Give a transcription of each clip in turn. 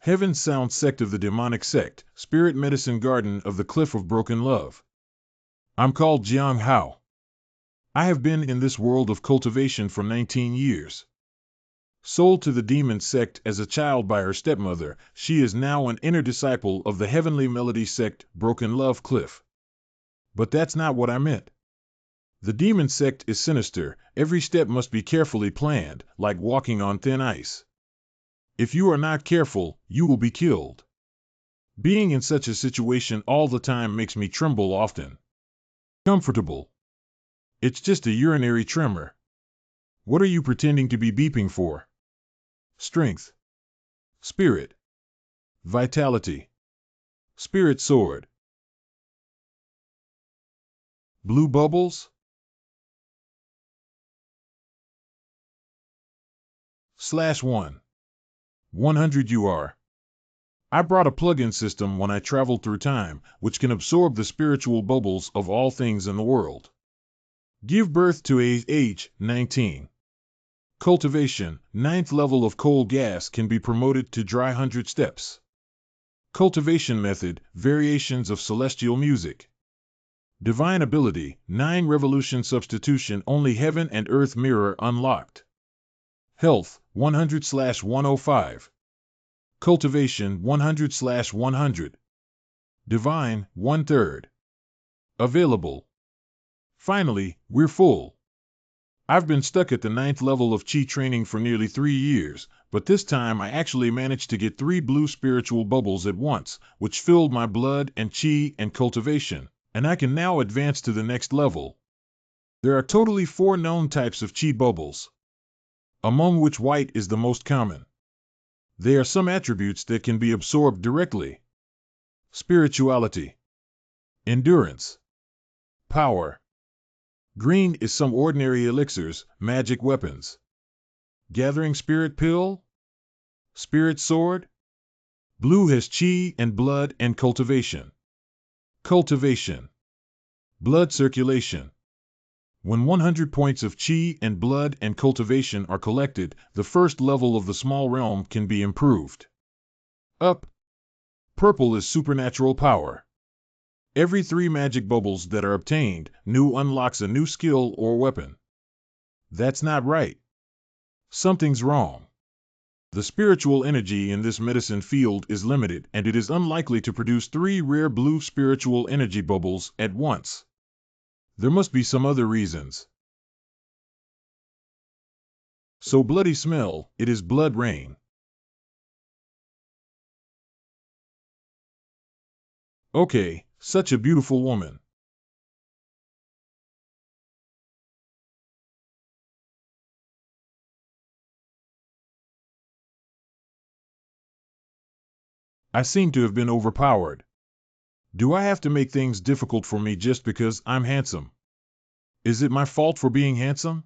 Heaven Sound Sect of the Demonic Sect, Spirit Medicine Garden of the Cliff of Broken Love. I'm called Jiang Hao. I have been in this world of cultivation for 19 years. Sold to the demon sect as a child by her stepmother, she is now an inner disciple of the Heavenly Melody Sect, Broken Love Cliff. But that's not what I meant. The demon sect is sinister. Every step must be carefully planned, like walking on thin ice. If you are not careful, you will be killed. Being in such a situation all the time makes me tremble often. Comfortable. It's just a urinary tremor. What are you pretending to be beeping for? Strength. Spirit. Vitality. Spirit sword. Blue bubbles? /1. 100 UR. I brought a plug-in system when I traveled through time, which can absorb the spiritual bubbles of all things in the world. Give birth to age 19. Cultivation, 9th level of cold gas can be promoted to dry 100 steps. Cultivation method, variations of celestial music. Divine ability, 9 revolution substitution, only heaven and earth mirror unlocked. Health, 100/105. Cultivation, 100/100. Divine, 1/3. Available. Finally, we're full. I've been stuck at the 9th level of Qi training for nearly 3 years, but this time I actually managed to get 3 blue spiritual bubbles at once, which filled my blood and Qi and cultivation, and I can now advance to the next level. There are totally 4 known types of Qi bubbles, among which white is the most common. There are some attributes that can be absorbed directly. Spirituality. Endurance. Power. Green is some ordinary elixirs, magic weapons. Gathering spirit pill? Spirit sword? Blue has Qi and blood and cultivation. Cultivation. Blood circulation. When 100 points of Qi and blood and cultivation are collected, the first level of the small realm can be improved. Up. Purple is supernatural power. Every 3 magic bubbles that are obtained, new unlocks a new skill or weapon. That's not right. Something's wrong. The spiritual energy in this medicine field is limited, and it is unlikely to produce 3 rare blue spiritual energy bubbles at once. There must be some other reasons. So bloody smell, it is blood rain. Okay, such a beautiful woman. I seem to have been overpowered. Do I have to make things difficult for me just because I'm handsome? Is it my fault for being handsome?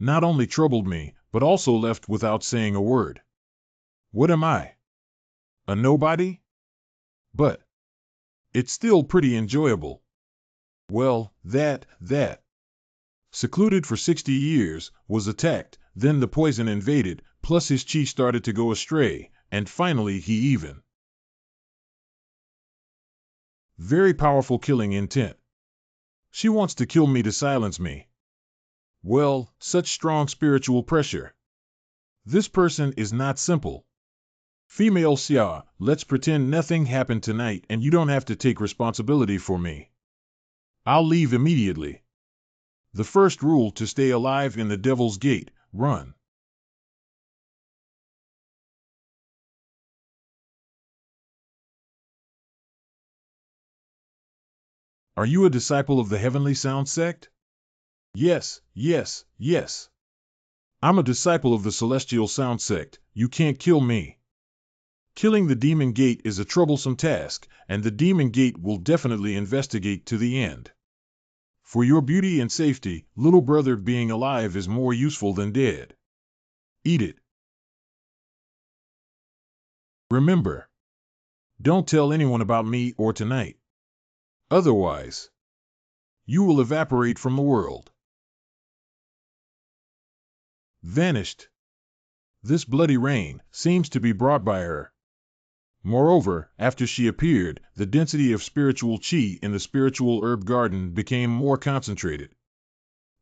Not only troubled me, but also left without saying a word. What am I? A nobody? But it's still pretty enjoyable. Well, that, secluded for 60 years, was attacked, then the poison invaded, plus his Qi started to go astray, and finally he even. Very powerful killing intent. She wants to kill me to silence me. Well, such strong spiritual pressure. This person is not simple. Female Xia, let's pretend nothing happened tonight and you don't have to take responsibility for me. I'll leave immediately. The first rule to stay alive in the Devil's Gate, run. Are you a disciple of the Heavenly Sound Sect? Yes. I'm a disciple of the Celestial Sound Sect. You can't kill me. Killing the Demon Gate is a troublesome task, and the Demon Gate will definitely investigate to the end. For your beauty and safety, little brother, being alive is more useful than dead. Eat it. Remember, don't tell anyone about me or tonight. Otherwise, you will evaporate from the world. Vanished. This bloody rain seems to be brought by her. Moreover, after she appeared, the density of spiritual chi in the spiritual herb garden became more concentrated.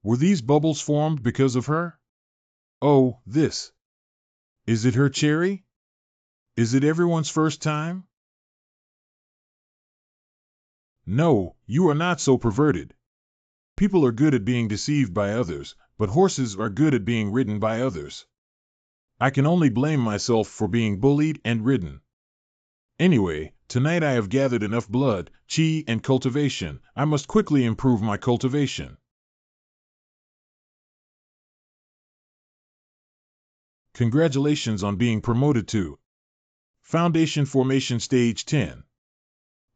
Were these bubbles formed because of her? Oh, this. Is it her cherry? Is it everyone's first time? No, you are not so perverted. People are good at being deceived by others, but horses are good at being ridden by others. I can only blame myself for being bullied and ridden. Anyway, tonight I have gathered enough blood, chi, and cultivation. I must quickly improve my cultivation. Congratulations on being promoted to Foundation Formation Stage 10.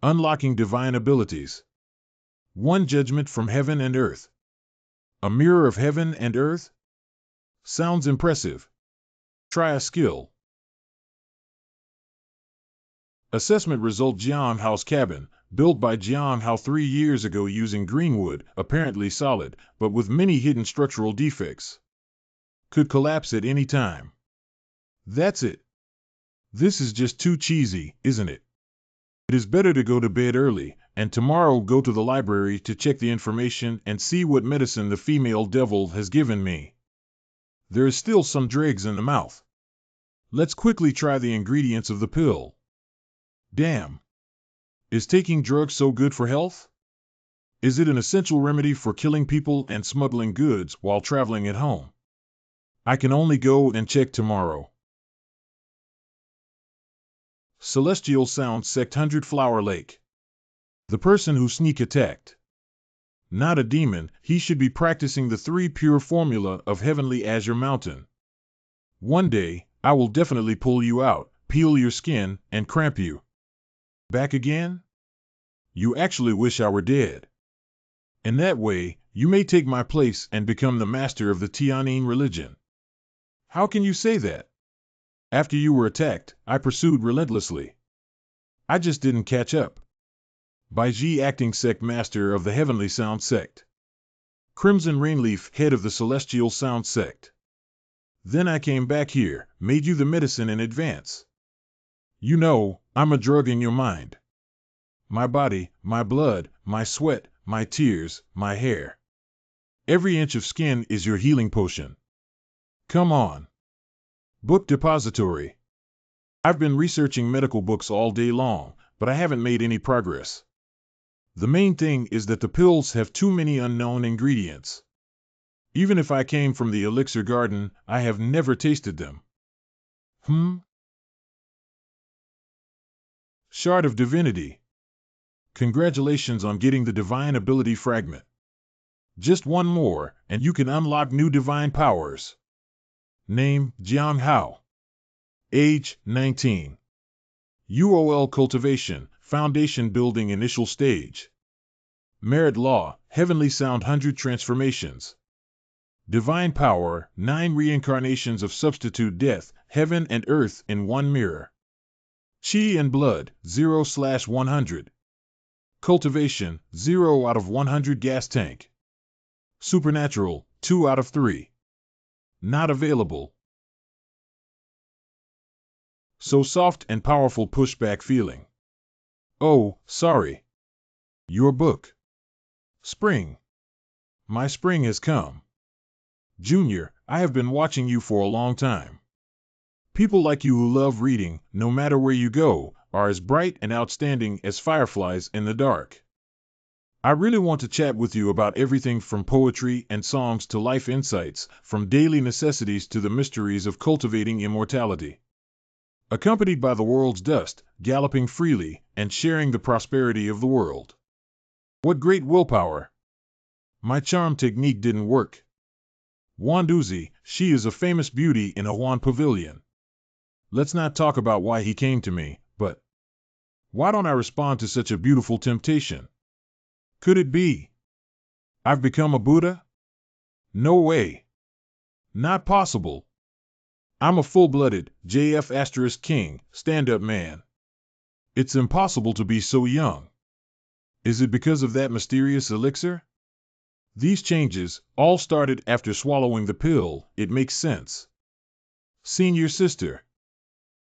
Unlocking Divine Abilities. One judgment from heaven and earth. A mirror of heaven and earth? Sounds impressive. Try a skill. Assessment result: Jian Hao's cabin, built by Jian Hao 3 years ago using green wood, apparently solid, but with many hidden structural defects. Could collapse at any time. That's it. This is just too cheesy, isn't it? It is better to go to bed early, and tomorrow go to the library to check the information and see what medicine the female devil has given me. There is still some dregs in the mouth. Let's quickly try the ingredients of the pill. Damn. Is taking drugs so good for health? Is it an essential remedy for killing people and smuggling goods while traveling at home? I can only go and check tomorrow. Celestial Sound Sect 100 Flower Lake. The person who sneak attacked. Not a demon, he should be practicing the 3 pure formula of Heavenly Azure Mountain. One day, I will definitely pull you out, peel your skin, and cramp you. Back again? You actually wish I were dead. In that way, you may take my place and become the master of the Tianyin religion. How can you say that? After you were attacked, I pursued relentlessly. I just didn't catch up. Bai Ji, acting sect master of the Heavenly Sound sect. Crimson Rainleaf, head of the Celestial Sound sect. Then I came back here, made you the medicine in advance. You know, I'm a drug in your mind. My body, my blood, my sweat, my tears, my hair. Every inch of skin is your healing potion. Come on. Book depository. I've been researching medical books all day long, but I haven't made any progress. The main thing is that the pills have too many unknown ingredients. Even if I came from the elixir garden, I have never tasted them. Shard of Divinity. Congratulations on getting the Divine Ability Fragment. Just one more, and you can unlock new divine powers. Name: Jiang Hao. Age: 19. UOL Cultivation, Foundation Building Initial Stage. Merit Law, Heavenly Sound 100 Transformations. Divine Power, 9 Reincarnations of Substitute Death, Heaven and Earth in one mirror. Chi and Blood, 0/100. Cultivation, 0 out of 100 gas tank. Supernatural, 2 out of 3. Not available. So soft and powerful pushback feeling. Oh, sorry. Your book. Spring. My spring has come. Junior, I have been watching you for a long time. People like you who love reading, no matter where you go, are as bright and outstanding as fireflies in the dark. I really want to chat with you about everything from poetry and songs to life insights, from daily necessities to the mysteries of cultivating immortality. Accompanied by the world's dust, galloping freely, and sharing the prosperity of the world. What great willpower! My charm technique didn't work. Wanduzi, she is a famous beauty in a Huan pavilion. Let's not talk about why he came to me, but why don't I respond to such a beautiful temptation? Could it be I've become a Buddha? No way. Not possible. I'm a full-blooded, JF** king, stand-up man. It's impossible to be so young. Is it because of that mysterious elixir? These changes all started after swallowing the pill. It makes sense. Senior sister.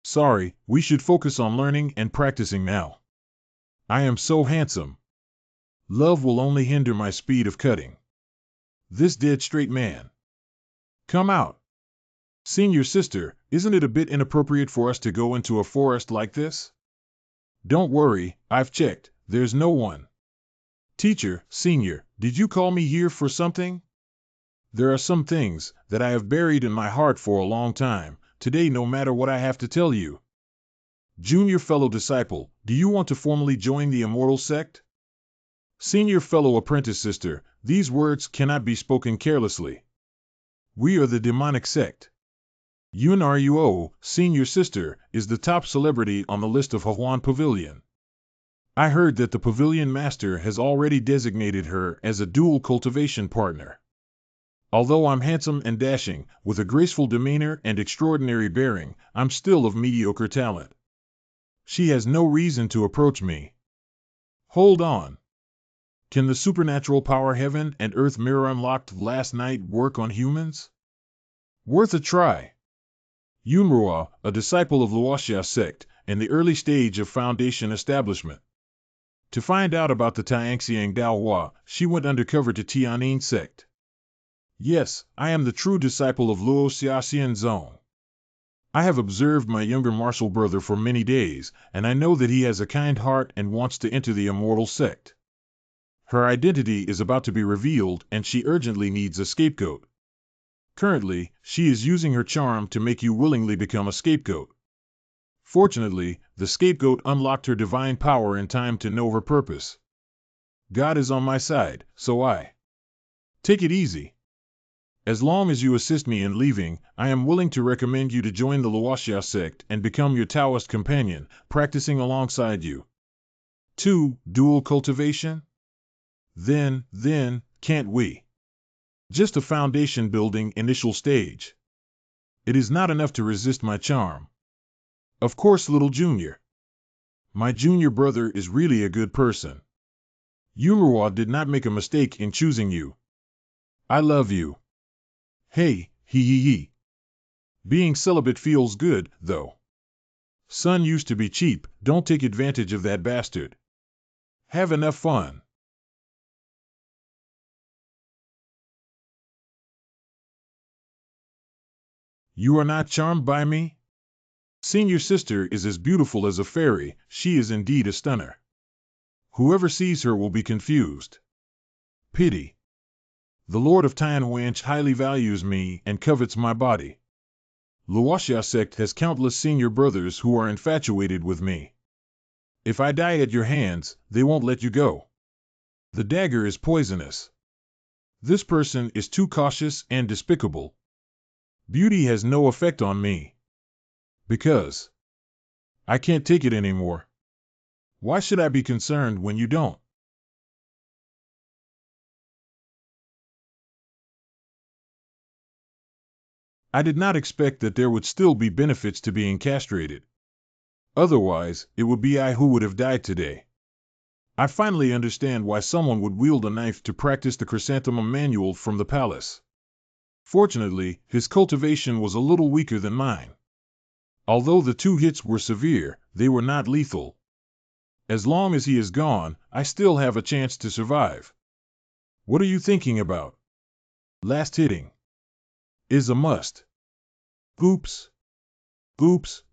Sorry, we should focus on learning and practicing now. I am so handsome. Love will only hinder my speed of cutting. This dead straight man. Come out. Senior sister, isn't it a bit inappropriate for us to go into a forest like this? Don't worry, I've checked, there's no one. Teacher, senior, did you call me here for something? There are some things that I have buried in my heart for a long time, today no matter what I have to tell you. Junior fellow disciple, do you want to formally join the immortal sect? Senior fellow apprentice sister, these words cannot be spoken carelessly. We are the demonic sect. UNRUO, senior sister, is the top celebrity on the list of Hawan Pavilion. I heard that the pavilion master has already designated her as a dual cultivation partner. Although I'm handsome and dashing, with a graceful demeanor and extraordinary bearing, I'm still of mediocre talent. She has no reason to approach me. Hold on. Can the supernatural power heaven and earth mirror unlocked last night work on humans? Worth a try. MANHWA, a disciple of Luoxia sect, in the early stage of foundation establishment. To find out about the Tangxiang Daohua, she went undercover to Tianyin sect. Yes, I am the true disciple of Luo Xiaxian Zong. I have observed my younger martial brother for many days, and I know that he has a kind heart and wants to enter the immortal sect. Her identity is about to be revealed, and she urgently needs a scapegoat. Currently, she is using her charm to make you willingly become a scapegoat. Fortunately, the scapegoat unlocked her divine power in time to know her purpose. God is on my side, so I take it easy. As long as you assist me in leaving, I am willing to recommend you to join the Luoxia sect and become your Taoist companion, practicing alongside you. 2. Dual cultivation? Then, can't we? Just a foundation building initial stage. It is not enough to resist my charm. Of course, little junior. My junior brother is really a good person. MANHWA did not make a mistake in choosing you. I love you. Hey, hee. Being celibate feels good, though. Sun used to be cheap, don't take advantage of that bastard. Have enough fun. You are not charmed by me? Senior sister is as beautiful as a fairy, she is indeed a stunner. Whoever sees her will be confused. Pity. The Lord of Tianhuanch highly values me and covets my body. Luoxia sect has countless senior brothers who are infatuated with me. If I die at your hands, they won't let you go. The dagger is poisonous. This person is too cautious and despicable. Beauty has no effect on me. Because I can't take it anymore. Why should I be concerned when you don't? I did not expect that there would still be benefits to being castrated. Otherwise, it would be I who would have died today. I finally understand why someone would wield a knife to practice the chrysanthemum manual from the palace. Fortunately, his cultivation was a little weaker than mine. Although the 2 hits were severe, they were not lethal. As long as he is gone, I still have a chance to survive. What are you thinking about? Last hitting is a must. Oops,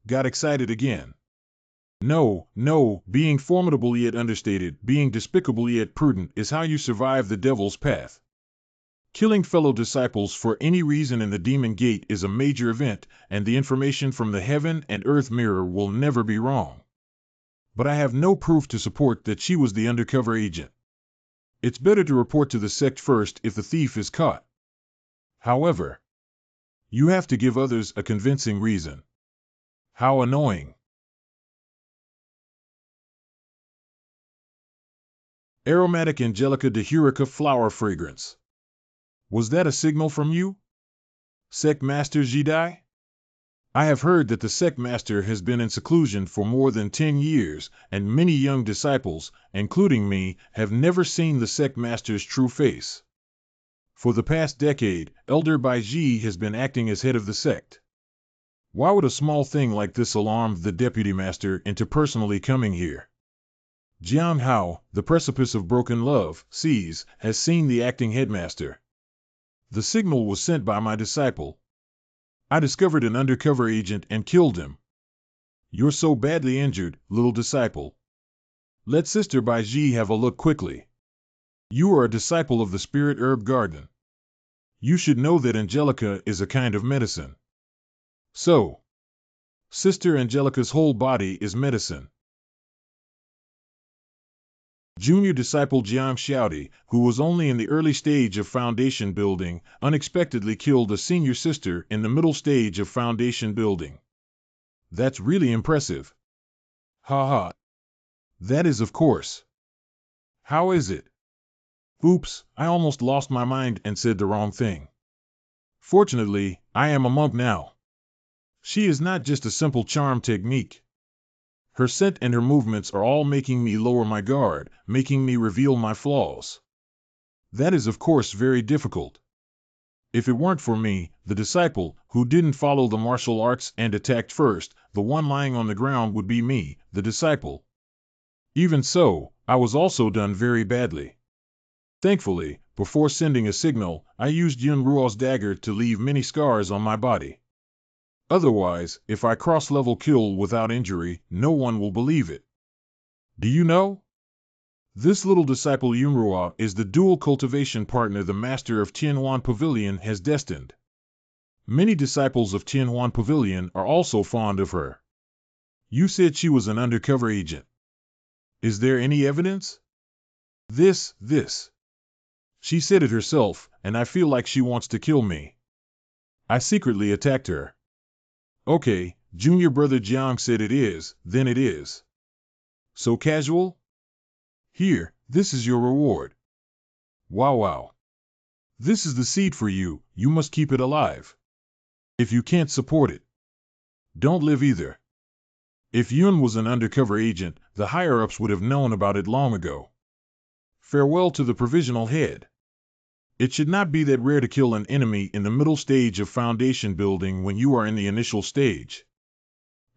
got excited again. No, being formidable yet understated, being despicable yet prudent is how you survive the devil's path. Killing fellow disciples for any reason in the Demon Gate is a major event, and the information from the Heaven and Earth Mirror will never be wrong. But I have no proof to support that she was the undercover agent. It's better to report to the sect first if the thief is caught. However, you have to give others a convincing reason. How annoying. Aromatic Angelica Dahurica flower fragrance. Was that a signal from you? Sect Master Jidai? I have heard that the sect master has been in seclusion for more than 10 years, and many young disciples, including me, have never seen the sect master's true face. For the past decade, Elder Baiji has been acting as head of the sect. Why would a small thing like this alarm the deputy master into personally coming here? Jiang Hao, the precipice of broken love, has seen the acting headmaster. The signal was sent by my disciple. I discovered an undercover agent and killed him. You're so badly injured, little disciple. Let Sister Bai Ji have a look quickly. You are a disciple of the Spirit Herb Garden. You should know that Angelica is a kind of medicine. So, Sister Angelica's whole body is medicine. Junior disciple Jiang Xiaodi, who was only in the early stage of foundation building, unexpectedly killed a senior sister in the middle stage of foundation building. That's really impressive. Ha ha. That is, of course. How is it? Oops, I almost lost my mind and said the wrong thing. Fortunately, I am a monk now. She is not just a simple charm technique. Her scent and her movements are all making me lower my guard, making me reveal my flaws. That is, of course, very difficult. If it weren't for me, the disciple, who didn't follow the martial arts and attacked first, the one lying on the ground would be me, the disciple. Even so, I was also done very badly. Thankfully, before sending a signal, I used Yun Ruo's dagger to leave many scars on my body. Otherwise, if I cross-level kill without injury, no one will believe it. Do you know? This little disciple Yunruo is the dual cultivation partner the master of Tianhuan Pavilion has destined. Many disciples of Tianhuan Pavilion are also fond of her. You said she was an undercover agent. Is there any evidence? This. She said it herself, and I feel like she wants to kill me. I secretly attacked her. Okay, junior brother Jiang said it is, then it is. So casual? Here, this is your reward. Wow. This is the seed for you, you must keep it alive. If you can't support it, don't live either. If Yun was an undercover agent, the higher-ups would have known about it long ago. Farewell to the provisional head. It should not be that rare to kill an enemy in the middle stage of foundation building when you are in the initial stage.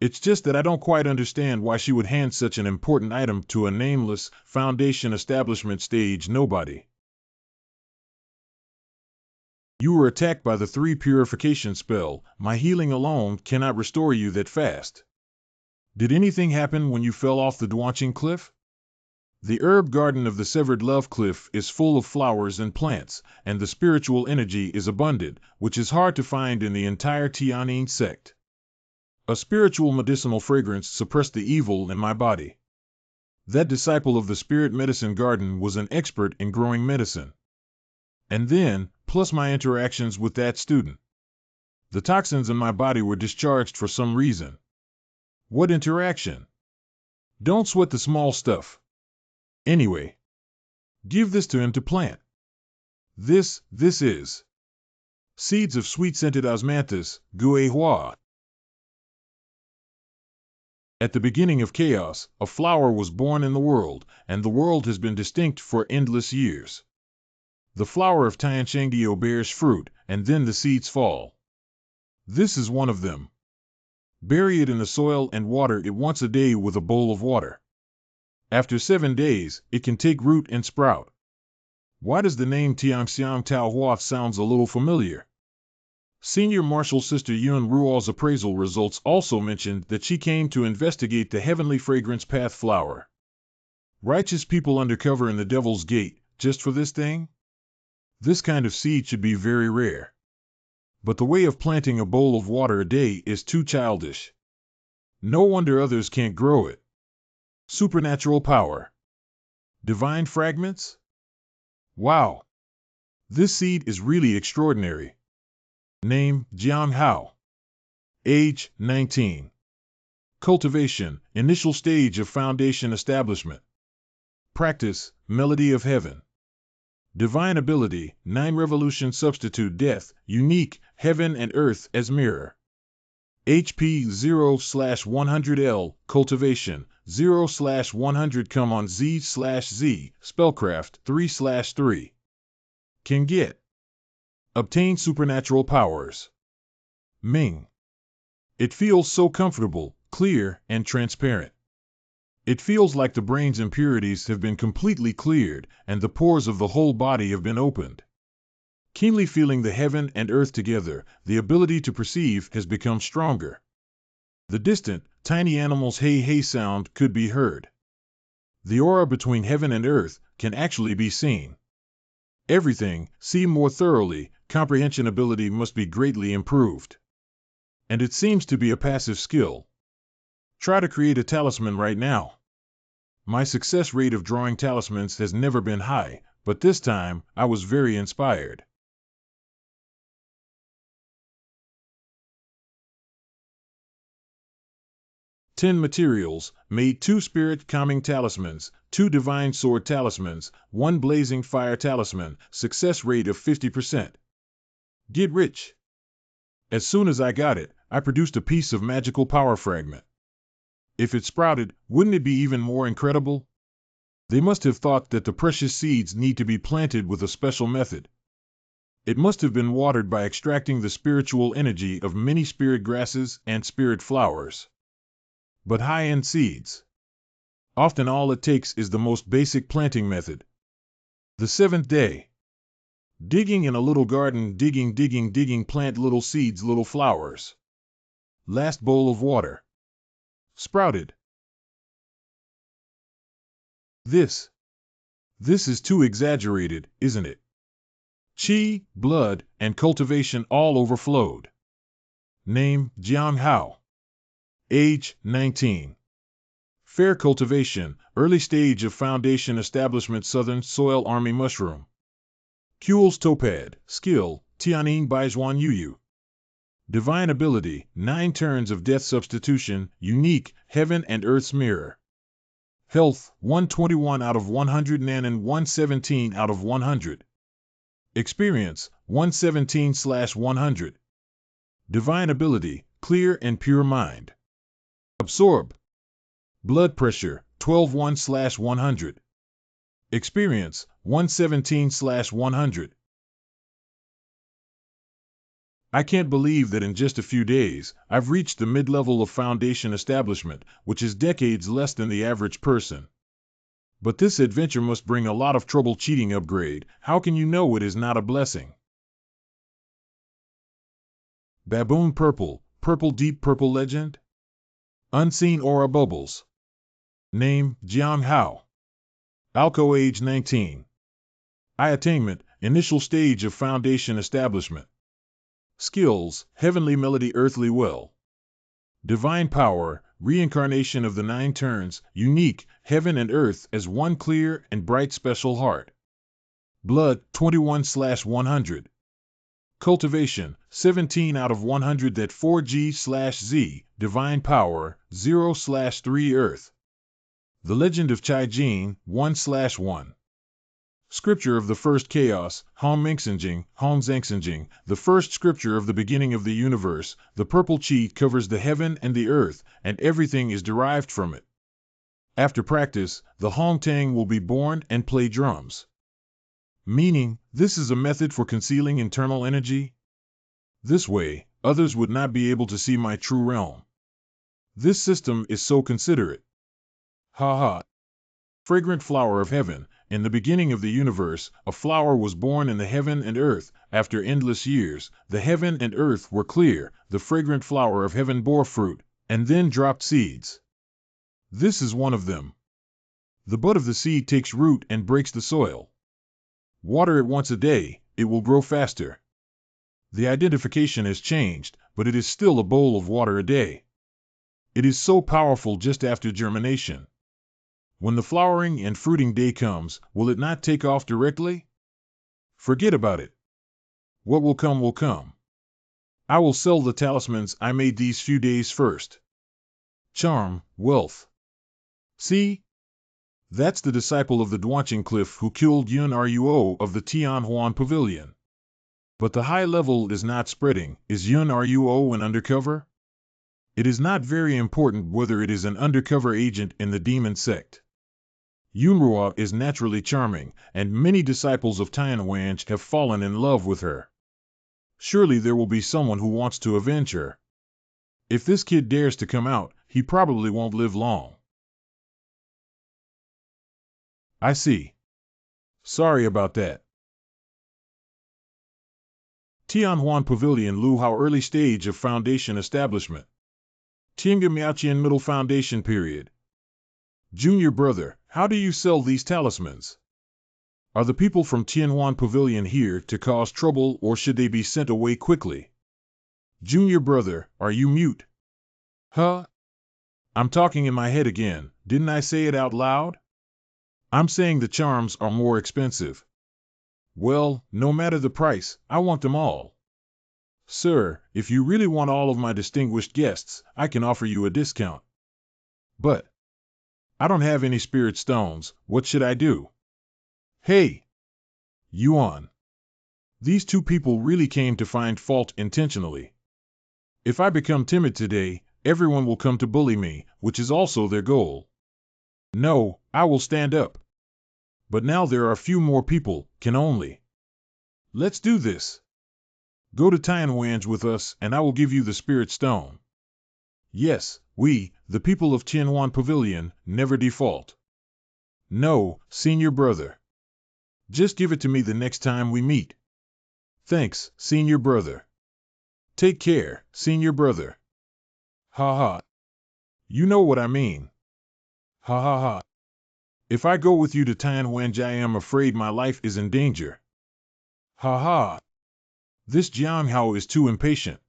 It's just that I don't quite understand why she would hand such an important item to a nameless, foundation establishment stage nobody. You were attacked by the 3 purification spell. My healing alone cannot restore you that fast. Did anything happen when you fell off the Duanqing cliff? The herb garden of the Severed Love Cliff is full of flowers and plants, and the spiritual energy is abundant, which is hard to find in the entire Tianyin sect. A spiritual medicinal fragrance suppressed the evil in my body. That disciple of the Spirit Medicine Garden was an expert in growing medicine. And then, plus my interactions with that student, the toxins in my body were discharged for some reason. What interaction? Don't sweat the small stuff. Anyway, give this to him to plant. This is seeds of sweet-scented osmanthus, Gui Hua. At the beginning of chaos, a flower was born in the world, and the world has been distinct for endless years. The flower of Tianshengdio bears fruit, and then the seeds fall. This is one of them. Bury it in the soil and water it once a day with a bowl of water. After 7 days, it can take root and sprout. Why does the name Tiangxiang Taohua sounds a little familiar? Senior Marshal Sister Yun Ruo's appraisal results also mentioned that she came to investigate the heavenly fragrance path flower. Righteous people undercover in the Devil's Gate, just for this thing? This kind of seed should be very rare. But the way of planting a bowl of water a day is too childish. No wonder others can't grow it. Supernatural power. Divine fragments? Wow! This seed is really extraordinary. Name, Jiang Hao. Age, 19. Cultivation, initial stage of foundation establishment. Practice, melody of heaven. Divine ability, 9 revolution substitute death, unique, heaven and earth as mirror. HP 0/100L, cultivation, 0/100 come on Z/Z, spellcraft 3/3. Can get. Obtain supernatural powers. Ming. It feels so comfortable, clear, and transparent. It feels like the brain's impurities have been completely cleared and the pores of the whole body have been opened. Keenly feeling the heaven and earth together, the ability to perceive has become stronger. The distant, tiny animals' hey-hey sound could be heard. The aura between heaven and earth can actually be seen. Everything, see more thoroughly, comprehension ability must be greatly improved. And it seems to be a passive skill. Try to create a talisman right now. My success rate of drawing talismans has never been high, but this time I was very inspired. "10 materials, made 2 spirit calming talismans, 2 divine sword talismans, 1 blazing fire talisman, success rate of 50%. Get rich." As soon as I got it, I produced a piece of magical power fragment. If it sprouted, wouldn't it be even more incredible? They must have thought that the precious seeds need to be planted with a special method. It must have been watered by extracting the spiritual energy of many spirit grasses and spirit flowers. But high-end seeds. Often all it takes is the most basic planting method. The 7th day. Digging in a little garden, digging, plant little seeds, little flowers. Last bowl of water. Sprouted. This is too exaggerated, isn't it? Chi, blood, and cultivation all overflowed. Name, Jaian. Age, 19. Fair cultivation, early stage of foundation establishment, southern soil army mushroom. Kuel's topad, skill, Tianyin Baijuan Yuyu. Divine ability, 9 turns of death substitution, unique, heaven and earth's mirror. Health, 121 out of 100 Nan and 117 out of 100. Experience, 117/100. Divine ability, clear and pure mind. Absorb. Blood pressure, 12/1/100. Experience, 117/100. I can't believe that in just a few days, I've reached the mid-level of foundation establishment, which is decades less than the average person. But this adventure must bring a lot of trouble. Cheating upgrade, how can you know it is not a blessing? Baboon purple, deep purple legend? Unseen aura bubbles. Name, Jaian. Alco age 19. I attainment, initial stage of foundation establishment. Skills, heavenly melody, earthly will. Divine power, reincarnation of the 9 turns, unique, heaven and earth as one clear and bright special heart. Blood, 21/100. Cultivation, 17 out of 100. That 4G/Z, divine power, 0/3 earth. The Legend of Jaian, 1/1. Scripture of the first chaos, Hongzangxinjing, the first scripture of the beginning of the universe. The purple chi covers the heaven and the earth, and everything is derived from it. After practice, the Hongtang will be born and play drums. Meaning, this is a method for concealing internal energy? This way, others would not be able to see my true realm. This system is so considerate. Ha ha. Fragrant flower of heaven, in the beginning of the universe, a flower was born in the heaven and earth. After endless years, the heaven and earth were clear, the fragrant flower of heaven bore fruit, and then dropped seeds. This is one of them. The bud of the seed takes root and breaks the soil. Water it once a day, it will grow faster. The identification has changed, but it is still a bowl of water a day. It is so powerful just after germination. When the flowering and fruiting day comes, will it not take off directly? Forget about it. What will come will come. I will sell the talismans I made these few days first. Charm, wealth. See? That's the disciple of the Duanqing Cliff who killed Yun Ruo of the Tianhuan Pavilion. But the high level is not spreading. Is Yun Ruo an undercover? It is not very important whether it is an undercover agent in the demon sect. Yunruo is naturally charming, and many disciples of Tianhuan have fallen in love with her. Surely there will be someone who wants to avenge her. If this kid dares to come out, he probably won't live long. I see. Sorry about that. Tianhuan Pavilion Luhao early stage of foundation establishment. Tiange Miaoqian middle foundation period. Junior brother, how do you sell these talismans? Are the people from Tianhuan Pavilion here to cause trouble or should they be sent away quickly? Junior brother, are you mute? Huh? I'm talking in my head again, didn't I say it out loud? I'm saying the charms are more expensive. Well, no matter the price, I want them all. Sir, if you really want all of my distinguished guests, I can offer you a discount. But I don't have any spirit stones, what should I do? Hey! Yuan. These two people really came to find fault intentionally. If I become timid today, everyone will come to bully me, which is also their goal. No, I will stand up. But now there are a few more people, can only. Let's do this. Go to Tianwange with us, and I will give you the spirit stone. Yes, we, the people of Tianhuan Pavilion, never default. No, senior brother. Just give it to me the next time we meet. Thanks, senior brother. Take care, senior brother. Ha ha. You know what I mean. Ha ha ha. If I go with you to Tianwange, I am afraid my life is in danger. Ha ha. This Jiang Hao is too impatient.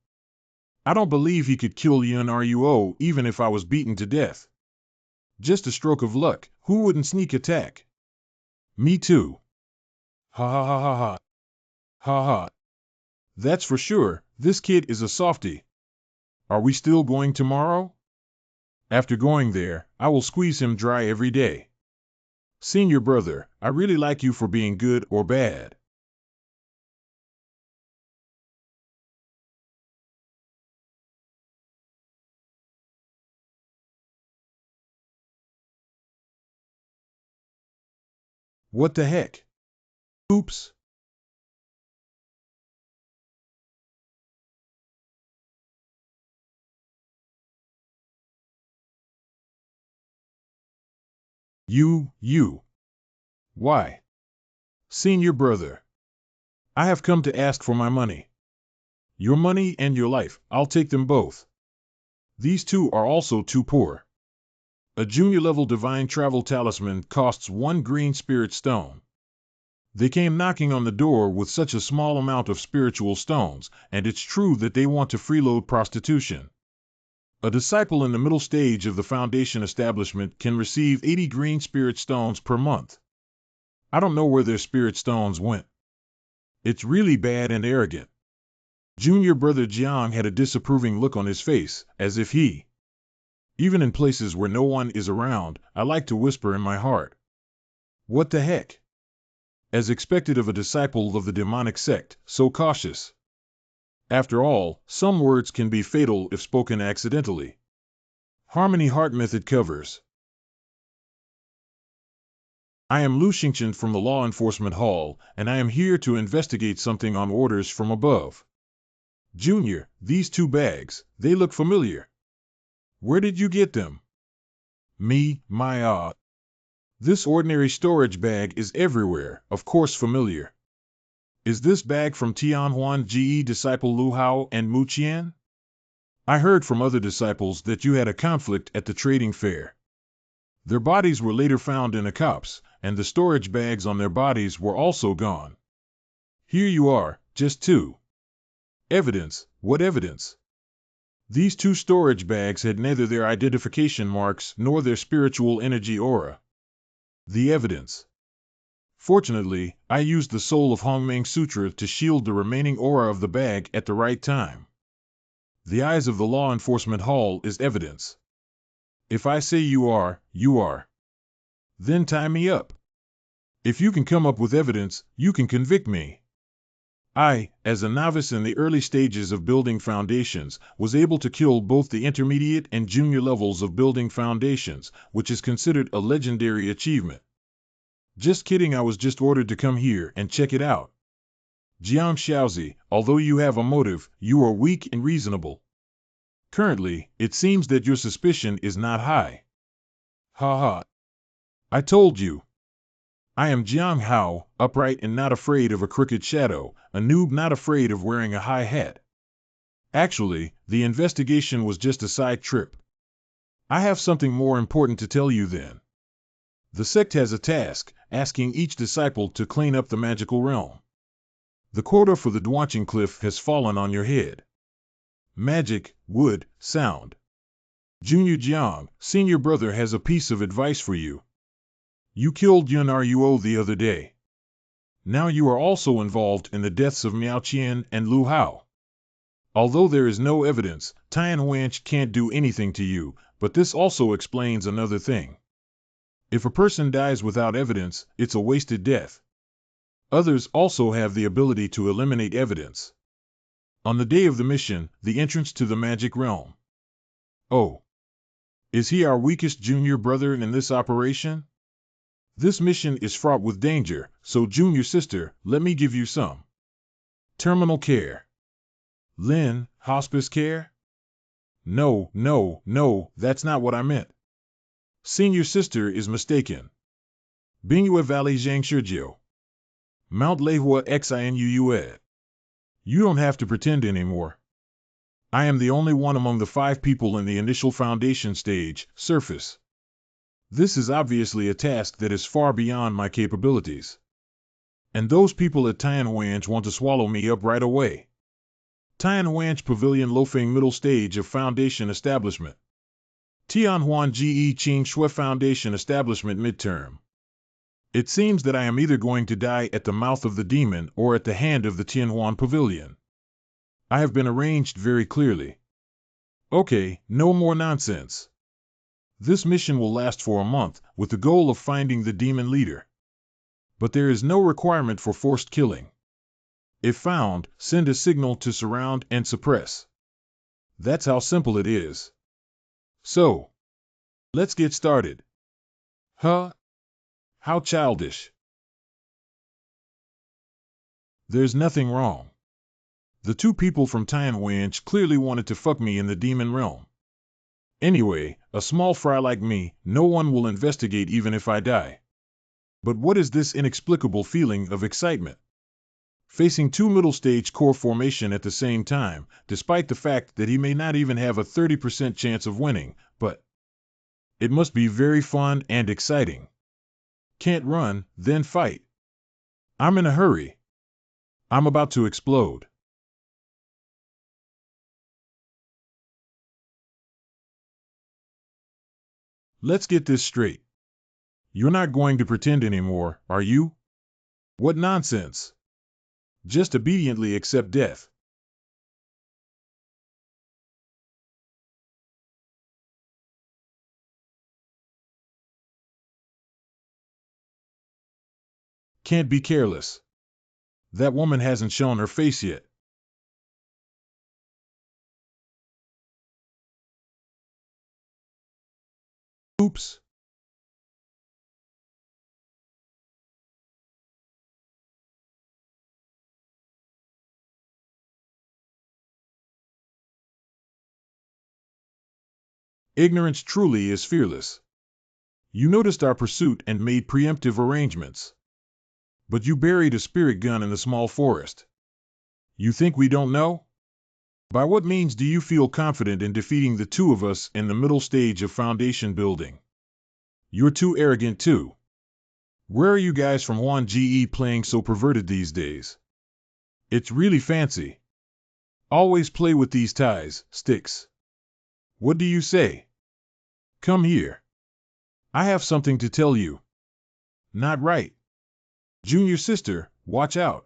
I don't believe he could kill Yun Ruo even if I was beaten to death. Just a stroke of luck, who wouldn't sneak attack? Me too. Ha ha ha ha ha. Ha ha. That's for sure, this kid is a softie. Are we still going tomorrow? After going there, I will squeeze him dry every day. Senior brother, I really like you for being good or bad. What the heck? Oops. You. Why? Senior brother. I have come to ask for my money. Your money and your life, I'll take them both. These two are also too poor. A junior-level divine travel talisman costs 1 green spirit stone. They came knocking on the door with such a small amount of spiritual stones, and it's true that they want to freeload prostitution. A disciple in the middle stage of the foundation establishment can receive 80 green spirit stones per month. I don't know where their spirit stones went. It's really bad and arrogant. Junior brother Jiang had a disapproving look on his face, as if he. Even in places where no one is around, I like to whisper in my heart. What the heck? As expected of a disciple of the demonic sect, so cautious. After all, some words can be fatal if spoken accidentally. Harmony Heart Method covers. I am Lu Xingchen from the Law Enforcement Hall, and I am here to investigate something on orders from above. Junior, these 2 bags, they look familiar. Where did you get them? Me, my This ordinary storage bag is everywhere, of course familiar. Is this bag from Tianhuan Ge disciple Lu Hao and Mu Qian? I heard from other disciples that you had a conflict at the trading fair. Their bodies were later found in a copse, and the storage bags on their bodies were also gone. Here you are, just 2. Evidence, what evidence? These 2 storage bags had neither their identification marks nor their spiritual energy aura. The evidence. Fortunately, I used the Soul of Hongmeng Sutra to shield the remaining aura of the bag at the right time. The eyes of the Law Enforcement Hall is evidence. If I say you are, you are. Then tie me up. If you can come up with evidence, you can convict me. I, as a novice in the early stages of building foundations, was able to kill both the intermediate and junior levels of building foundations, which is considered a legendary achievement. Just kidding, I was just ordered to come here and check it out. Jiang Xiaozi, although you have a motive, you are weak and reasonable. Currently, it seems that your suspicion is not high. Ha ha. I told you. I am Jiang Hao, upright and not afraid of a crooked shadow, a noob not afraid of wearing a high hat. Actually, the investigation was just a side trip. I have something more important to tell you then. The sect has a task, asking each disciple to clean up the magical realm. The quota for the Dwanching Cliff has fallen on your head. Magic, wood, sound. Junior Jiang, senior brother, has a piece of advice for you. You killed Yun Ruo the other day. Now you are also involved in the deaths of Miao Qian and Lu Hao. Although there is no evidence, Tian Huanch can't do anything to you, but this also explains another thing. If a person dies without evidence, it's a wasted death. Others also have the ability to eliminate evidence. On the day of the mission, the entrance to the magic realm. Oh. Is he our weakest junior brother in this operation? This mission is fraught with danger, so junior sister, let me give you some terminal care. Lin, hospice care? No, that's not what I meant. Senior sister is mistaken. Bingyue Valley Zhangshijio. Mount Leihua Xinuue. You don't have to pretend anymore. I am the only one among the 5 people in the initial foundation stage, surface. This is obviously a task that is far beyond my capabilities. And those people at Tianhuanch want to swallow me up right away. Tianhuanch Pavilion Lofeng Middle Stage of Foundation Establishment. Tianhuan Ge Qing Shui Foundation Establishment Midterm. It seems that I am either going to die at the mouth of the demon or at the hand of the Tianhuan Pavilion. I have been arranged very clearly. Okay, no more nonsense. This mission will last for a month, with the goal of finding the demon leader. But there is no requirement for forced killing. If found, send a signal to surround and suppress. That's how simple it is. So, let's get started. Huh? How childish. There's nothing wrong. The 2 people from Tianhuanch clearly wanted to fuck me in the demon realm. Anyway, a small fry like me, no one will investigate even if I die. But what is this inexplicable feeling of excitement? Facing 2 middle stage core formation at the same time, despite the fact that he may not even have a 30% chance of winning, but it must be very fun and exciting. Can't run, then fight. I'm in a hurry. I'm about to explode. Let's get this straight. You're not going to pretend anymore, are you? What nonsense. Just obediently accept death. Can't be careless. That woman hasn't shown her face yet. Oops. Ignorance truly is fearless. You noticed our pursuit and made preemptive arrangements. But you buried a spirit gun in the small forest. You think we don't know? By what means do you feel confident in defeating the 2 of us in the middle stage of foundation building? You're too arrogant too. Where are you guys from Huan Ge playing so perverted these days? It's really fancy. Always play with these ties, sticks. What do you say? Come here. I have something to tell you. Not right. Junior sister, watch out.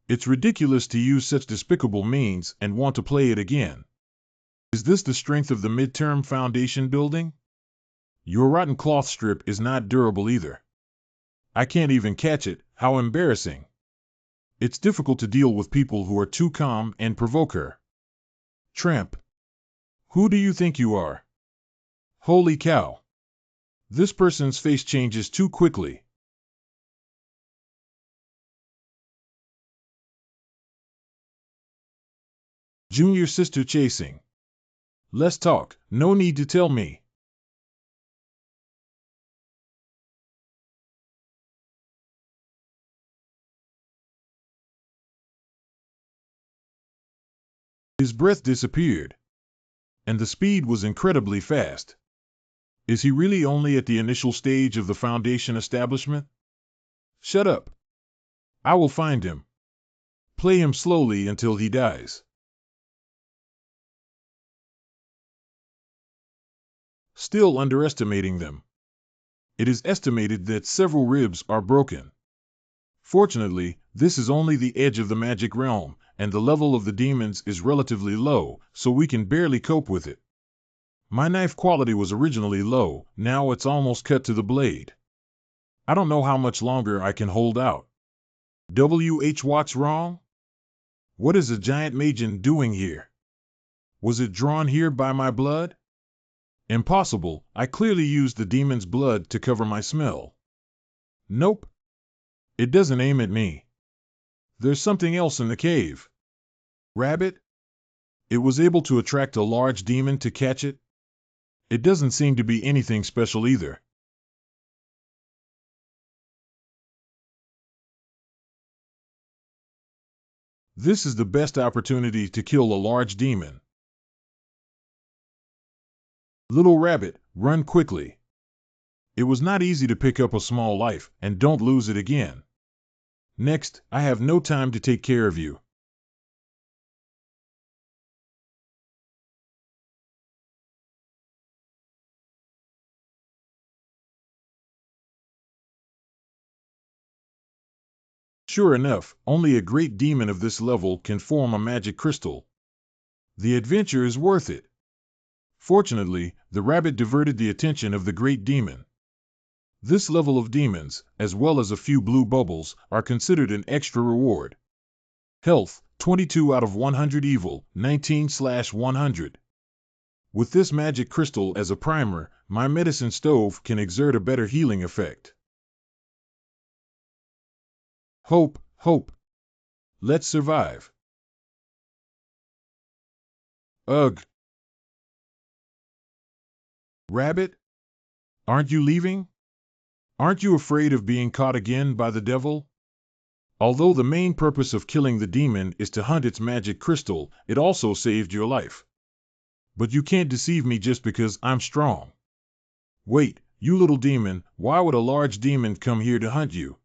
It's ridiculous to use such despicable means and want to play it again. Is this the strength of the midterm foundation building? Your rotten cloth strip is not durable either. I can't even catch it, how embarrassing. It's difficult to deal with people who are too calm and provoke her. Tramp. Who do you think you are? Holy cow. This person's face changes too quickly. Junior sister chasing. Let's talk, no need to tell me. His breath disappeared, and the speed was incredibly fast. Is he really only at the initial stage of the Foundation establishment? Shut up. I will find him. Play him slowly until he dies. Still underestimating them. It is estimated that several ribs are broken. Fortunately, this is only the edge of the magic realm, and the level of the demons is relatively low, so we can barely cope with it. My knife quality was originally low, now it's almost cut to the blade. I don't know how much longer I can hold out. What's wrong? What is a giant Jaian doing here? Was it drawn here by my blood? Impossible, I clearly used the demon's blood to cover my smell. Nope. It doesn't aim at me. There's something else in the cave. Rabbit? It was able to attract a large demon to catch it? It doesn't seem to be anything special either. This is the best opportunity to kill a large demon. Little rabbit, run quickly. It was not easy to pick up a small life, and don't lose it again. Next, I have no time to take care of you. Sure enough, only a great demon of this level can form a magic crystal. The adventure is worth it. Fortunately, the rabbit diverted the attention of the great demon. This level of demons, as well as a few blue bubbles, are considered an extra reward. Health, 22 out of 100 evil, 19/100. With this magic crystal as a primer, my medicine stove can exert a better healing effect. Hope, hope. Let's survive. Ugh. Rabbit? Aren't you leaving? Aren't you afraid of being caught again by the devil? Although the main purpose of killing the demon is to hunt its magic crystal, it also saved your life. But you can't deceive me just because I'm strong. Wait, you little demon, why would a large demon come here to hunt you?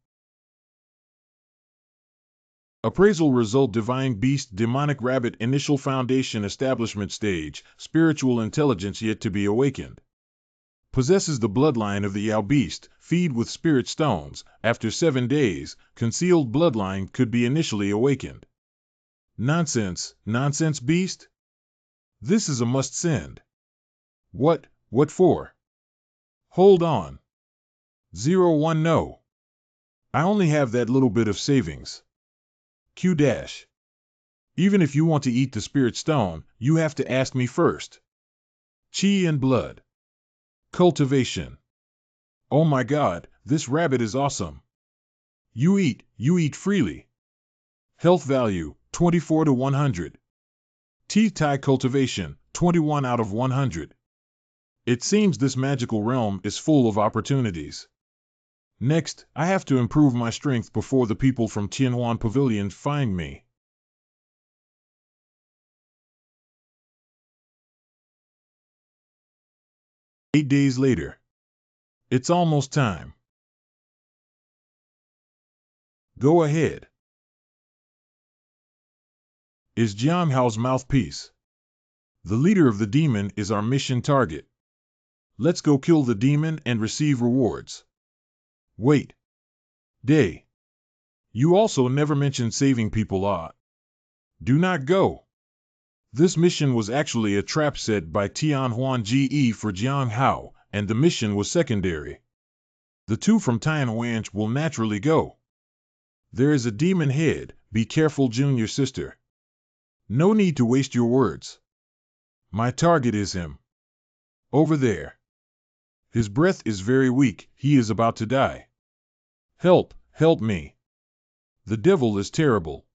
Appraisal result: Divine Beast, Demonic Rabbit, Initial Foundation Establishment Stage, Spiritual Intelligence yet to be awakened. Possesses the bloodline of the Yao Beast, feed with spirit stones. After 7 days, concealed bloodline could be initially awakened. Nonsense, nonsense beast? This is a must send. What for? Hold on. 01 No. I only have that little bit of savings. Q dash. Even if you want to eat the spirit stone, you have to ask me first. Chi and blood. Cultivation. Oh my god, this rabbit is awesome. You eat freely. Health value, 24 to 100. Teeth tie cultivation, 21 out of 100. It seems this magical realm is full of opportunities. Next, I have to improve my strength before the people from Tianhuan Pavilion find me. Eight days later. It's almost time. Go ahead. Is Jiang Hao's mouthpiece. The leader of the demon is our mission target. Let's go kill the demon and receive rewards. Wait. Day. You also never mentioned saving people. Do not go. This mission was actually a trap set by Tianhuan Ge for Jiang Hao, and the mission was secondary. The two from Tianhuan will naturally go. There is a demon head, be careful, junior sister. No need to waste your words. My target is him. Over there. His breath is very weak, he is about to die. Help me. The devil is terrible.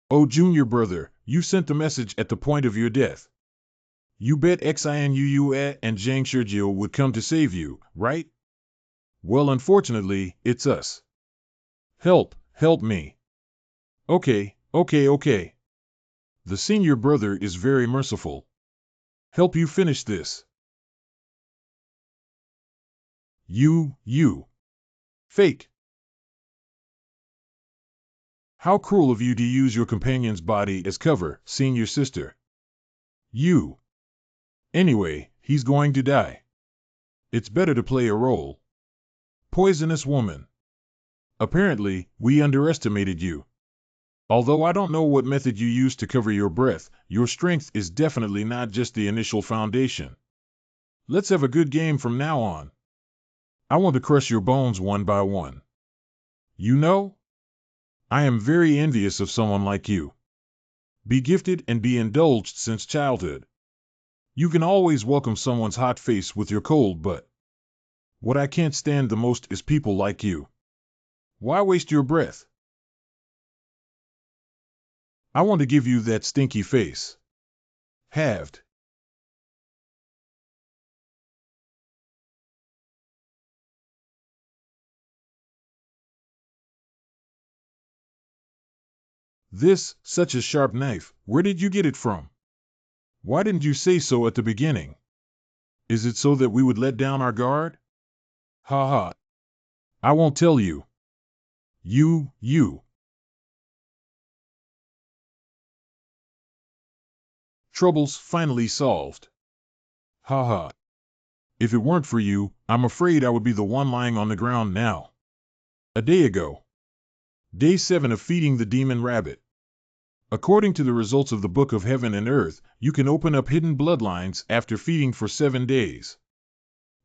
Oh, junior brother, You sent the message at the point of your death. You bet MANHWA and Jaian would come to save you, right? Well, unfortunately, it's us. Help me. Okay. The senior brother is very merciful. Help you finish this. You. Fake. How cruel of you to use your companion's body as cover, senior sister. You. Anyway, he's going to die. It's better to play a role. Poisonous woman. Apparently, we underestimated you. Although I don't know what method you used to cover your breath, your strength is definitely not just the initial foundation. Let's have a good game from now on. I want to crush your bones one by one. You know? I am very envious of someone like you. Be gifted and be indulged since childhood. You can always welcome someone's hot face with your cold butt. What I can't stand the most is people like you. Why waste your breath? I want to give you that stinky face. Halved. This, such a sharp knife, where did you get it from? Why didn't you say so at the beginning? Is it so that we would let down our guard? Ha ha. I won't tell you. You. Troubles finally solved. Ha ha. If it weren't for you, I'm afraid I would be the one lying on the ground now. A day ago. Day 7 of feeding the demon rabbit. According to the results of the Book of Heaven and Earth, you can open up hidden bloodlines after feeding for 7 days.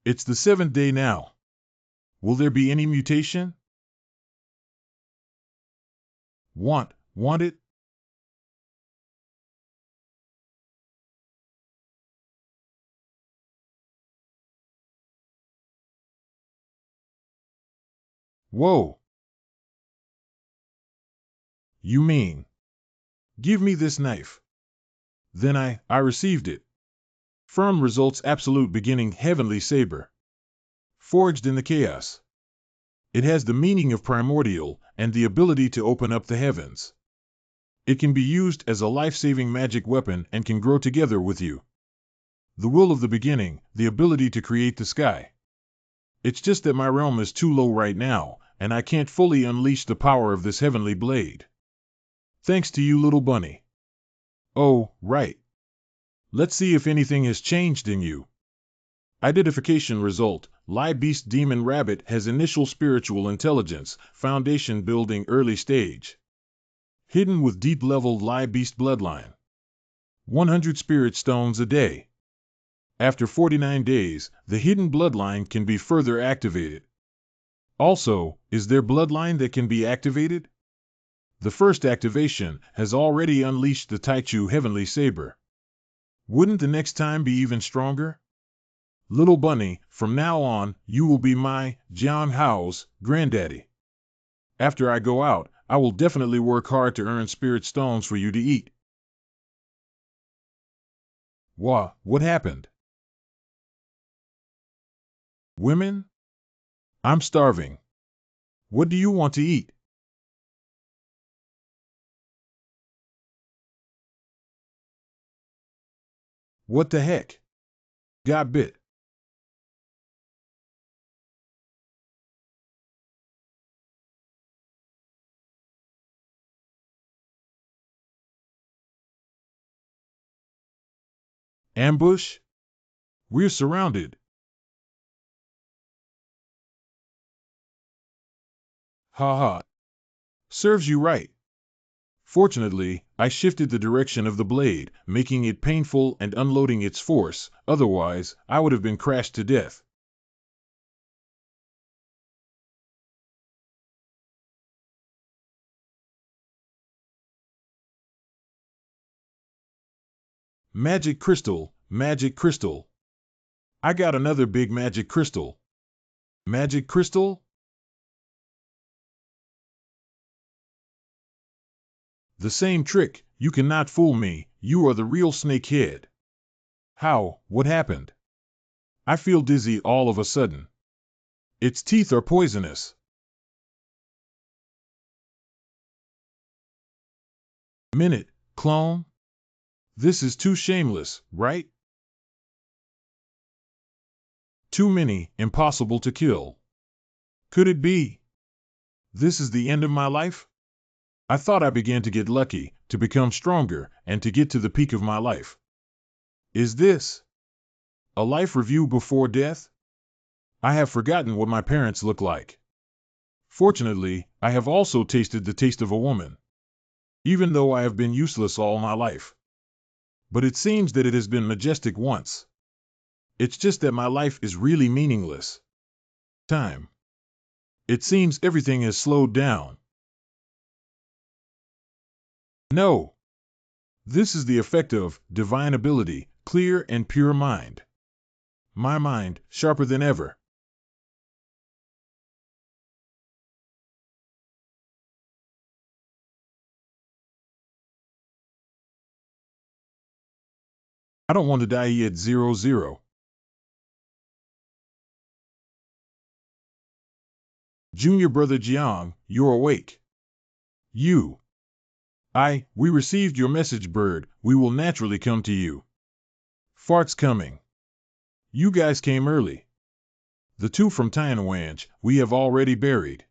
It's the 7th day now. Will there be any mutation? Want it? Whoa. You mean? Give me this knife. Then I received it. Firm results absolute beginning heavenly saber. Forged in the chaos. It has the meaning of primordial and the ability to open up the heavens. It can be used as a life-saving magic weapon and can grow together with you. The will of the beginning, the ability to create the sky. It's just that my realm is too low right now, and I can't fully unleash the power of this heavenly blade. Thanks to you, little bunny. Oh, right. Let's see if anything has changed in you. Identification result, Lie Beast Demon Rabbit has initial spiritual intelligence, foundation building early stage. Hidden with deep-level Lie Beast bloodline. 100 spirit stones a day. After 49 days, the hidden bloodline can be further activated. Also, is there bloodline that can be activated? The first activation has already unleashed the Taichu Heavenly Saber. Wouldn't the next time be even stronger? Little bunny, from now on, you will be my, Jaian Hao's, granddaddy. After I go out, I will definitely work hard to earn spirit stones for you to eat. What happened? Women? I'm starving. What do you want to eat? What the heck? Got bit. Ambush? We're surrounded. Ha ha. Serves you right. Fortunately, I shifted the direction of the blade, making it painful and unloading its force, otherwise, I would have been crashed to death. Magic crystal, magic crystal. I got another big magic crystal. Magic crystal? The same trick, You cannot fool me, you are the real snakehead. How? What happened? I feel dizzy all of a sudden. Its teeth are poisonous. Minute, clone? This is too shameless, right? Too many, impossible to kill. Could it be? This is the end of my life? I thought I began to get lucky, to become stronger, and to get to the peak of my life. Is this a life review before death? I have forgotten what my parents look like. Fortunately, I have also tasted the taste of a woman, even though I have been useless all my life. But it seems that it has been majestic once. It's just that my life is really meaningless. Time. It seems everything has slowed down. No. This is the effect of divine ability, clear and pure mind. My mind, sharper than ever. I don't want to die yet. 00. Junior brother Jaian, you're awake. You. We received your message, bird. We will naturally come to you. Fart's coming. You guys came early. The two from Tianhuanj, we have already buried.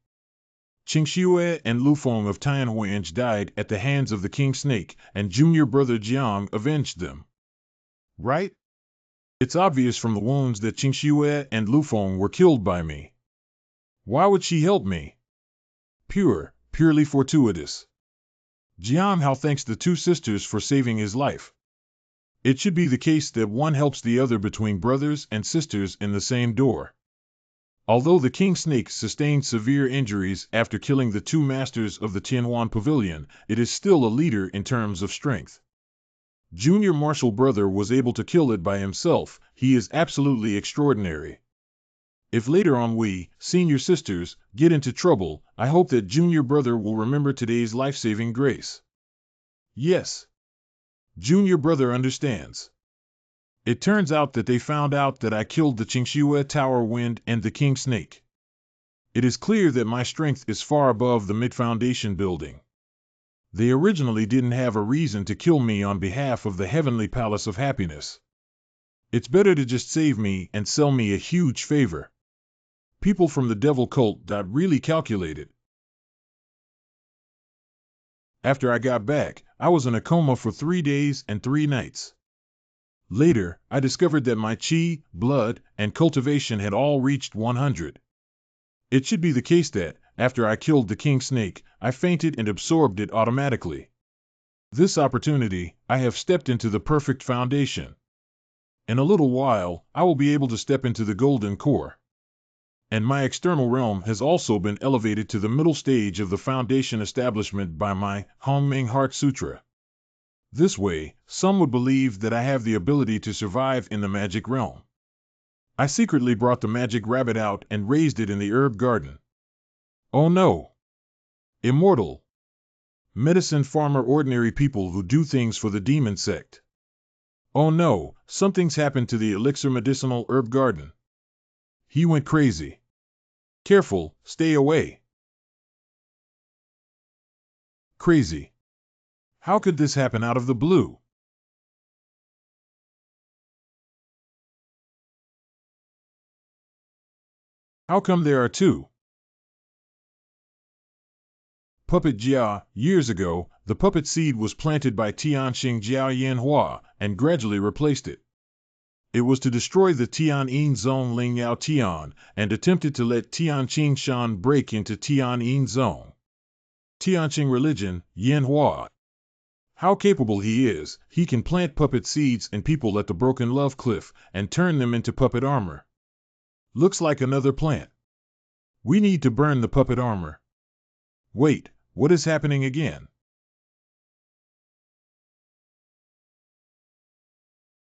Qingxiue and Lufeng of Tianhuanj died at the hands of the King Snake, and junior brother Jiang avenged them. Right? It's obvious from the wounds that Qingxiue and Lufeng were killed by me. Why would she help me? Purely fortuitous. Jiang Hao thanks the two sisters for saving his life. It should be the case that one helps the other between brothers and sisters in the same door. Although the King Snake sustained severe injuries after killing the two masters of the Tianhuan Pavilion, it is still a leader in terms of strength. Junior martial brother was able to kill it by himself. He is absolutely extraordinary. If later on we, senior sisters, get into trouble, I hope that junior brother will remember today's life-saving grace. Yes. Junior brother understands. It turns out that they found out that I killed the Qingxiue Tower Wind and the King Snake. It is clear that my strength is far above the mid-foundation building. They originally didn't have a reason to kill me on behalf of the Heavenly Palace of Happiness. It's better to just save me and sell me a huge favor. People from the devil cult really calculated. After I got back, I was in a coma for 3 days and 3 nights. Later, I discovered that my qi, blood, and cultivation had all reached 100. It should be the case that, after I killed the King Snake, I fainted and absorbed it automatically. This opportunity, I have stepped into the perfect foundation. In a little while, I will be able to step into the golden core. And my external realm has also been elevated to the middle stage of the foundation establishment by my Hongming Heart Sutra. This way, some would believe that I have the ability to survive in the magic realm. I secretly brought the magic rabbit out and raised it in the herb garden. Oh no! Immortal! Medicine farmer, ordinary people who do things for the demon sect. Oh no, something's happened to the elixir medicinal herb garden. He went crazy. Careful, stay away. Crazy. How could this happen out of the blue? How come there are two? Puppet Jia. Years ago, the puppet seed was planted by Tianxing MANHWA and gradually replaced it. It was to destroy the Tianyin Zone Ling Yao Tian and attempted to let Tianqing Shan break into Tianyin Zone. Tianqing religion, Yanhua. How capable he is, he can plant puppet seeds in people at the Broken Love Cliff and turn them into puppet armor. Looks like another plant. We need to burn the puppet armor. Wait, what is happening again?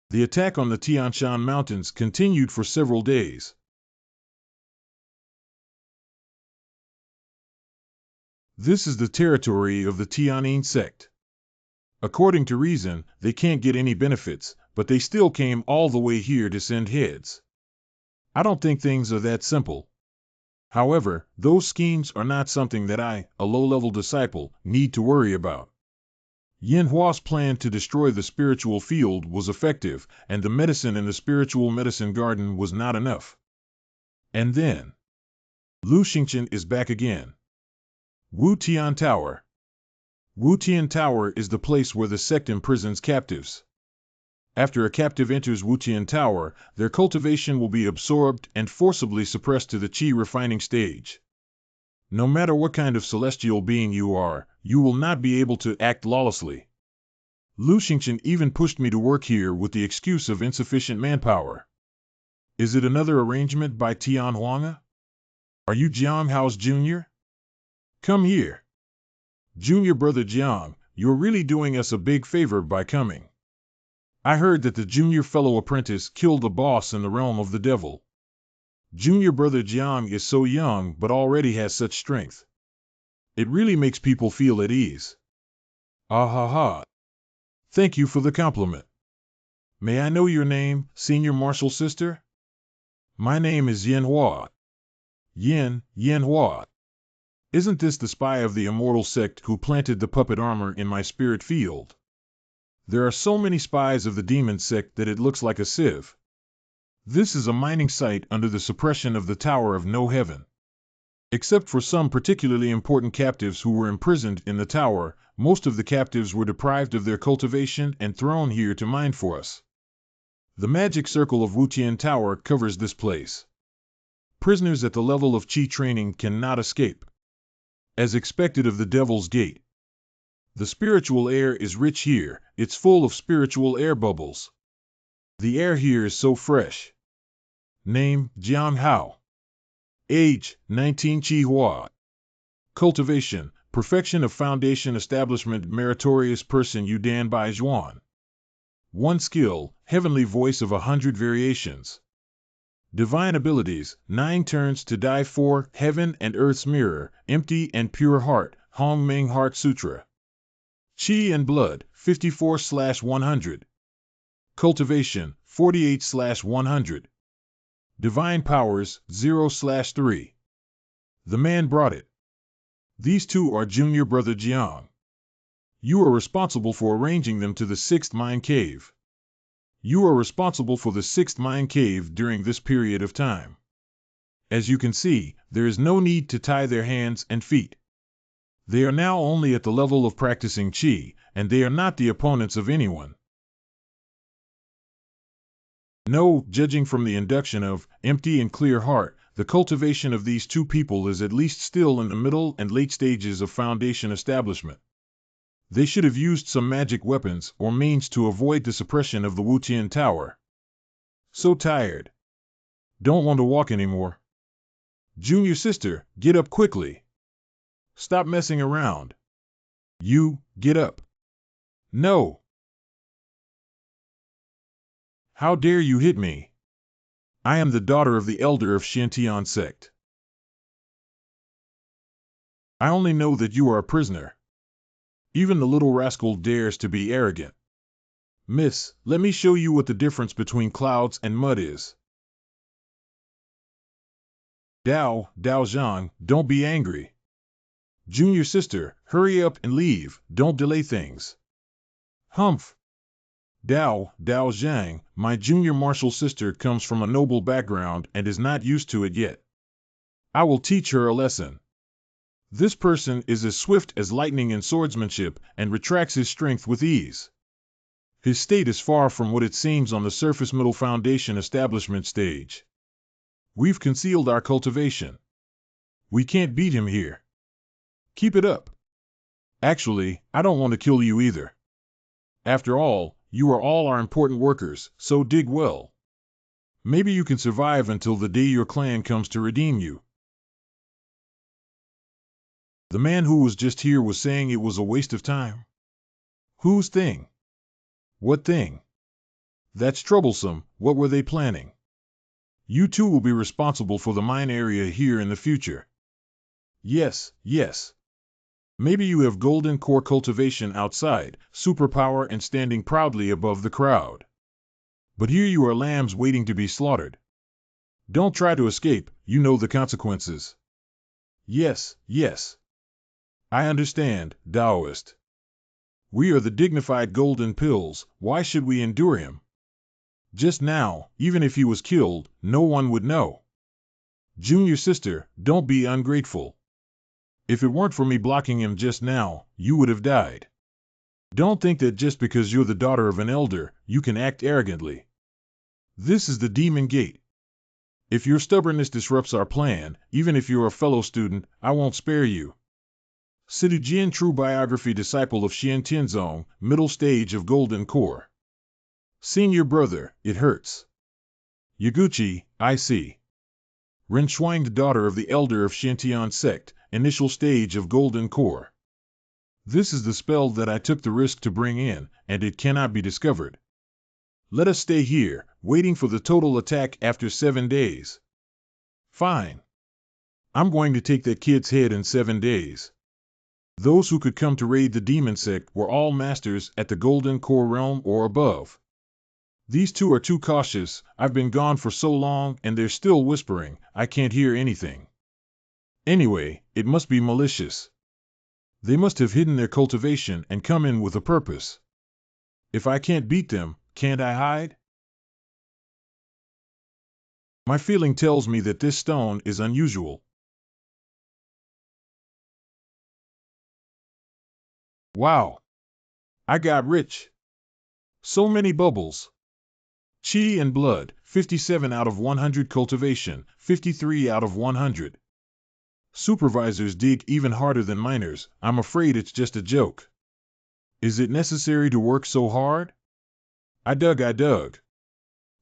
The attack on the Tianshan Mountains continued for several days. This is the territory of the Tianyin sect. According to reason, they can't get any benefits, but they still came all the way here to send heads. I don't think things are that simple. However, those schemes are not something that I, a low-level disciple, need to worry about. MANHWA's plan to destroy the spiritual field was effective, and the medicine in the spiritual medicine garden was not enough. And then, Lu Xingchen is back again. Wu Tian Tower. Wu Tian Tower is the place where the sect imprisons captives. After a captive enters Wu Tian Tower, their cultivation will be absorbed and forcibly suppressed to the qi refining stage. No matter what kind of celestial being you are, you will not be able to act lawlessly. Lu Xingchen even pushed me to work here with the excuse of insufficient manpower. Is it another arrangement by Tian Huanga? Are you Jiang Hao's junior? Come here. Junior brother Jiang, you're really doing us a big favor by coming. I heard that the junior fellow apprentice killed the boss in the realm of the devil. Junior brother Jiang is so young but already has such strength. It really makes people feel at ease. Ah ha ha. Thank you for the compliment. May I know your name, senior martial sister? My name is MANHWA. MANHWA. Isn't this the spy of the immortal sect who planted the puppet armor in my spirit field? There are so many spies of the demon sect that it looks like a sieve. This is a mining site under the suppression of the Tower of No Heaven. Except for some particularly important captives who were imprisoned in the tower, most of the captives were deprived of their cultivation and thrown here to mine for us. The magic circle of Wu Tian Tower covers this place. Prisoners at the level of qi training cannot escape. As expected of the Devil's Gate. The spiritual air is rich here, it's full of spiritual air bubbles. The air here is so fresh. Name, Jiang Hao. Age, 19 Chi Hua. Cultivation, perfection of foundation establishment meritorious person Yudan Bai Zhuan. One skill, heavenly voice of 100 variations. Divine abilities, 9 turns to die 4, heaven and earth's mirror, empty and pure heart, Hong Ming Heart Sutra. Qi and blood, 54/100. Cultivation, 48/100. Divine powers, 0/3. The man brought it. These two are junior brother Jiang. You are responsible for arranging them to the 6th mine cave. You are responsible for the 6th mine cave during this period of time. As you can see, there is no need to tie their hands and feet. They are now only at the level of practicing qi, and they are not the opponents of anyone. No, judging from the induction of empty and clear heart, the cultivation of these two people is at least still in the middle and late stages of foundation establishment. They should have used some magic weapons or means to avoid the suppression of the Wu Tian Tower. So tired. Don't want to walk anymore. Junior sister, get up quickly. Stop messing around. You, get up. No. How dare you hit me? I am the daughter of the elder of Shintian sect. I only know that you are a prisoner. Even the little rascal dares to be arrogant. Miss, let me show you what the difference between clouds and mud is. Dao Zhang, don't be angry. Junior sister, hurry up and leave, don't delay things. Humph. Dao Zhang, my junior martial sister comes from a noble background and is not used to it yet. I will teach her a lesson. This person is as swift as lightning in swordsmanship and retracts his strength with ease. His state is far from what it seems on the surface middle foundation establishment stage. We've concealed our cultivation. We can't beat him here. Keep it up. Actually, I don't want to kill you either. After all, you are all our important workers, so dig well. Maybe you can survive until the day your clan comes to redeem you. The man who was just here was saying it was a waste of time. Whose thing? What thing? That's troublesome. What were they planning? You two will be responsible for the mine area here in the future. Yes. Maybe you have golden core cultivation outside, superpower and standing proudly above the crowd. But here you are, lambs waiting to be slaughtered. Don't try to escape, you know the consequences. Yes, yes. I understand, Taoist. We are the dignified golden pills, why should we endure him? Just now, even if he was killed, no one would know. Junior sister, don't be ungrateful. If it weren't for me blocking him just now, you would have died. Don't think that just because you're the daughter of an elder, you can act arrogantly. This is the demon gate. If your stubbornness disrupts our plan, even if you're a fellow student, I won't spare you. Sidu Jian, true biography, disciple of Xian Tianzong, middle stage of golden core. Senior brother, it hurts. Yaguchi, I see. Ren Shuang, the daughter of the elder of Shintian sect, initial stage of golden core. This is the spell that I took the risk to bring in, and it cannot be discovered. Let us stay here, waiting for the total attack after 7 days. Fine. I'm going to take that kid's head in 7 days. Those who could come to raid the demon sect were all masters at the golden core realm or above. These two are too cautious. I've been gone for so long and they're still whispering, I can't hear anything. Anyway, it must be malicious. They must have hidden their cultivation and come in with a purpose. If I can't beat them, can't I hide? My feeling tells me that this stone is unusual. Wow! I got rich. So many bubbles. Chi and blood, 57 out of 100 cultivation, 53 out of 100. Supervisors dig even harder than miners. I'm afraid it's just a joke. Is it necessary to work so hard? I dug.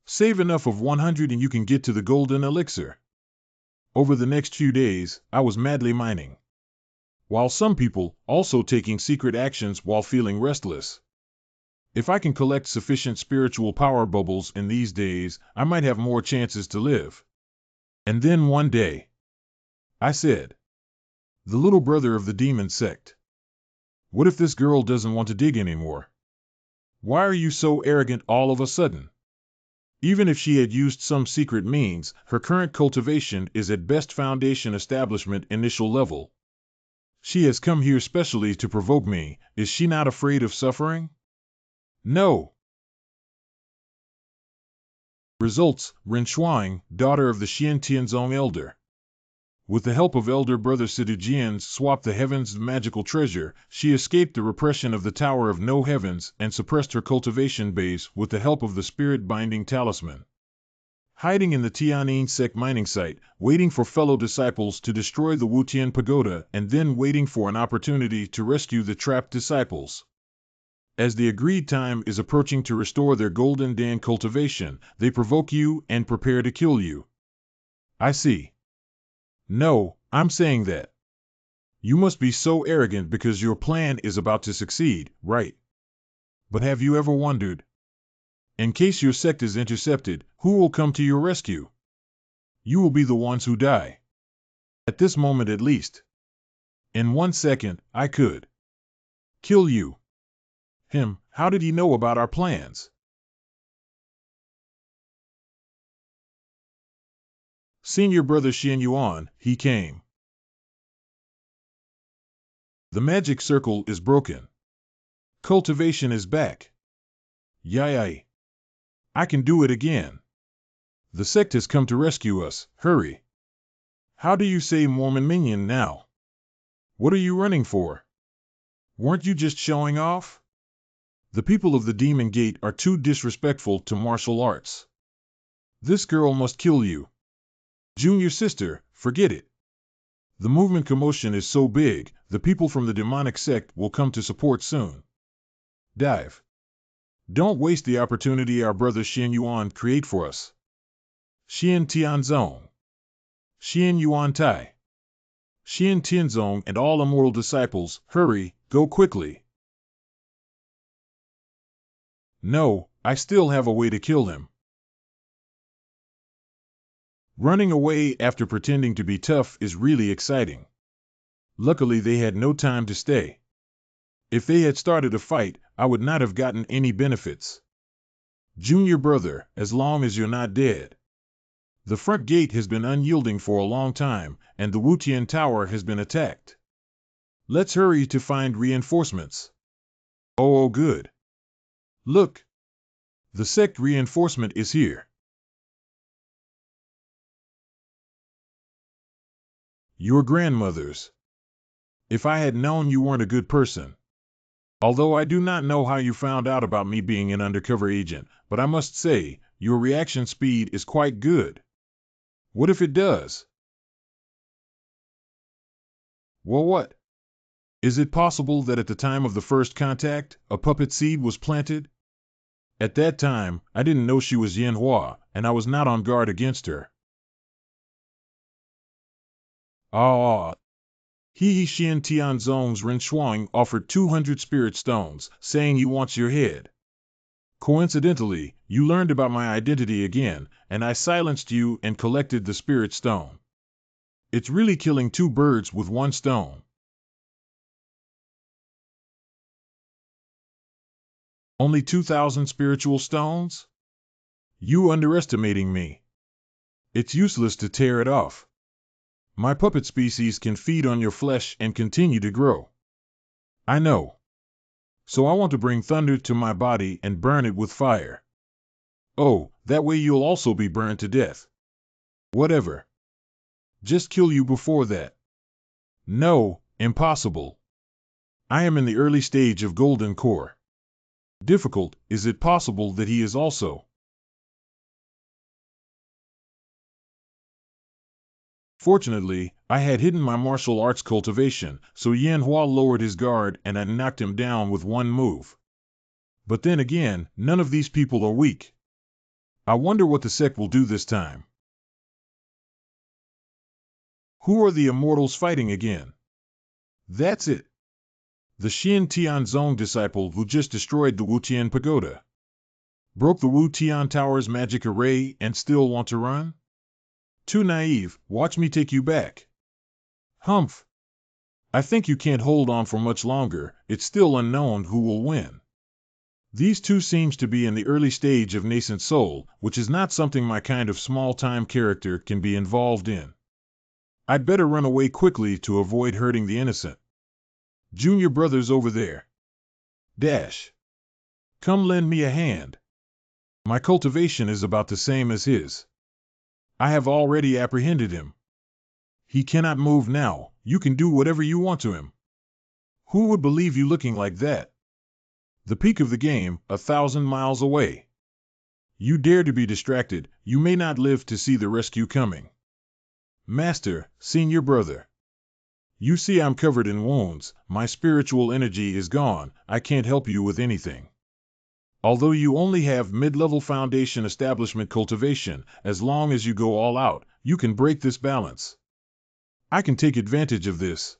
Save enough of 100 and you can get to the golden elixir. Over the next few days, I was madly mining. While some people also taking secret actions while feeling restless. If I can collect sufficient spiritual power bubbles in these days, I might have more chances to live. And then one day, I said, the little brother of the demon sect. What if this girl doesn't want to dig anymore? Why are you so arrogant all of a sudden? Even if she had used some secret means, her current cultivation is at best foundation establishment initial level. She has come here specially to provoke me. Is she not afraid of suffering? No. Results, Ren Shuang, daughter of the Xian Tianzong elder. With the help of elder brother Sidu Jian's swap the heavens magical treasure, she escaped the repression of the Tower of No Heavens and suppressed her cultivation base with the help of the spirit binding talisman. Hiding in the Tianyin sect mining site, waiting for fellow disciples to destroy the Wutian pagoda and then waiting for an opportunity to rescue the trapped disciples. As the agreed time is approaching to restore their golden Dan cultivation, they provoke you and prepare to kill you. I see. No, I'm saying that. You must be so arrogant because your plan is about to succeed, right? But have you ever wondered? In case your sect is intercepted, who will come to your rescue? You will be the ones who die. At this moment at least. In 1 second, I could kill you. Him, how did he know about our plans? Senior brother Xian Yuan, he came. The magic circle is broken. Cultivation is back. Yai. I can do it again. The sect has come to rescue us, hurry. How do you say Mormon minion now? What are you running for? Weren't you just showing off? The people of the Demon Gate are too disrespectful to martial arts. This girl must kill you. Junior sister, forget it. The movement commotion is so big, the people from the demonic sect will come to support soon. Dive. Don't waste the opportunity our brother Xian Yuan create for us. Xian Tianzong. Xian Yuan Tai. Xian Tianzong and all immoral disciples, hurry, go quickly. No, I still have a way to kill him. Running away after pretending to be tough is really exciting. Luckily, they had no time to stay. If they had started a fight, I would not have gotten any benefits. Junior brother, as long as you're not dead. The front gate has been unyielding for a long time, and the Wutian Tower has been attacked. Let's hurry to find reinforcements. Oh, good. Look. The sect reinforcement is here. Your grandmother's. If I had known you weren't a good person. Although I do not know how you found out about me being an undercover agent, but I must say, your reaction speed is quite good. What if it does? Well, what? Is it possible that at the time of the first contact, a puppet seed was planted? At that time, I didn't know she was MANHWA, and I was not on guard against her. Ah, He Xian Tianzong's Ren Shuang offered 200 spirit stones, saying he wants your head. Coincidentally, you learned about my identity again, and I silenced you and collected the spirit stone. It's really killing two birds with one stone. Only 2,000 spiritual stones? You underestimating me. It's useless to tear it off. My puppet species can feed on your flesh and continue to grow. I know. So I want to bring thunder to my body and burn it with fire. Oh, that way you'll also be burned to death. Whatever. Just kill you before that. No, impossible. I am in the early stage of golden core. Difficult, is it possible that he is also? Fortunately, I had hidden my martial arts cultivation, so Yanhua lowered his guard and I knocked him down with one move. But then again, none of these people are weak. I wonder what the sect will do this time. Who are the immortals fighting again? That's it. The Xian Tianzong disciple who just destroyed the Wutian Pagoda. Broke the Wutian Tower's magic array and still want to run? Too naive, watch me take you back. Humph. I think you can't hold on for much longer, it's still unknown who will win. These two seems to be in the early stage of nascent soul, which is not something my kind of small-time character can be involved in. I'd better run away quickly to avoid hurting the innocent. Junior brother's over there. Dash. Come lend me a hand. My cultivation is about the same as his. I have already apprehended him. He cannot move now, you can do whatever you want to him. Who would believe you looking like that? The peak of the game, 1,000 miles away. You dare to be distracted, you may not live to see the rescue coming. Master, senior brother. You see I'm covered in wounds, my spiritual energy is gone, I can't help you with anything. Although you only have mid-level foundation establishment cultivation, as long as you go all out, you can break this balance. I can take advantage of this.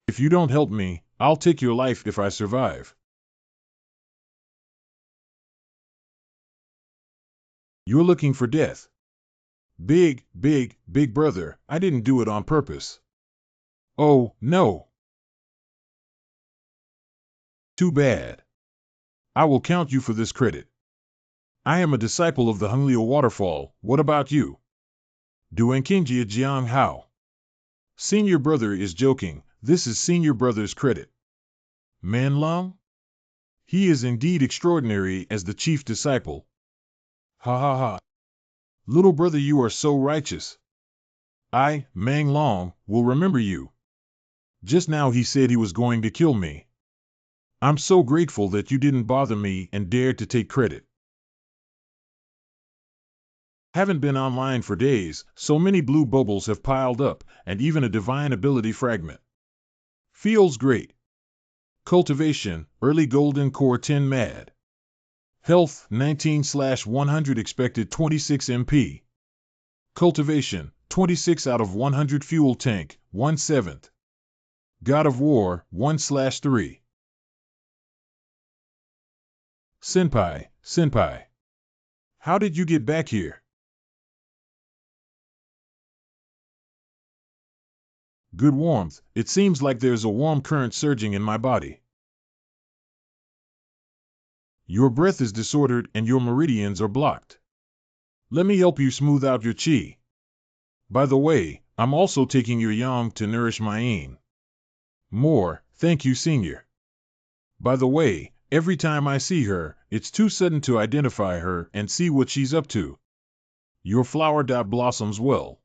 If you don't help me, I'll take your life if I survive. You're looking for death. Big brother, I didn't do it on purpose. Oh, no. Too bad. I will count you for this credit. I am a disciple of the Henglio waterfall, what about you? Duanqingjia Jiang Hao. Senior brother is joking, this is senior brother's credit. Man Long? He is indeed extraordinary as the chief disciple. Ha ha ha. Little brother, you are so righteous. I, Mang Long, will remember you. Just now he said he was going to kill me. I'm so grateful that you didn't bother me and dared to take credit. Haven't been online for days, so many blue bubbles have piled up, and even a divine ability fragment. Feels great. Cultivation, early golden core 10 mad. Health, 19/100 expected 26 MP. Cultivation, 26 out of 100 fuel tank, 1/7. God of War, 1/3. Senpai. How did you get back here? Good warmth. It seems like there's a warm current surging in my body. Your breath is disordered and your meridians are blocked. Let me help you smooth out your chi. By the way, I'm also taking your yang to nourish my yin. More, thank you, Senior. By the way, every time I see her, it's too sudden to identify her and see what she's up to. Your flower blossoms well.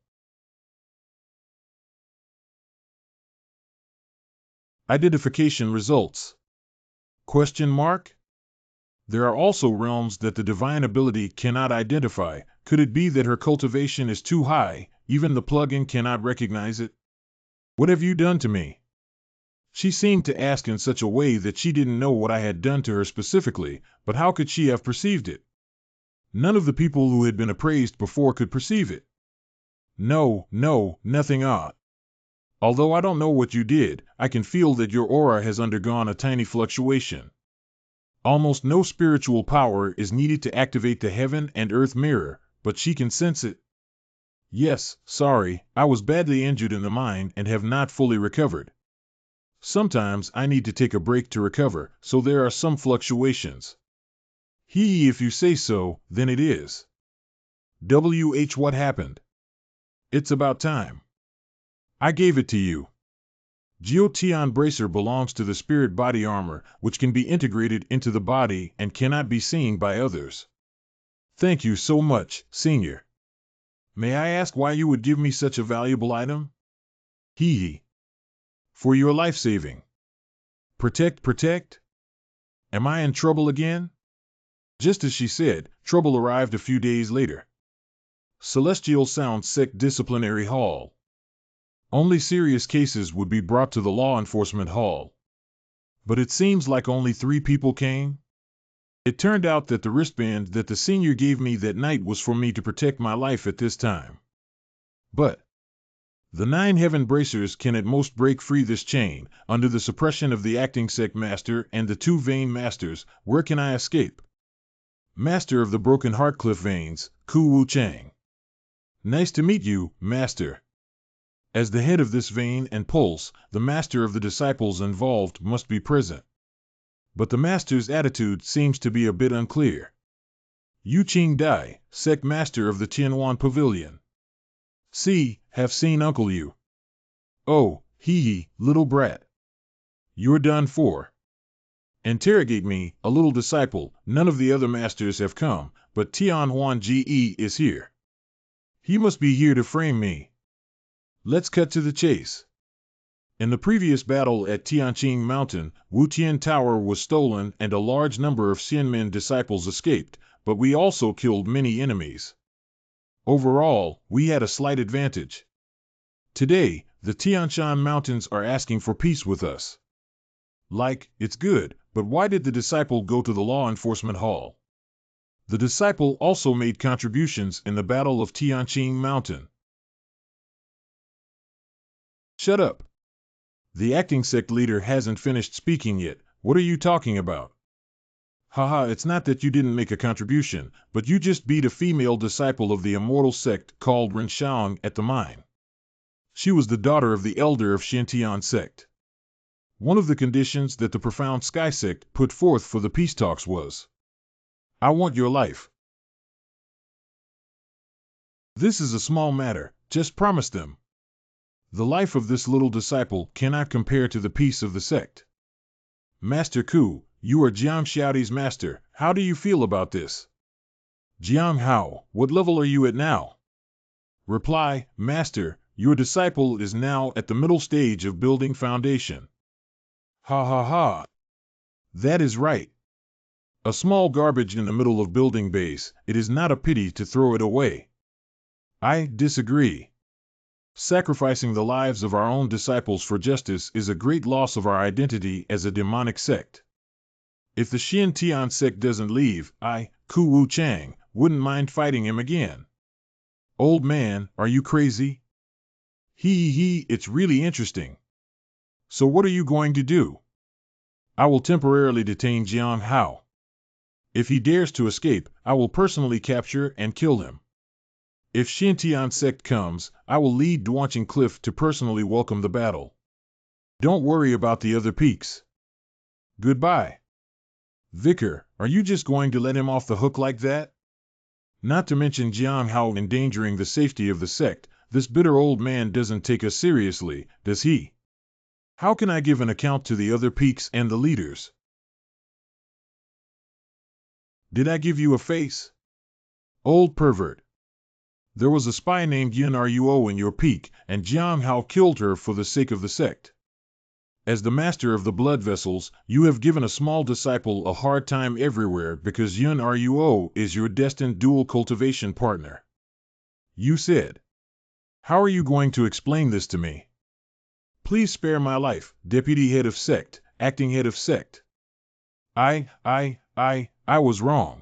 Identification results. Question mark? There are also realms that the divine ability cannot identify. Could it be that her cultivation is too high, even the plugin cannot recognize it? What have you done to me? She seemed to ask in such a way that she didn't know what I had done to her specifically, but how could she have perceived it? None of the people who had been appraised before could perceive it. No, nothing odd. Although I don't know what you did, I can feel that your aura has undergone a tiny fluctuation. Almost no spiritual power is needed to activate the heaven and earth mirror, but she can sense it. Yes, sorry, I was badly injured in the mine and have not fully recovered. Sometimes I need to take a break to recover, so there are some fluctuations. If you say so, then it is. What happened? It's about time. I gave it to you. Jaian bracer belongs to the spirit body armor, which can be integrated into the body and cannot be seen by others. Thank you so much, Senior. May I ask why you would give me such a valuable item? For your life-saving. Protect? Am I in trouble again? Just as she said, trouble arrived a few days later. Celestial Sound Sect Disciplinary Hall. Only serious cases would be brought to the law enforcement hall. But it seems like only 3 people came. It turned out that the wristband that the Senior gave me that night was for me to protect my life at this time. But the 9 heaven bracers can at most break free this chain. Under the suppression of the acting sect master and the 2 vein masters, where can I escape? Master of the Broken Heartcliff Veins, Ku Wu Chang. Nice to meet you, Master. As the head of this vein and pulse, the master of the disciples involved must be present. But the master's attitude seems to be a bit unclear. Yu Qing Dai, sect master of the Tianwan Pavilion. Have seen Uncle Yu. Oh, little brat. You're done for. Interrogate me, a little disciple. None of the other masters have come, but Tianhuan Ge is here. He must be here to frame me. Let's cut to the chase. In the previous battle at Tianqing Mountain, Wutian Tower was stolen and a large number of Xianmen disciples escaped, but we also killed many enemies. Overall, we had a slight advantage. Today, the Tianshan Mountains are asking for peace with us. It's good, but why did the disciple go to the law enforcement hall? The disciple also made contributions in the Battle of Tianqing Mountain. Shut up. The acting sect leader hasn't finished speaking yet. What are you talking about? It's not that you didn't make a contribution, but you just beat a female disciple of the immortal sect called Renshaong at the mine. She was the daughter of the elder of Xintian sect. One of the conditions that the Profound Sky sect put forth for the peace talks was, I want your life. This is a small matter, just promise them. The life of this little disciple cannot compare to the peace of the sect. Master Ku, you are Jiang Xiaoti's master. How do you feel about this? Jiang Hao, what level are you at now? Reply, Master, your disciple is now at the middle stage of building foundation. That is right. A small garbage in the middle of building base, it is not a pity to throw it away. I disagree. Sacrificing the lives of our own disciples for justice is a great loss of our identity as a demonic sect. If the Xintian sect doesn't leave, I, Ku Wu Chang, wouldn't mind fighting him again. Old man, are you crazy? It's really interesting. So what are you going to do? I will temporarily detain Jiang Hao. If he dares to escape, I will personally capture and kill him. If Xintian sect comes, I will lead Duanqing Cliff to personally welcome the battle. Don't worry about the other peaks. Goodbye. Vicar, are you just going to let him off the hook like that? Not to mention Jiang Hao endangering the safety of the sect, this bitter old man doesn't take us seriously, does he? How can I give an account to the other peaks and the leaders? Did I give you a face? Old pervert. There was a spy named Yin Ruo in your peak, and Jiang Hao killed her for the sake of the sect. As the master of the blood vessels, you have given a small disciple a hard time everywhere because Yin Ruo is your destined dual cultivation partner. You said. How are you going to explain this to me? Please spare my life, Deputy Head of Sect, Acting Head of Sect. I was wrong.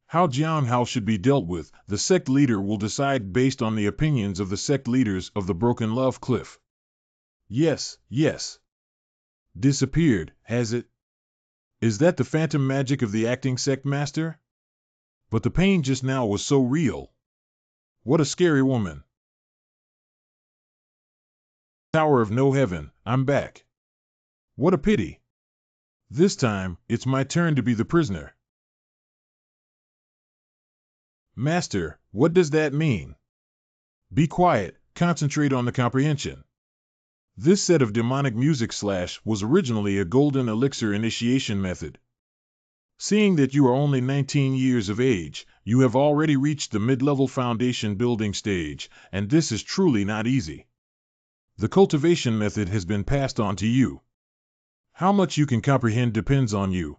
How Jiang Hao should be dealt with, the sect leader will decide based on the opinions of the sect leaders of the Broken Love Cliff. Yes. Disappeared, has it? Is that the phantom magic of the acting sect master? But the pain just now was so real. What a scary woman. Tower of No Heaven, I'm back. What a pity. This time, it's my turn to be the prisoner. Master, what does that mean? Be quiet, concentrate on the comprehension. This set of demonic music / was originally a golden elixir initiation method. Seeing that you are only 19 years of age, you have already reached the mid-level foundation building stage, and this is truly not easy. The cultivation method has been passed on to you. How much you can comprehend depends on you.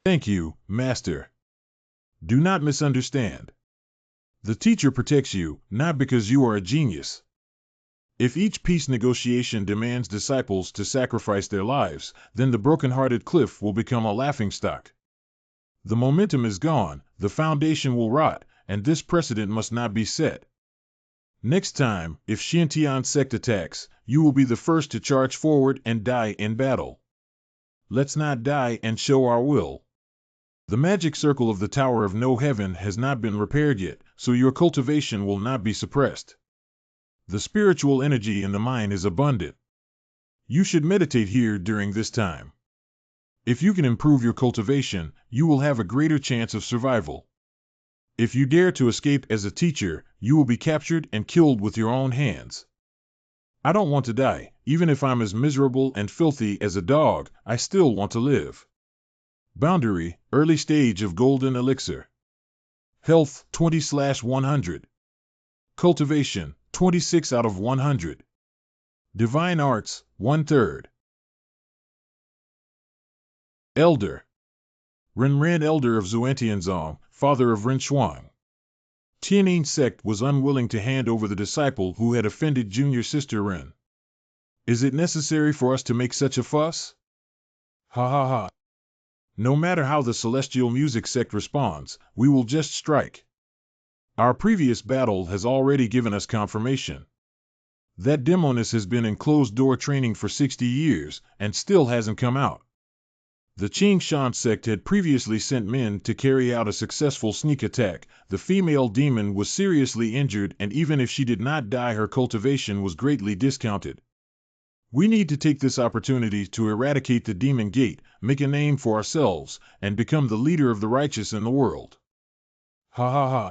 Thank you, Master. Do not misunderstand. The teacher protects you, not because you are a genius. If each peace negotiation demands disciples to sacrifice their lives, then the broken-hearted cliff will become a laughingstock. The momentum is gone, the foundation will rot, and this precedent must not be set. Next time, if Xintian sect attacks, you will be the first to charge forward and die in battle. Let's not die and show our will. The magic circle of the Tower of No Heaven has not been repaired yet, so your cultivation will not be suppressed. The spiritual energy in the mind is abundant. You should meditate here during this time. If you can improve your cultivation, you will have a greater chance of survival. If you dare to escape as a teacher, you will be captured and killed with your own hands. I don't want to die, even if I'm as miserable and filthy as a dog, I still want to live. Boundary, early stage of golden elixir. Health, 20/100. Cultivation, 26 out of 100. Divine arts, 1/3. Elder. Renren Elder of Zuantianzong, father of Renshuang. Tianyin sect was unwilling to hand over the disciple who had offended junior sister Ren. Is it necessary for us to make such a fuss? Ha ha ha. No matter how the celestial music sect responds, we will just strike. Our previous battle has already given us confirmation. That demoness has been in closed-door training for 60 years, and still hasn't come out. The Qing Shan sect had previously sent men to carry out a successful sneak attack. The female demon was seriously injured, and even if she did not die, her cultivation was greatly discounted. We need to take this opportunity to eradicate the demon gate, make a name for ourselves, and become the leader of the righteous in the world. Ha ha ha.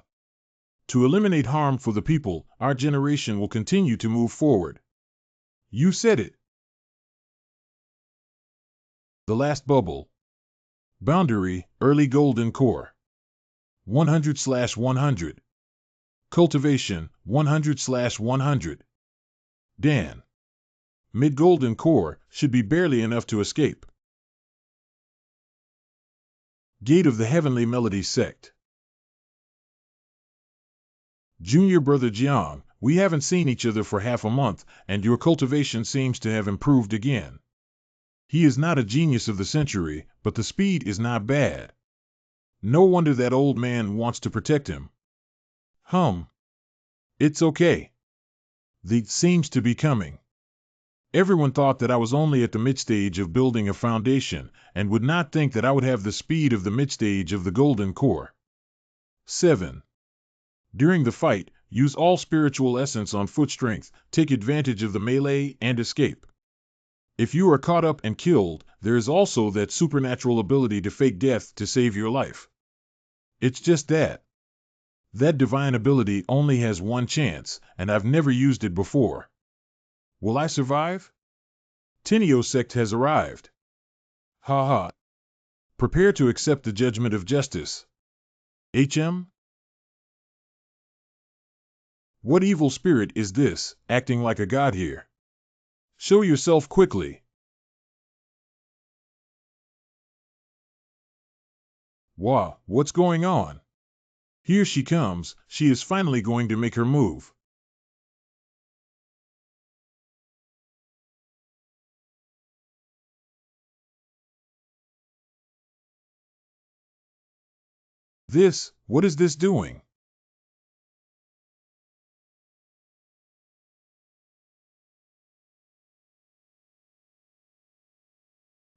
To eliminate harm for the people, our generation will continue to move forward. You said it. The last bubble. Boundary, early golden core. 100/100. Cultivation, 100/100. Dan. Mid-golden core should be barely enough to escape. Gate of the Heavenly Melody Sect. Junior Brother Jiang, we haven't seen each other for half a month, and your cultivation seems to have improved again. He is not a genius of the century, but the speed is not bad. No wonder that old man wants to protect him. It's okay. The seems to be coming. Everyone thought that I was only at the mid-stage of building a foundation, and would not think that I would have the speed of the mid-stage of the golden core. 7. During the fight, use all spiritual essence on foot strength, take advantage of the melee, and escape. If you are caught up and killed, there is also that supernatural ability to fake death to save your life. It's just that. That divine ability only has one chance, and I've never used it before. Will I survive? Tenio sect has arrived. Ha ha. Prepare to accept the judgment of justice. HM? What evil spirit is this, acting like a god here? Show yourself quickly. Wow, what's going on? Here she comes, she is finally going to make her move. What is this doing?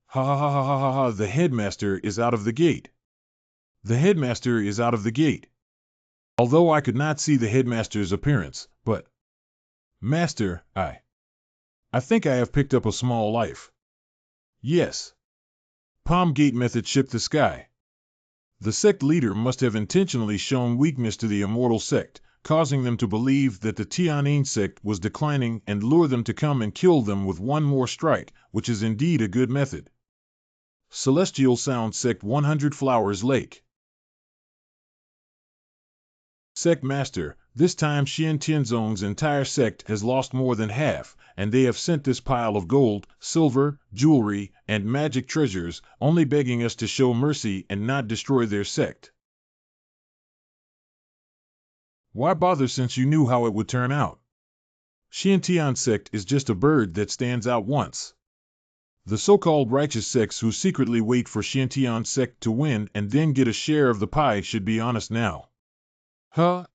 Ha ha ha ha ha ha, the headmaster is out of the gate. The headmaster is out of the gate. Although I could not see the headmaster's appearance, but... Master, I think I have picked up a small life. Yes. Palm Gate method shipped the sky. The sect leader must have intentionally shown weakness to the immortal sect, causing them to believe that the Tianyin sect was declining and lure them to come and kill them with one more strike, which is indeed a good method. Celestial Sound Sect 100 Flowers Lake. Sect Master, this time Xian Tianzong's entire sect has lost more than half, and they have sent this pile of gold, silver, jewelry, and magic treasures, only begging us to show mercy and not destroy their sect. Why bother since you knew how it would turn out? Xian Tian sect is just a bird that stands out once. The so-called righteous sects who secretly wait for Xian Tian sect to win and then get a share of the pie should be honest now. Huh?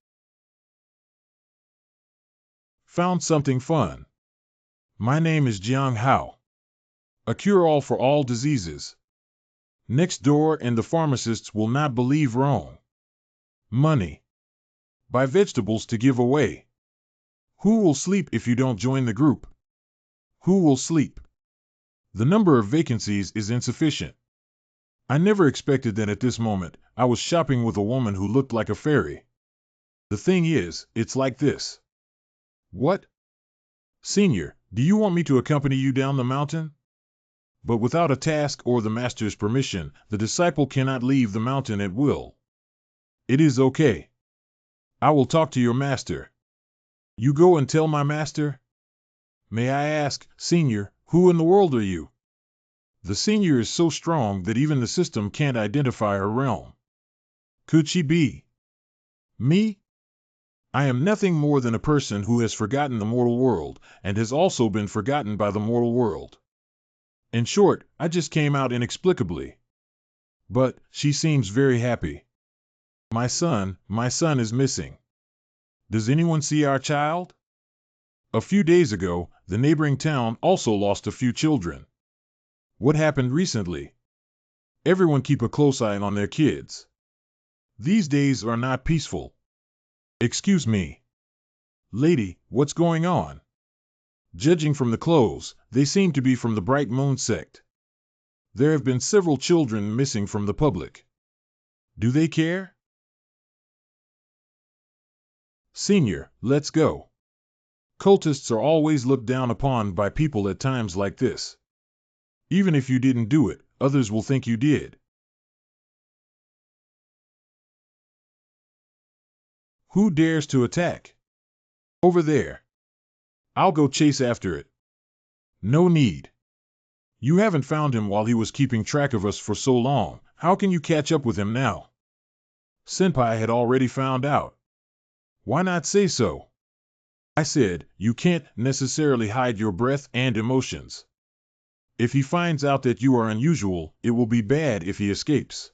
Found something fun. My name is Jiang Hao. A cure-all for all diseases. Next door and the pharmacists will not believe wrong. Money. Buy vegetables to give away. Who will sleep if you don't join the group? Who will sleep? The number of vacancies is insufficient. I never expected that at this moment I was shopping with a woman who looked like a fairy. The thing is, it's like this. What? Senior, do you want me to accompany you down the mountain? But without a task or the master's permission, the disciple cannot leave the mountain at will. It is okay. I will talk to your master. You go and tell my master? May I ask, Senior, who in the world are you? The senior is so strong that even the system can't identify her realm. Could she be me? I am nothing more than a person who has forgotten the mortal world, and has also been forgotten by the mortal world. In short, I just came out inexplicably. But she seems very happy. My son is missing. Does anyone see our child? A few days ago, the neighboring town also lost a few children. What happened recently? Everyone keep a close eye on their kids. These days are not peaceful. Excuse me. Lady, what's going on? Judging from the clothes, they seem to be from the Bright Moon sect. There have been several children missing from the public. Do they care? Senior, let's go. Cultists are always looked down upon by people at times like this. Even if you didn't do it, others will think you did. Who dares to attack? Over there. I'll go chase after it. No need. You haven't found him while he was keeping track of us for so long. How can you catch up with him now? Senpai had already found out. Why not say so? I said, you can't necessarily hide your breath and emotions. If he finds out that you are unusual, it will be bad if he escapes.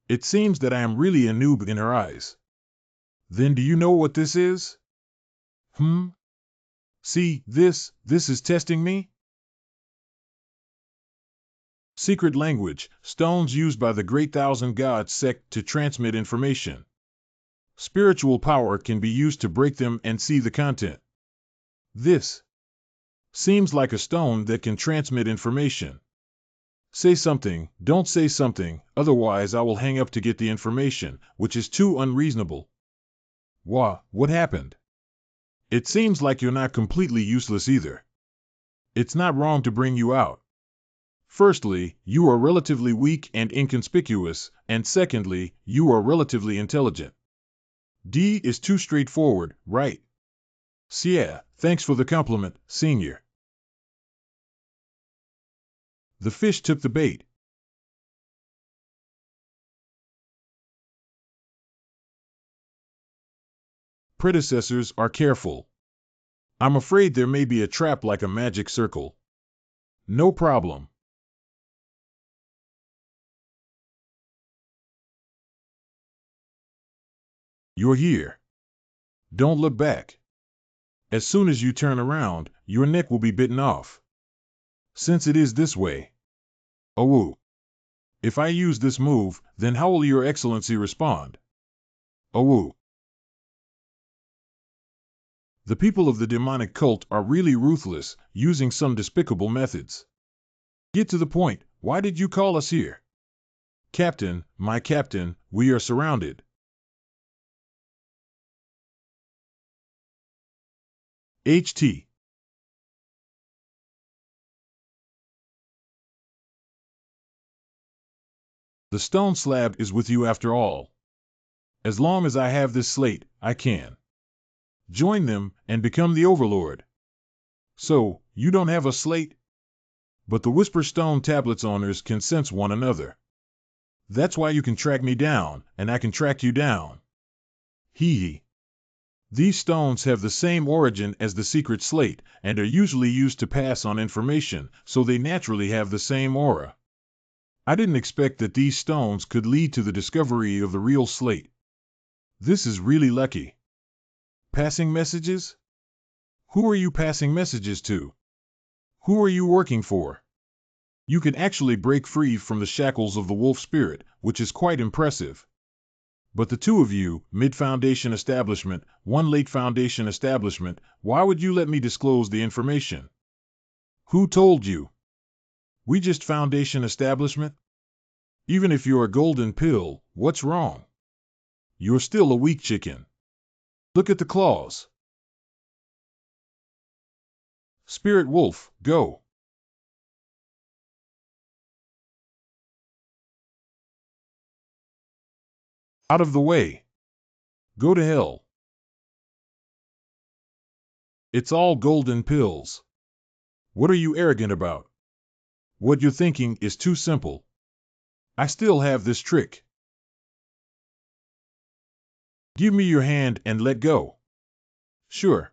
It seems that I am really a noob in her eyes. Then do you know what this is? See, this is testing me? Secret language, stones used by the Great Thousand Gods sect to transmit information. Spiritual power can be used to break them and see the content. This seems like a stone that can transmit information. Say something, don't say something, otherwise I will hang up to get the information, which is too unreasonable. What happened? It seems like you're not completely useless either. It's not wrong to bring you out. Firstly, you are relatively weak and inconspicuous, and secondly, you are relatively intelligent. D is too straightforward, right? Yeah, thanks for the compliment, Senior. The fish took the bait. Predecessors are careful. I'm afraid there may be a trap like a magic circle. No problem. You're here. Don't look back. As soon as you turn around, your neck will be bitten off. Since it is this way. Oh, if I use this move, then how will Your Excellency respond? Oh. The people of the demonic cult are really ruthless, using some despicable methods. Get to the point. Why did you call us here? Captain, my captain, we are surrounded. HT. The stone slab is with you after all. As long as I have this slate, I can join them and become the overlord. So, you don't have a slate? But the Whisper Stone Tablets owners can sense one another. That's why you can track me down, and I can track you down. Hee. These stones have the same origin as the secret slate, and are usually used to pass on information, so they naturally have the same aura. I didn't expect that these stones could lead to the discovery of the real slate. This is really lucky. Passing messages? Who are you passing messages to? Who are you working for? You can actually break free from the shackles of the wolf spirit, which is quite impressive. But the two of you, mid-foundation establishment, one late foundation establishment, why would you let me disclose the information? Who told you? We just foundation establishment? Even if you're a golden pill, what's wrong? You're still a weak chicken. Look at the claws. Spirit wolf, go. Out of the way. Go to hell. It's all golden pills. What are you arrogant about? What you're thinking is too simple. I still have this trick. Give me your hand and let go. Sure.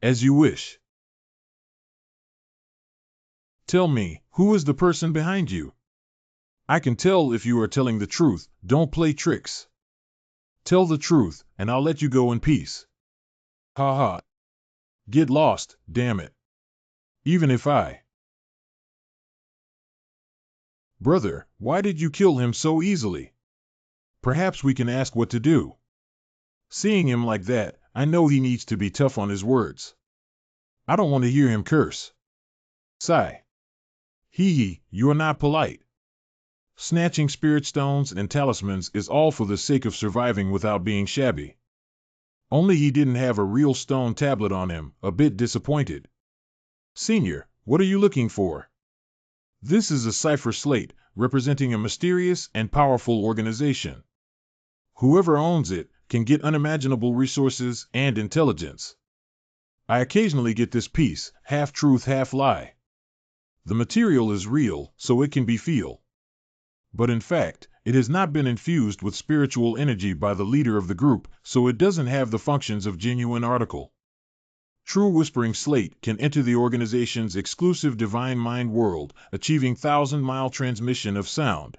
As you wish. Tell me, who is the person behind you? I can tell if you are telling the truth. Don't play tricks. Tell the truth, and I'll let you go in peace. Ha ha. Get lost, damn it. Even if I... Brother, why did you kill him so easily? Perhaps we can ask what to do. Seeing him like that, I know he needs to be tough on his words. I don't want to hear him curse. Sigh. Hee, you're not polite. Snatching spirit stones and talismans is all for the sake of surviving without being shabby. Only he didn't have a real stone tablet on him, a bit disappointed. Senior, what are you looking for? This is a cipher slate, representing a mysterious and powerful organization. Whoever owns it can get unimaginable resources and intelligence. I occasionally get this piece, half truth, half lie. The material is real, so it can be feel. But in fact, it has not been infused with spiritual energy by the leader of the group, so it doesn't have the functions of genuine article. True Whispering Slate can enter the organization's exclusive divine mind world, achieving 1,000-mile transmission of sound.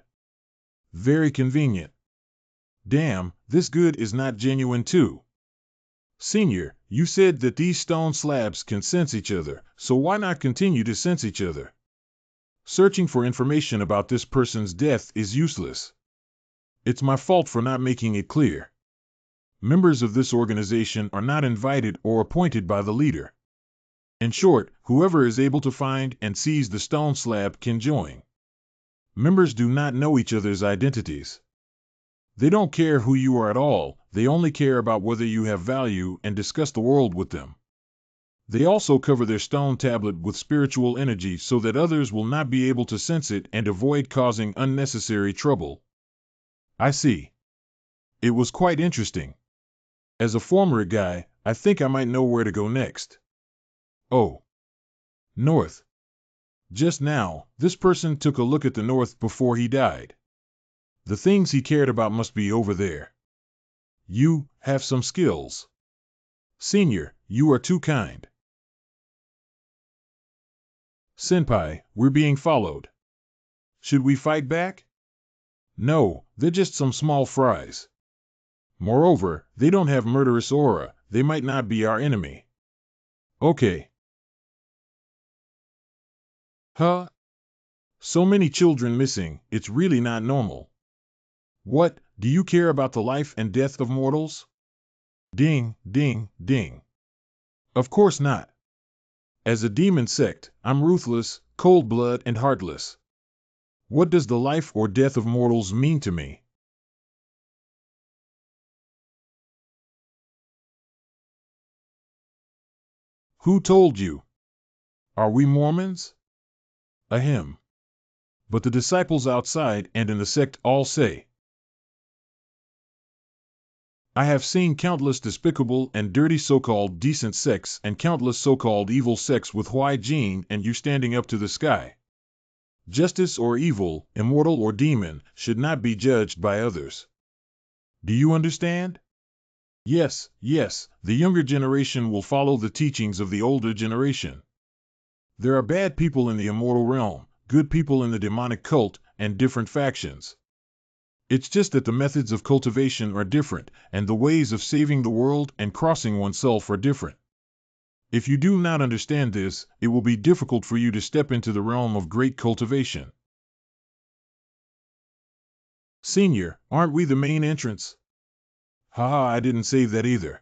Very convenient. Damn, this good is not genuine too. Senior, you said that these stone slabs can sense each other, so why not continue to sense each other? Searching for information about this person's death is useless. It's my fault for not making it clear. Members of this organization are not invited or appointed by the leader. In short, whoever is able to find and seize the stone slab can join. Members do not know each other's identities. They don't care who you are at all, they only care about whether you have value and discuss the world with them. They also cover their stone tablet with spiritual energy so that others will not be able to sense it and avoid causing unnecessary trouble. I see. It was quite interesting. As a former guy, I think I might know where to go next. Oh. North. Just now, this person took a look at the north before he died. The things he cared about must be over there. You have some skills. Senior, you are too kind. Senpai, we're being followed. Should we fight back? No, they're just some small fries. Moreover, they don't have murderous aura, they might not be our enemy. Okay. Huh? So many children missing, it's really not normal. What, do you care about the life and death of mortals? Ding, ding, ding. Of course not. As a demon sect, I'm ruthless, cold-blooded, and heartless. What does the life or death of mortals mean to me? Who told you? Are we Mormons? Ahem. But the disciples outside and in the sect all say. I have seen countless despicable and dirty so-called decent sects and countless so-called evil sects with Jaian and you standing up to the sky. Justice or evil, immortal or demon, should not be judged by others. Do you understand? Yes, yes, the younger generation will follow the teachings of the older generation. There are bad people in the immortal realm, good people in the demonic cult, and different factions. It's just that the methods of cultivation are different, and the ways of saving the world and crossing oneself are different. If you do not understand this, it will be difficult for you to step into the realm of great cultivation. Senior, aren't we the main entrance? Haha, I didn't say that either.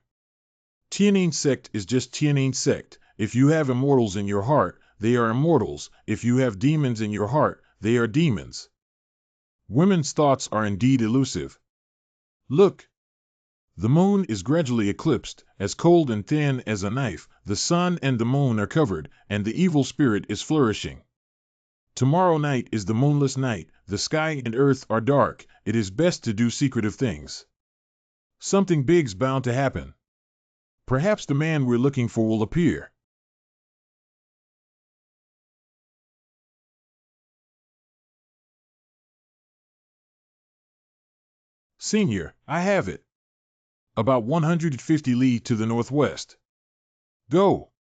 Tianyin sect is just Tianyin sect. If you have immortals in your heart, they are immortals. If you have demons in your heart, they are demons. Women's thoughts are indeed elusive. Look. The moon is gradually eclipsed, as cold and thin as a knife, the sun and the moon are covered, and the evil spirit is flourishing. Tomorrow night is the moonless night, the sky and earth are dark, it is best to do secretive things. Something big's bound to happen. Perhaps the man we're looking for will appear. Senior, I have it. About 150 li to the northwest. Go.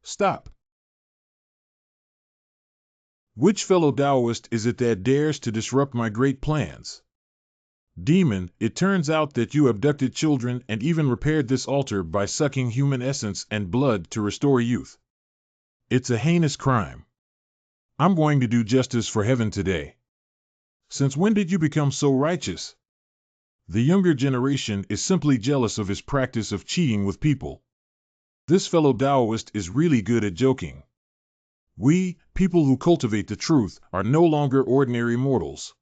Stop. Which fellow Taoist is it that dares to disrupt my great plans? Demon, it turns out that you abducted children and even repaired this altar by sucking human essence and blood to restore youth. It's a heinous crime. I'm going to do justice for heaven today. Since when did you become so righteous? The younger generation is simply jealous of his practice of cheating with people. This fellow Taoist is really good at joking. We, people who cultivate the truth, are no longer ordinary mortals.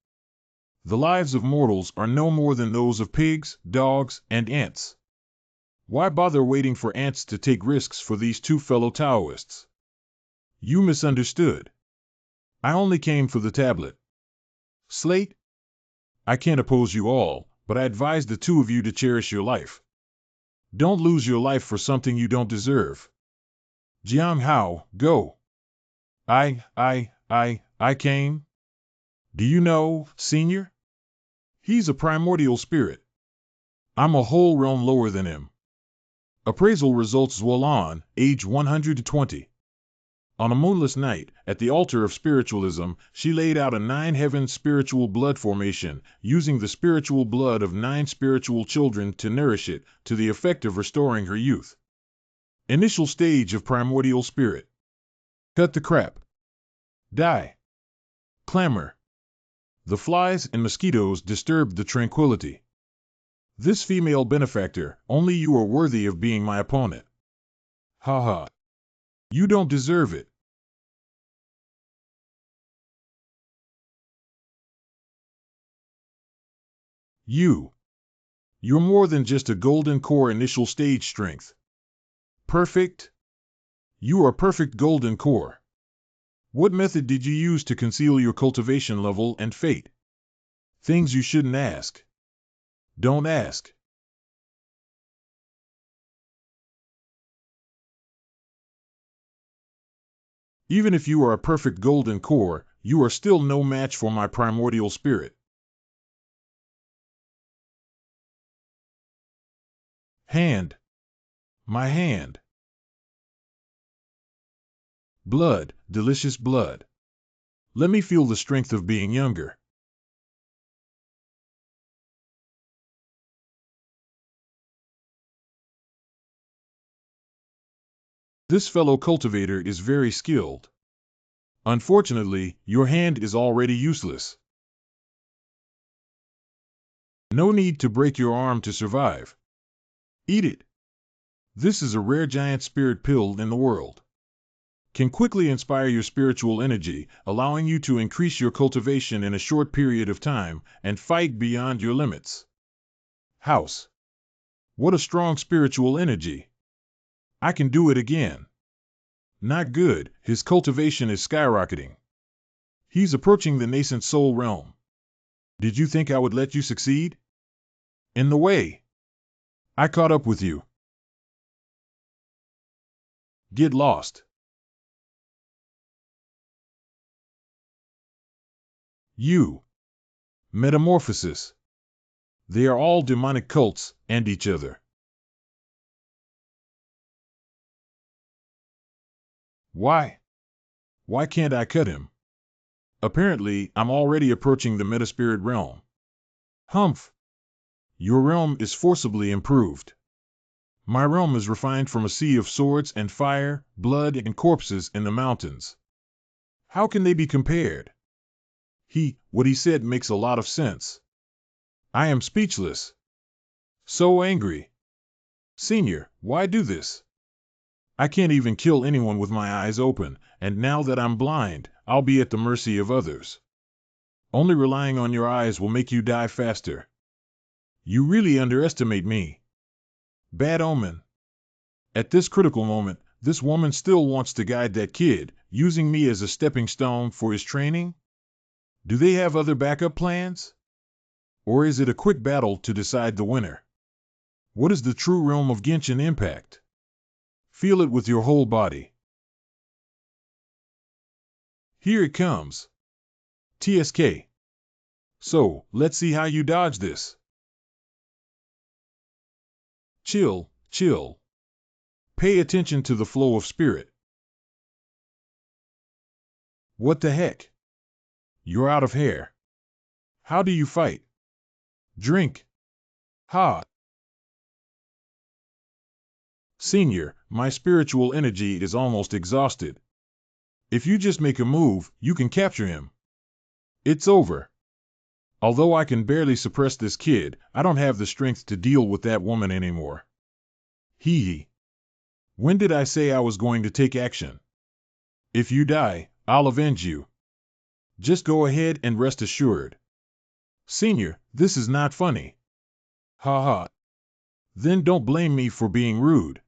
The lives of mortals are no more than those of pigs, dogs, and ants. Why bother waiting for ants to take risks for these two fellow Taoists? You misunderstood. I only came for the tablet. Slate? I can't oppose you all, but I advise the two of you to cherish your life. Don't lose your life for something you don't deserve. Jiang Hao, go. I came. Do you know, Senior? He's a primordial spirit. I'm a whole realm lower than him. Appraisal results Zuolan, age 120. On a moonless night, at the altar of spiritualism, she laid out a 9 heaven spiritual blood formation, using the spiritual blood of 9 spiritual children to nourish it, to the effect of restoring her youth. Initial stage of primordial spirit. Cut the crap. Die. Clamor. The flies and mosquitoes disturbed the tranquility. This female benefactor, only you are worthy of being my opponent. Ha ha. You don't deserve it. You're more than just a golden core initial stage strength. Perfect? You are perfect golden core. What method did you use to conceal your cultivation level and fate? Things you shouldn't ask. Don't ask. Even if you are a perfect golden core, you are still no match for my primordial spirit. Hand. My hand. Blood, delicious blood. Let me feel the strength of being younger. This fellow cultivator is very skilled. Unfortunately, your hand is already useless. No need to break your arm to survive. Eat it. This is a rare giant spirit pill in the world. Can quickly inspire your spiritual energy, allowing you to increase your cultivation in a short period of time and fight beyond your limits. House. What a strong spiritual energy. I can do it again. Not good, his cultivation is skyrocketing. He's approaching the nascent soul realm. Did you think I would let you succeed? In the way. I caught up with you. Get lost. You. Metamorphosis. They are all demonic cults, and each other. Why? Why can't I cut him? Apparently, I'm already approaching the metaspirit realm. Humph. Your realm is forcibly improved. My realm is refined from a sea of swords and fire, blood and corpses in the mountains. How can they be compared? What he said makes a lot of sense. I am speechless. So angry. Senior, why do this? I can't even kill anyone with my eyes open, and now that I'm blind, I'll be at the mercy of others. Only relying on your eyes will make you die faster. You really underestimate me. Bad omen. At this critical moment, this woman still wants to guide that kid, using me as a stepping stone for his training? Do they have other backup plans? Or is it a quick battle to decide the winner? What is the true realm of Genshin Impact? Feel it with your whole body. Here it comes. TSK. So, let's see how you dodge this. Chill, chill. Pay attention to the flow of spirit. What the heck? You're out of hair. How do you fight? Drink. Ha. Senior, my spiritual energy is almost exhausted. If you just make a move, you can capture him. It's over. Although I can barely suppress this kid, I don't have the strength to deal with that woman anymore. Hee. When did I say I was going to take action? If you die, I'll avenge you. Just go ahead and rest assured. Senior, this is not funny. Ha ha. Then don't blame me for being rude.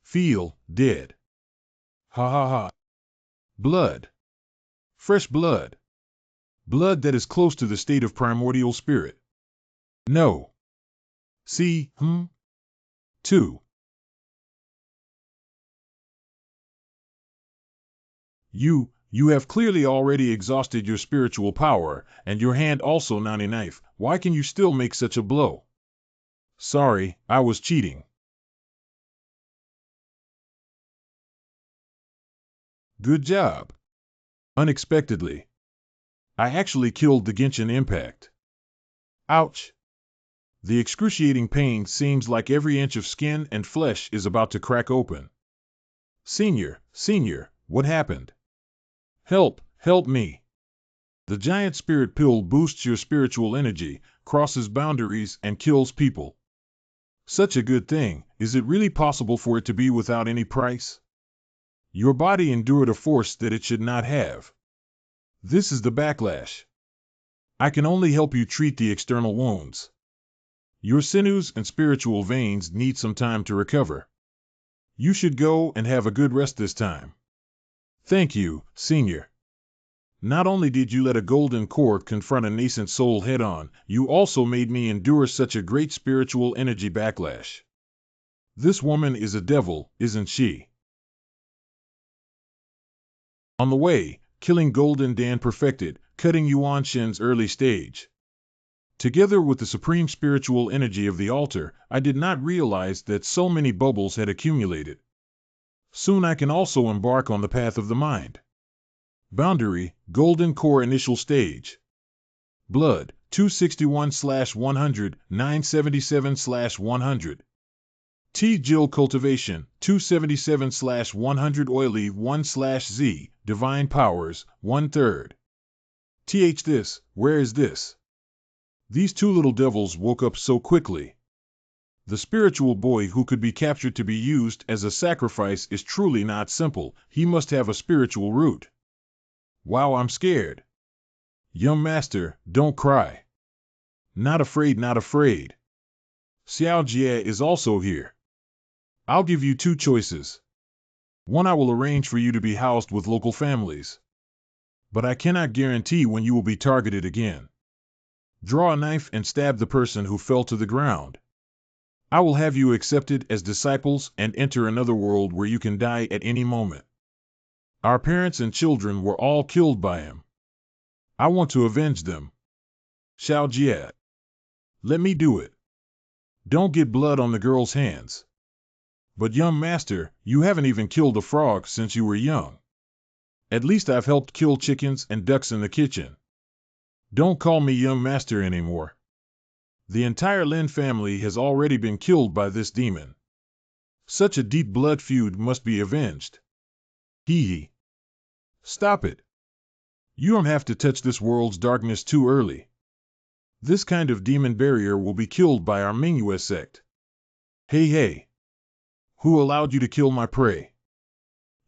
Feel dead. Ha ha ha. Blood. Fresh blood. Blood that is close to the state of primordial spirit. No. See, 2. You have clearly already exhausted your spiritual power, and your hand also Nani knife. Why can you still make such a blow? Sorry, I was cheating. Good job. Unexpectedly, I actually killed the Genshin impact. Ouch. The excruciating pain seems like every inch of skin and flesh is about to crack open. Senior, what happened? Help me. The giant spirit pill boosts your spiritual energy, crosses boundaries, and kills people. Such a good thing. Is it really possible for it to be without any price? Your body endured a force that it should not have. This is the backlash. I can only help you treat the external wounds. Your sinews and spiritual veins need some time to recover. You should go and have a good rest this time. Thank you, Senior. Not only did you let a golden core confront a nascent soul head-on, you also made me endure such a great spiritual energy backlash. This woman is a devil, isn't she? On the way, killing Golden Dan perfected, cutting Yuan Shen's early stage. Together with the supreme spiritual energy of the altar, I did not realize that so many bubbles had accumulated. Soon I can also embark on the path of the mind. Boundary, Golden Core Initial Stage. Blood, 261/100, 977/100. T-Jill Cultivation, 277/100 Oily 1/Z, Divine Powers, 1/3. This, where is this? These two little devils woke up so quickly. The spiritual boy who could be captured to be used as a sacrifice is truly not simple. He must have a spiritual root. Wow, I'm scared. Young master, don't cry. Not afraid, not afraid. Xiao Jie is also here. I'll give you two choices. One, I will arrange for you to be housed with local families. But I cannot guarantee when you will be targeted again. Draw a knife and stab the person who fell to the ground. I will have you accepted as disciples and enter another world where you can die at any moment. Our parents and children were all killed by him. I want to avenge them. Xiao Jie. Let me do it. Don't get blood on the girl's hands. But young master, you haven't even killed a frog since you were young. At least I've helped kill chickens and ducks in the kitchen. Don't call me young master anymore. The entire Lin family has already been killed by this demon. Such a deep blood feud must be avenged. Hee. Stop it. You don't have to touch this world's darkness too early. This kind of demon barrier will be killed by our MANHWA sect. Hey. Who allowed you to kill my prey?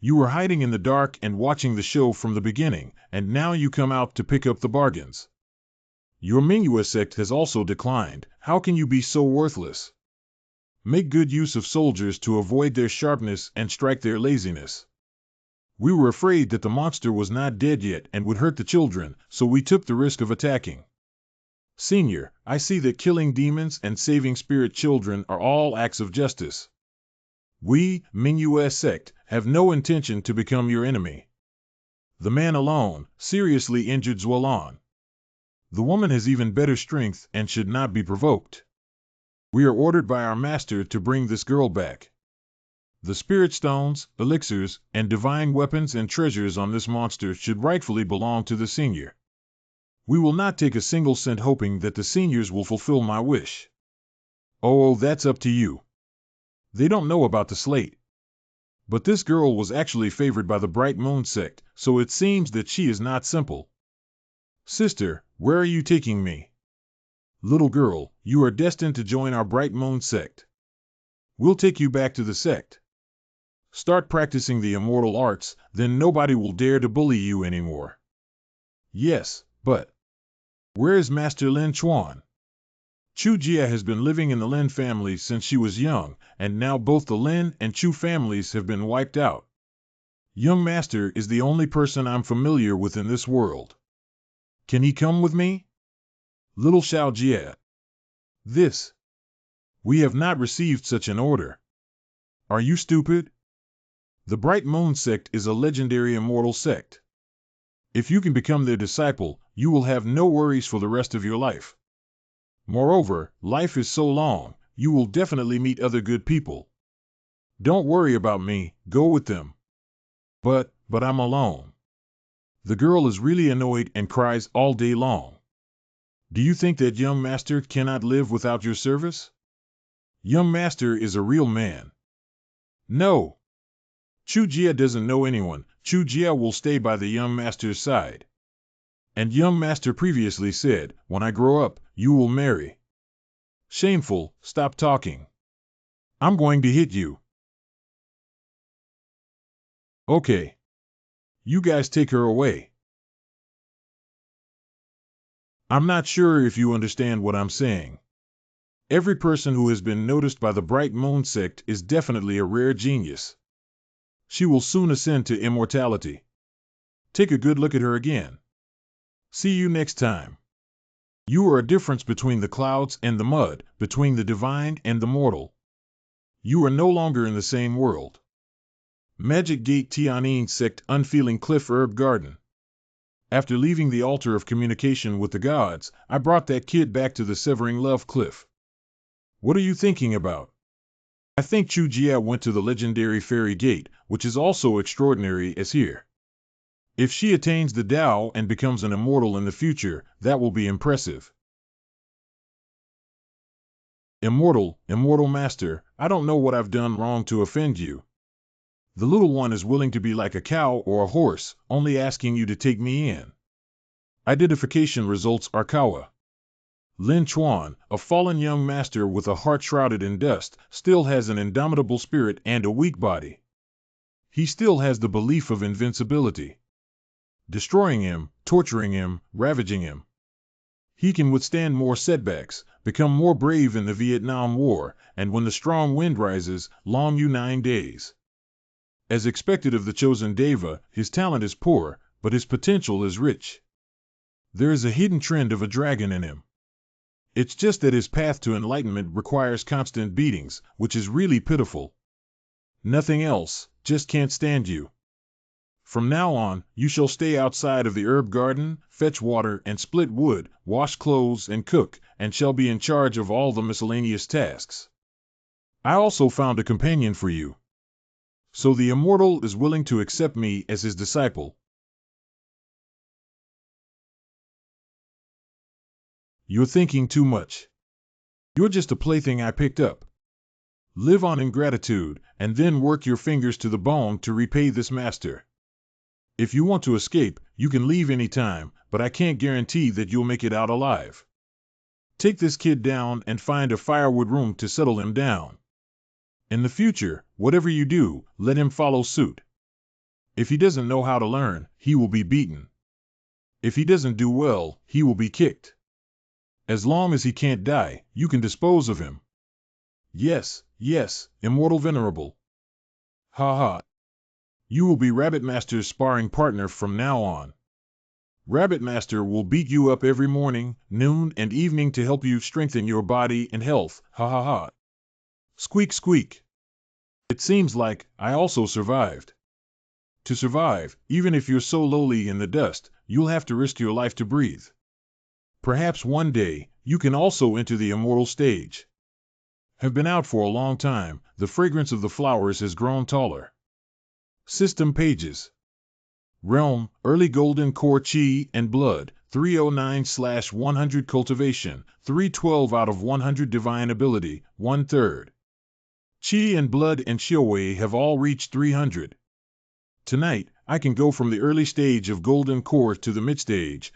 You were hiding in the dark and watching the show from the beginning, and now you come out to pick up the bargains. Your MANHWA sect has also declined. How can you be so worthless? Make good use of soldiers to avoid their sharpness and strike their laziness. We were afraid that the monster was not dead yet and would hurt the children, so we took the risk of attacking. Senior, I see that killing demons and saving spirit children are all acts of justice. We, MANHWA sect, have no intention to become your enemy. The man alone, seriously injured Zuolan. The woman has even better strength and should not be provoked. We are ordered by our master to bring this girl back. The spirit stones, elixirs, and divine weapons and treasures on this monster should rightfully belong to the senior. We will not take a single cent hoping that the seniors will fulfill my wish. Oh, that's up to you. They don't know about the slate. But this girl was actually favored by the Bright Moon sect, so it seems that she is not simple. Sister, where are you taking me? Little girl, you are destined to join our Bright Moon sect. We'll take you back to the sect. Start practicing the immortal arts, then nobody will dare to bully you anymore. Yes, but where is Master Lin Chuan? Chu Jia has been living in the Lin family since she was young, and now both the Lin and Chu families have been wiped out. Young master is the only person I'm familiar with in this world. Can he come with me? Little Xiao Jia. We have not received such an order. Are you stupid? The Bright Moon sect is a legendary immortal sect. If you can become their disciple, you will have no worries for the rest of your life. Moreover, life is so long, you will definitely meet other good people. Don't worry about me, go with them. But, but I'm alone. The girl is really annoyed and cries all day long. Do you think that young master cannot live without your service? Young master is a real man. No. Chujia doesn't know anyone. Chujia will stay by the young master's side. And young master previously said, when I grow up, you will marry. Shameful, stop talking. I'm going to hit you. Okay. You guys take her away. I'm not sure if you understand what I'm saying. Every person who has been noticed by the Bright Moon sect is definitely a rare genius. She will soon ascend to immortality. Take a good look at her again. See you next time. You are a difference between the clouds and the mud, between the divine and the mortal. You are no longer in the same world. Magic Gate Tianyin Sect Unfeeling Cliff Herb Garden. After leaving the altar of communication with the gods, I brought that kid back to the Severing Love Cliff. What are you thinking about? I think Chu Jia went to the legendary Fairy Gate, which is also extraordinary as here. If she attains the Tao and becomes an immortal in the future, that will be impressive. Immortal master, I don't know what I've done wrong to offend you. The little one is willing to be like a cow or a horse, only asking you to take me in. Identification results are Kawa. Lin Chuan, a fallen young master with a heart shrouded in dust, still has an indomitable spirit and a weak body. He still has the belief of invincibility. Destroying him, torturing him, ravaging him. He can withstand more setbacks, become more brave in the Vietnam War, and when the strong wind rises, long you 9 days. As expected of the chosen Deva, his talent is poor, but his potential is rich. There is a hidden trend of a dragon in him. It's just that his path to enlightenment requires constant beatings, which is really pitiful. Nothing else, just can't stand you. From now on, you shall stay outside of the herb garden, fetch water and split wood, wash clothes and cook, and shall be in charge of all the miscellaneous tasks. I also found a companion for you. So the immortal is willing to accept me as his disciple. You're thinking too much. You're just a plaything I picked up. Live on in gratitude, and then work your fingers to the bone to repay this master. If you want to escape, you can leave any time, but I can't guarantee that you'll make it out alive. Take this kid down and find a firewood room to settle him down. In the future, whatever you do, let him follow suit. If he doesn't know how to learn, he will be beaten. If he doesn't do well, he will be kicked. As long as he can't die, you can dispose of him. Yes, immortal venerable. Ha ha. You will be Rabbit Master's sparring partner from now on. Rabbit Master will beat you up every morning, noon, and evening to help you strengthen your body and health. Ha ha ha. Squeak squeak. It seems like I also survived. To survive, even if you're so lowly in the dust, you'll have to risk your life to breathe. Perhaps one day, you can also enter the immortal stage. Have been out for a long time, the fragrance of the flowers has grown taller. System pages. Realm, Early Golden Core Chi and Blood, 309/100 Cultivation, 312 out of 100 Divine Ability, 1/3. Chi and Blood and Xiaowei have all reached 300. Tonight, I can go from the early stage of Golden Core to the mid-stage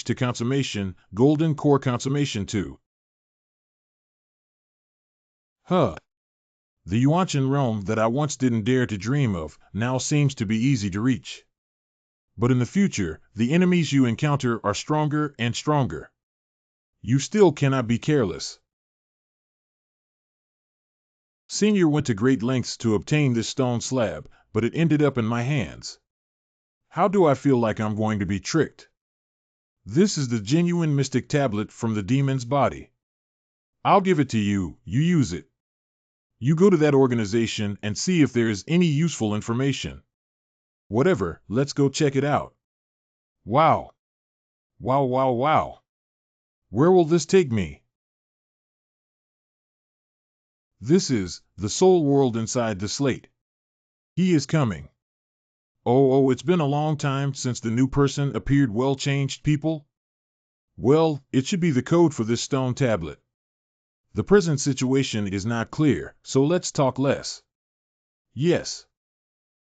to Consummation, Golden Core Consummation 2. The Yuanshan realm that I once didn't dare to dream of, now seems to be easy to reach. But in the future, the enemies you encounter are stronger and stronger. You still cannot be careless. Senior went to great lengths to obtain this stone slab, but it ended up in my hands. How do I feel like I'm going to be tricked? This is the genuine mystic tablet from the demon's body. I'll give it to you, you use it. You go to that organization and see if there is any useful information. Whatever, let's go check it out. Wow. Wow. Where will this take me? This is the soul world inside the slate. He is coming. Oh, it's been a long time since the new person appeared. Well, changed people? Well, it should be the code for this stone tablet. The present situation is not clear, so let's talk less. Yes.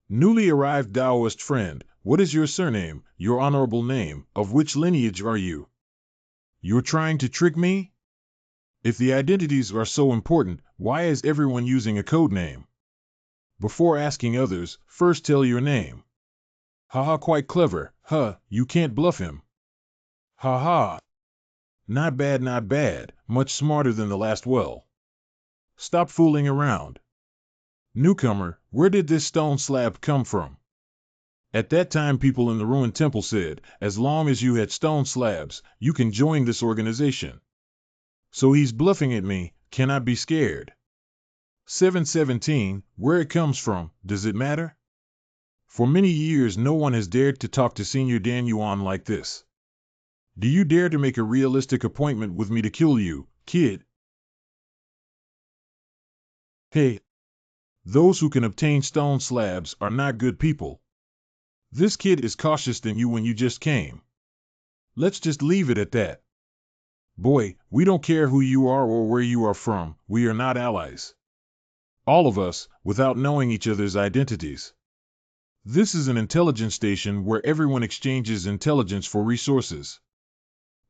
Newly arrived Taoist friend, what is your surname, your honorable name, of which lineage are you? You're trying to trick me? If the identities are so important, why is everyone using a code name? Before asking others, first tell your name. Haha, quite clever, huh, you can't bluff him. Haha. Not bad, not bad, much smarter than the last. Well. Stop fooling around. Newcomer, where did this stone slab come from? At that time people in the ruined temple said, as long as you had stone slabs, you can join this organization. So he's bluffing at me, can I be scared? 717, where it comes from, does it matter? For many years no one has dared to talk to Senior Dan Yuan like this. Do you dare to make a realistic appointment with me to kill you, kid? Hey, those who can obtain stone slabs are not good people. This kid is cautious than you when you just came. Let's just leave it at that. Boy, we don't care who you are or where you are from, we are not allies. All of us, without knowing each other's identities. This is an intelligence station where everyone exchanges intelligence for resources.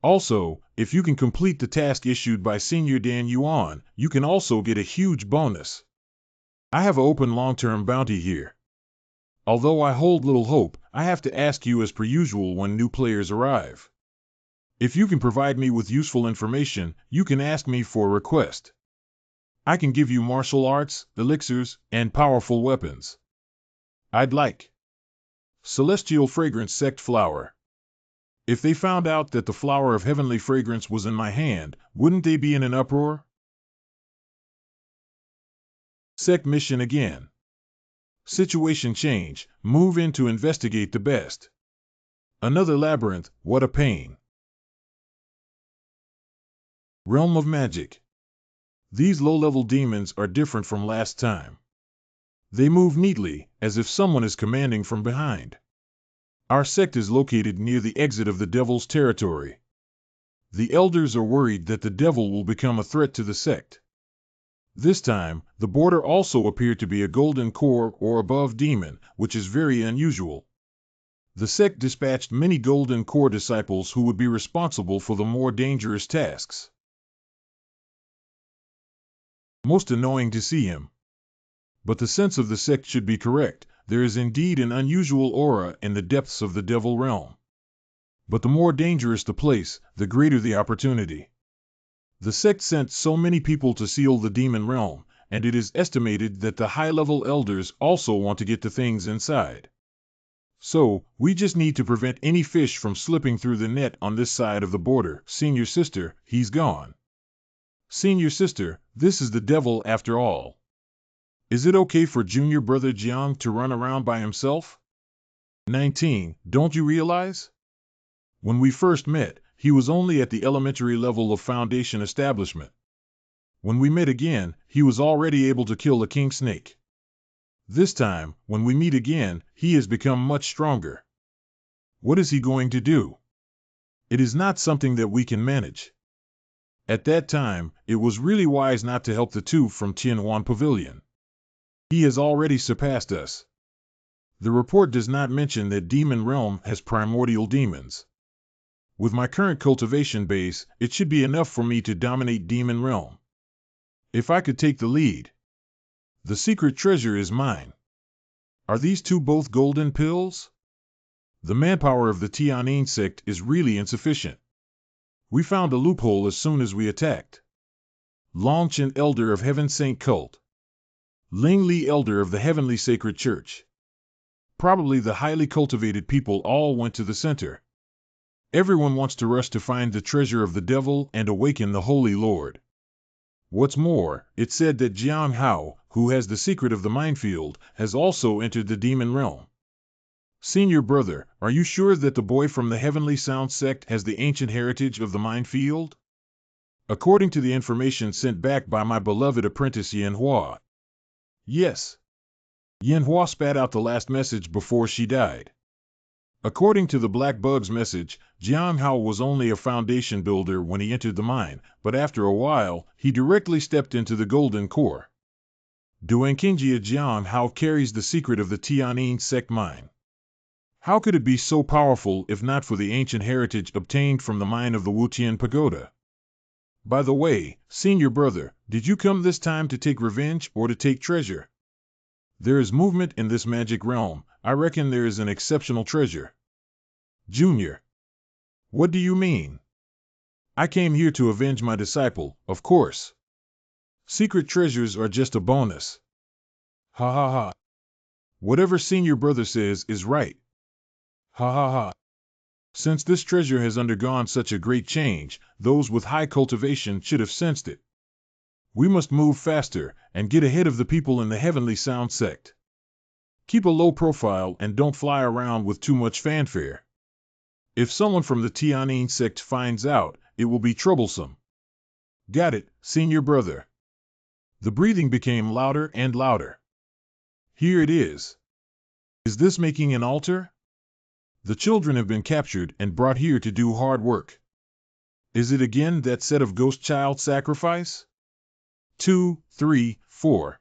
Also, if you can complete the task issued by Senior Dan Yuan, you can also get a huge bonus. I have an open long-term bounty here. Although I hold little hope, I have to ask you as per usual when new players arrive. If you can provide me with useful information, you can ask me for a request. I can give you martial arts, elixirs, and powerful weapons. I'd like celestial fragrance sect flower. If they found out that the flower of heavenly fragrance was in my hand, wouldn't they be in an uproar? Sect mission again. Situation change, move in to investigate the best. Another labyrinth, what a pain. Realm of magic. These low-level demons are different from last time. They move neatly, as if someone is commanding from behind. Our sect is located near the exit of the devil's territory. The elders are worried that the devil will become a threat to the sect. This time, the border also appeared to be a golden core or above demon, which is very unusual. The sect dispatched many golden core disciples who would be responsible for the more dangerous tasks. Most annoying to see him. But the sense of the sect should be correct. There is indeed an unusual aura in the depths of the devil realm. But the more dangerous the place, the greater the opportunity. The sect sent so many people to seal the demon realm, and it is estimated that the high-level elders also want to get to things inside. So, we just need to prevent any fish from slipping through the net on this side of the border. Senior sister, he's gone. Senior sister, this is the devil after all. Is it okay for junior brother Jaian to run around by himself? 19. Don't you realize? When we first met, he was only at the elementary level of foundation establishment. When we met again, he was already able to kill a king snake. This time, when we meet again, he has become much stronger. What is he going to do? It is not something that we can manage. At that time, it was really wise not to help the two from Tianhuan Pavilion. He has already surpassed us. The report does not mention that Demon Realm has primordial demons. With my current cultivation base, it should be enough for me to dominate Demon Realm. If I could take the lead. The secret treasure is mine. Are these two both golden pills? The manpower of the Tianyin sect is really insufficient. We found a loophole as soon as we attacked. Longchen Elder of Heaven Saint Cult. Ling Li Elder of the Heavenly Sacred Church. Probably the highly cultivated people all went to the center. Everyone wants to rush to find the treasure of the devil and awaken the Holy Lord. What's more, it said that Jiang Hao, who has the secret of the minefield, has also entered the demon realm. Senior brother, are you sure that the boy from the Heavenly Sound sect has the ancient heritage of the minefield? According to the information sent back by my beloved apprentice MANHWA. Yes. MANHWA spat out the last message before she died. According to the Black Bug's message, Jaian was only a foundation builder when he entered the mine, but after a while, he directly stepped into the golden core. Duankinjia Jaian carries the secret of the Tianyin sect mine. How could it be so powerful if not for the ancient heritage obtained from the mine of the Wutian Pagoda? By the way, senior brother, did you come this time to take revenge or to take treasure? There is movement in this magic realm. I reckon there is an exceptional treasure. Junior. What do you mean? I came here to avenge my disciple, of course. Secret treasures are just a bonus. Ha ha ha. Whatever senior brother says is right. Ha ha ha. Since this treasure has undergone such a great change, those with high cultivation should have sensed it. We must move faster and get ahead of the people in the Heavenly Sound sect. Keep a low profile and don't fly around with too much fanfare. If someone from the Tianyin sect finds out, it will be troublesome. Got it, senior brother. The breathing became louder and louder. Here it is. Is this making an altar? The children have been captured and brought here to do hard work. Is it again that set of ghost child sacrifice? 2, 3, 4.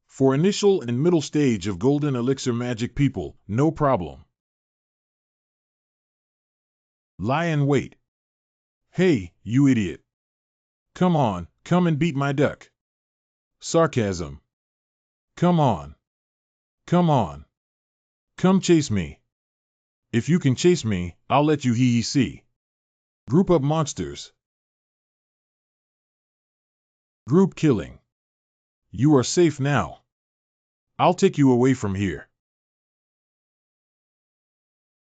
For initial and middle stage of golden elixir magic people, no problem. Lie in wait. Hey, you idiot. Come on, come and beat my duck. Sarcasm. Come on. Come on. Come chase me. If you can chase me, I'll let you see. Group up monsters. Group killing. You are safe now. I'll take you away from here.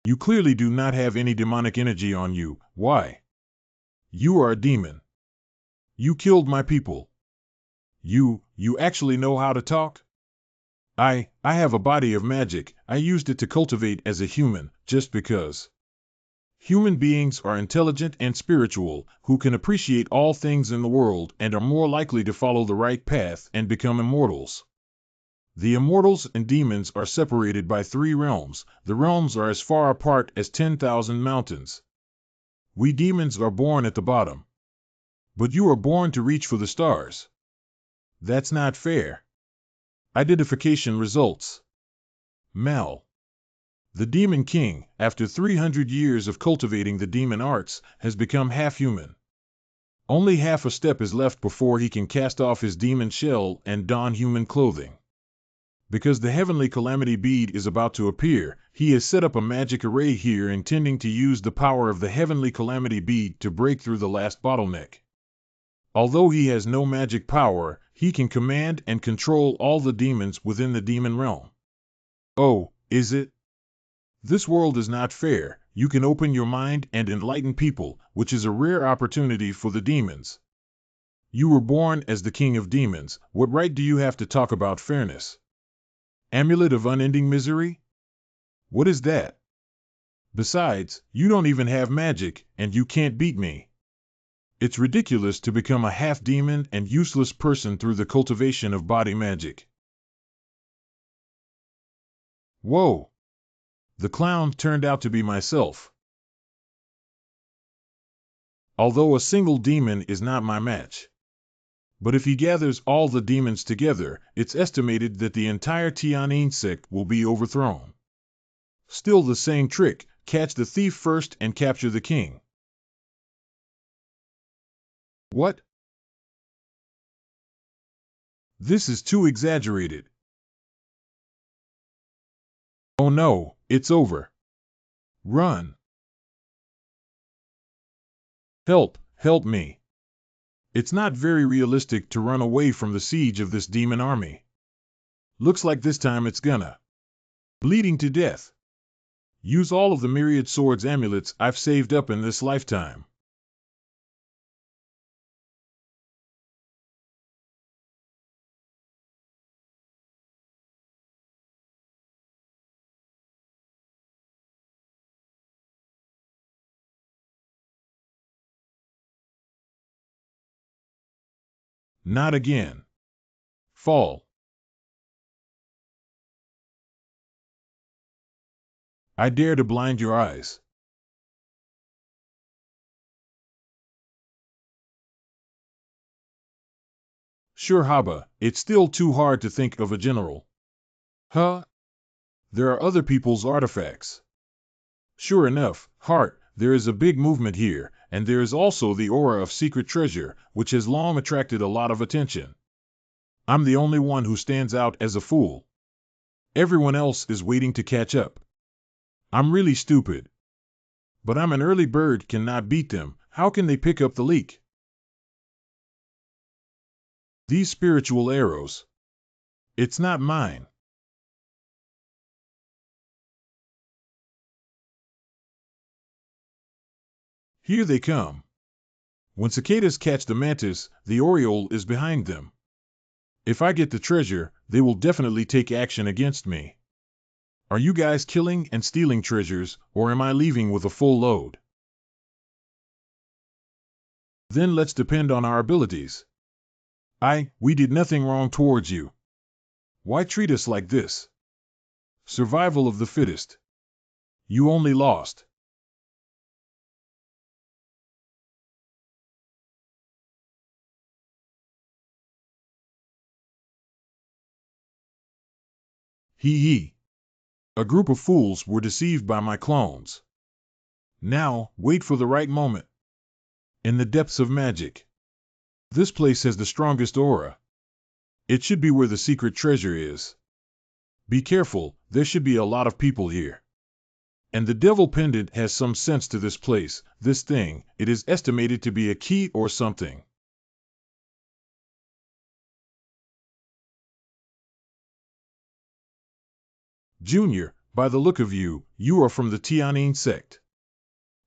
You clearly do not have any demonic energy on you. Why? You are a demon. You killed my people. You actually know how to talk? I have a body of magic. I used it to cultivate as a human, just because. Human beings are intelligent and spiritual, who can appreciate all things in the world and are more likely to follow the right path and become immortals. The immortals and demons are separated by 3 realms. The realms are as far apart as 10,000 mountains. We demons are born at the bottom. But you are born to reach for the stars. That's not fair. Identification results. Mal. The Demon King, after 300 years of cultivating the demon arts, has become half human. Only half a step is left before he can cast off his demon shell and don human clothing. Because the heavenly calamity bead is about to appear, he has set up a magic array here intending to use the power of the heavenly calamity bead to break through the last bottleneck. Although he has no magic power, he can command and control all the demons within the demon realm. Oh, is it? This world is not fair. You can open your mind and enlighten people, which is a rare opportunity for the demons. You were born as the king of demons. What right do you have to talk about fairness? Amulet of unending misery? What is that? Besides, you don't even have magic, and you can't beat me. It's ridiculous to become a half-demon and useless person through the cultivation of body magic. Whoa! The clown turned out to be myself. Although a single demon is not my match. But if he gathers all the demons together, it's estimated that the entire Tianyin sect will be overthrown. Still the same trick, catch the thief first and capture the king. What? This is too exaggerated. Oh no, it's over. Run. Help, help me. It's not very realistic to run away from the siege of this demon army. Looks like this time it's gonna. Bleeding to death. Use all of the myriad swords amulets I've saved up in this lifetime. Not again. Fall. I dare to blind your eyes. Sure, Haba, it's still too hard to think of a general. Huh? There are other people's artifacts. Sure enough, Hart, there is a big movement here, and there is also the aura of secret treasure, which has long attracted a lot of attention. I'm the only one who stands out as a fool. Everyone else is waiting to catch up. I'm really stupid. But I'm an early bird, cannot beat them. How can they pick up the leak? These spiritual arrows. It's not mine. Here they come. When cicadas catch the mantis, the oriole is behind them. If I get the treasure, they will definitely take action against me. Are you guys killing and stealing treasures, or am I leaving with a full load? Then let's depend on our abilities. We did nothing wrong towards you. Why treat us like this? Survival of the fittest. You only lost. Hee hee. A group of fools were deceived by my clones. Now, wait for the right moment. In the depths of magic. This place has the strongest aura. It should be where the secret treasure is. Be careful, there should be a lot of people here. And the devil pendant has some sense to this place, this thing, it is estimated to be a key or something. Junior, by the look of you, you are from the Tianyin sect.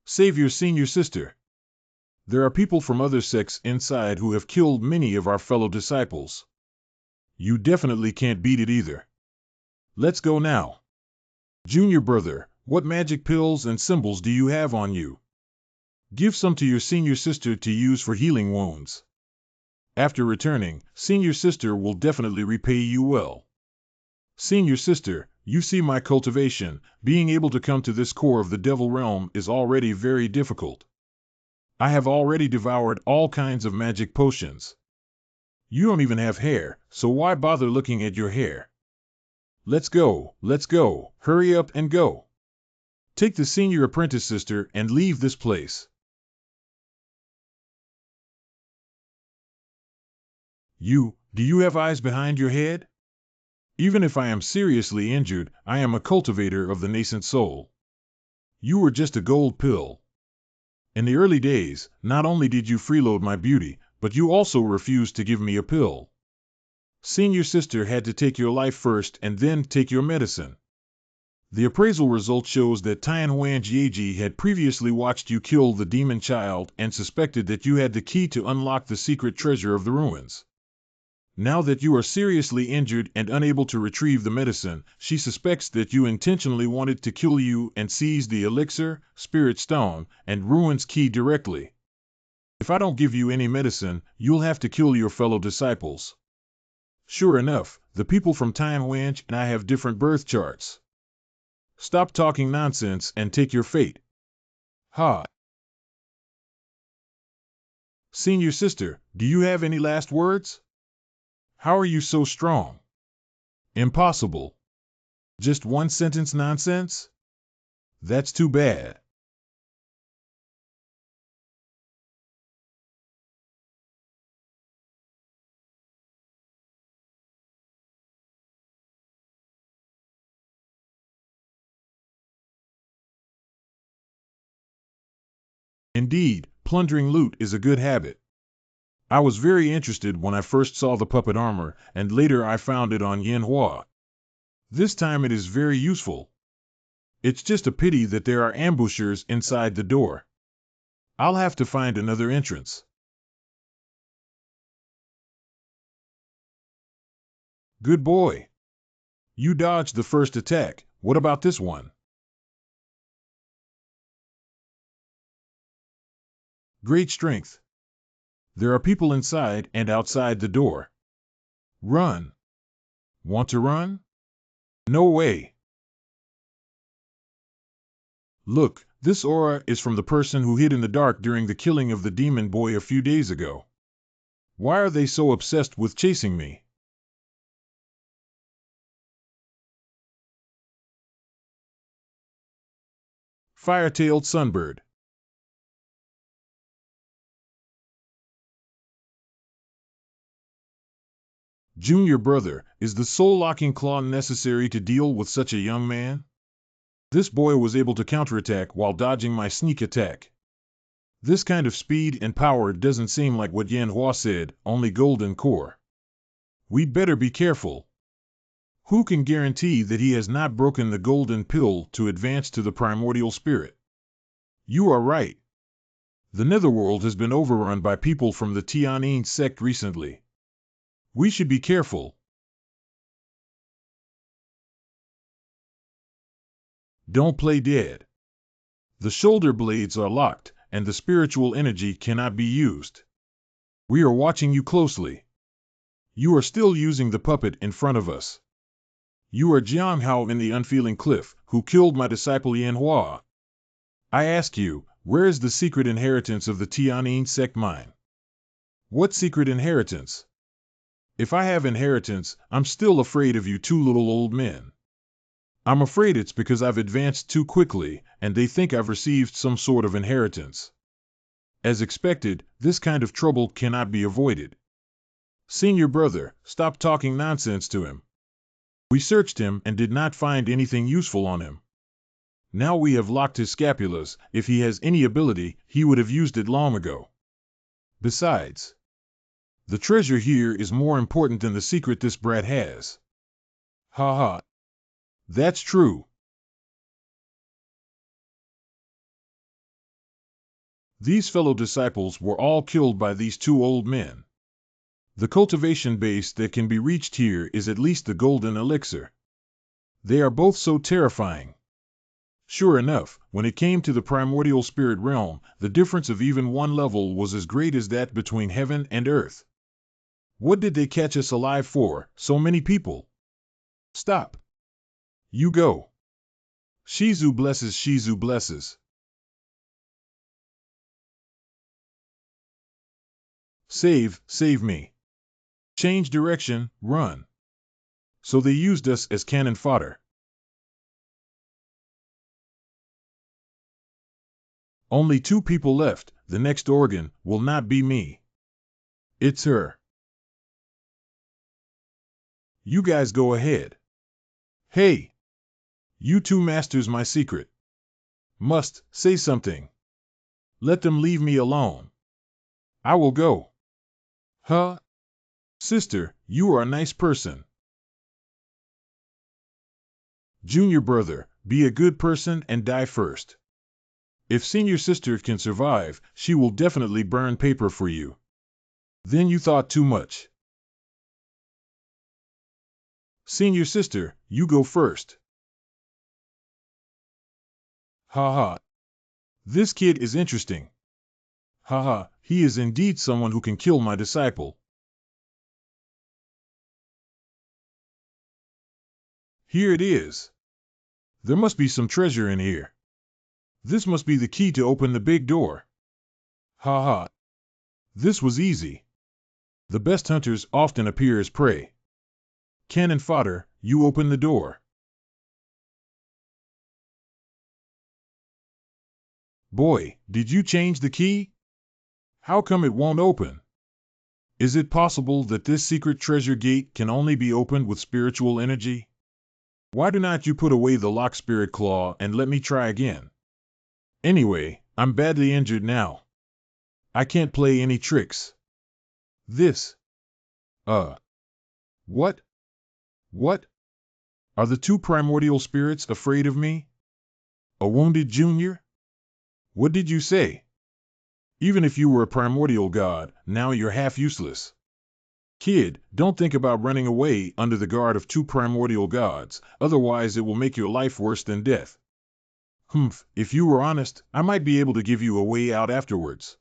Save your senior sister. There are people from other sects inside who have killed many of our fellow disciples. You definitely can't beat it either. Let's go now. Junior brother, what magic pills and symbols do you have on you? Give some to your senior sister to use for healing wounds. After returning, senior sister will definitely repay you well. Senior sister, you see my cultivation, being able to come to this core of the devil realm is already very difficult. I have already devoured all kinds of magic potions. You don't even have hair, so why bother looking at your hair? Let's go, hurry up and go. Take the senior apprentice sister and leave this place. Do you have eyes behind your head? Even if I am seriously injured, I am a cultivator of the nascent soul. You were just a gold pill. In the early days, not only did you freeload my beauty, but you also refused to give me a pill. Senior sister had to take your life first and then take your medicine. The appraisal result shows that Tianhuan Jieji had previously watched you kill the demon child and suspected that you had the key to unlock the secret treasure of the ruins. Now that you are seriously injured and unable to retrieve the medicine, she suspects that you intentionally wanted to kill you and seize the elixir, spirit stone, and ruins key directly. If I don't give you any medicine, you'll have to kill your fellow disciples. Sure enough, the people from Tianhuan and I have different birth charts. Stop talking nonsense and take your fate. Ha! Senior sister, do you have any last words? How are you so strong? Impossible. Just one sentence nonsense? That's too bad. Indeed, plundering loot is a good habit. I was very interested when I first saw the puppet armor, and later I found it on MANHWA. This time it is very useful. It's just a pity that there are ambushers inside the door. I'll have to find another entrance. Good boy. You dodged the first attack. What about this one? Great strength. There are people inside and outside the door. Run. Want to run? No way. Look, this aura is from the person who hid in the dark during the killing of the demon boy a few days ago. Why are they so obsessed with chasing me? Fire-tailed sunbird. Junior brother, is the soul-locking claw necessary to deal with such a young man? This boy was able to counterattack while dodging my sneak attack. This kind of speed and power doesn't seem like what MANHWA said, only golden core. We'd better be careful. Who can guarantee that he has not broken the golden pill to advance to the primordial spirit? You are right. The netherworld has been overrun by people from the Jaian sect recently. We should be careful. Don't play dead. The shoulder blades are locked, and the spiritual energy cannot be used. We are watching you closely. You are still using the puppet in front of us. You are Jaian in the Unfeeling Cliff, who killed my disciple MANHWA. I ask you, where is the secret inheritance of the Jaian sect mine? What secret inheritance? If I have inheritance, I'm still afraid of you two little old men. I'm afraid it's because I've advanced too quickly, and they think I've received some sort of inheritance. As expected, this kind of trouble cannot be avoided. Senior brother, stop talking nonsense to him. We searched him and did not find anything useful on him. Now we have locked his scapulas. If he has any ability, he would have used it long ago. Besides, the treasure here is more important than the secret this brat has. Ha ha. That's true. These fellow disciples were all killed by these two old men. The cultivation base that can be reached here is at least the golden elixir. They are both so terrifying. Sure enough, when it came to the primordial spirit realm, the difference of even one level was as great as that between heaven and earth. What did they catch us alive for, so many people? Stop. You go. Shizu blesses, Shizu blesses. Save me. Change direction, run. So they used us as cannon fodder. Only 2 people left. The next organ will not be me. It's her. You guys go ahead. Hey! You two masters my secret. Must say something. Let them leave me alone. I will go. Huh? Sister, you are a nice person. Junior brother, be a good person and die first. If senior sister can survive, she will definitely burn paper for you. Then you thought too much. Senior sister, you go first. Ha ha. This kid is interesting. Ha ha, he is indeed someone who can kill my disciple. Here it is. There must be some treasure in here. This must be the key to open the big door. Ha ha. This was easy. The best hunters often appear as prey. Cannon fodder, you open the door. Boy, did you change the key? How come it won't open? Is it possible that this secret treasure gate can only be opened with spiritual energy? Why do not you put away the lock spirit claw and let me try again? Anyway, I'm badly injured now. I can't play any tricks. This. What? What? Are the 2 primordial spirits afraid of me? A wounded junior? What did you say? Even if you were a primordial god, now you're half useless. Kid, don't think about running away under the guard of 2 primordial gods, otherwise it will make your life worse than death. Humph, if you were honest, I might be able to give you a way out afterwards.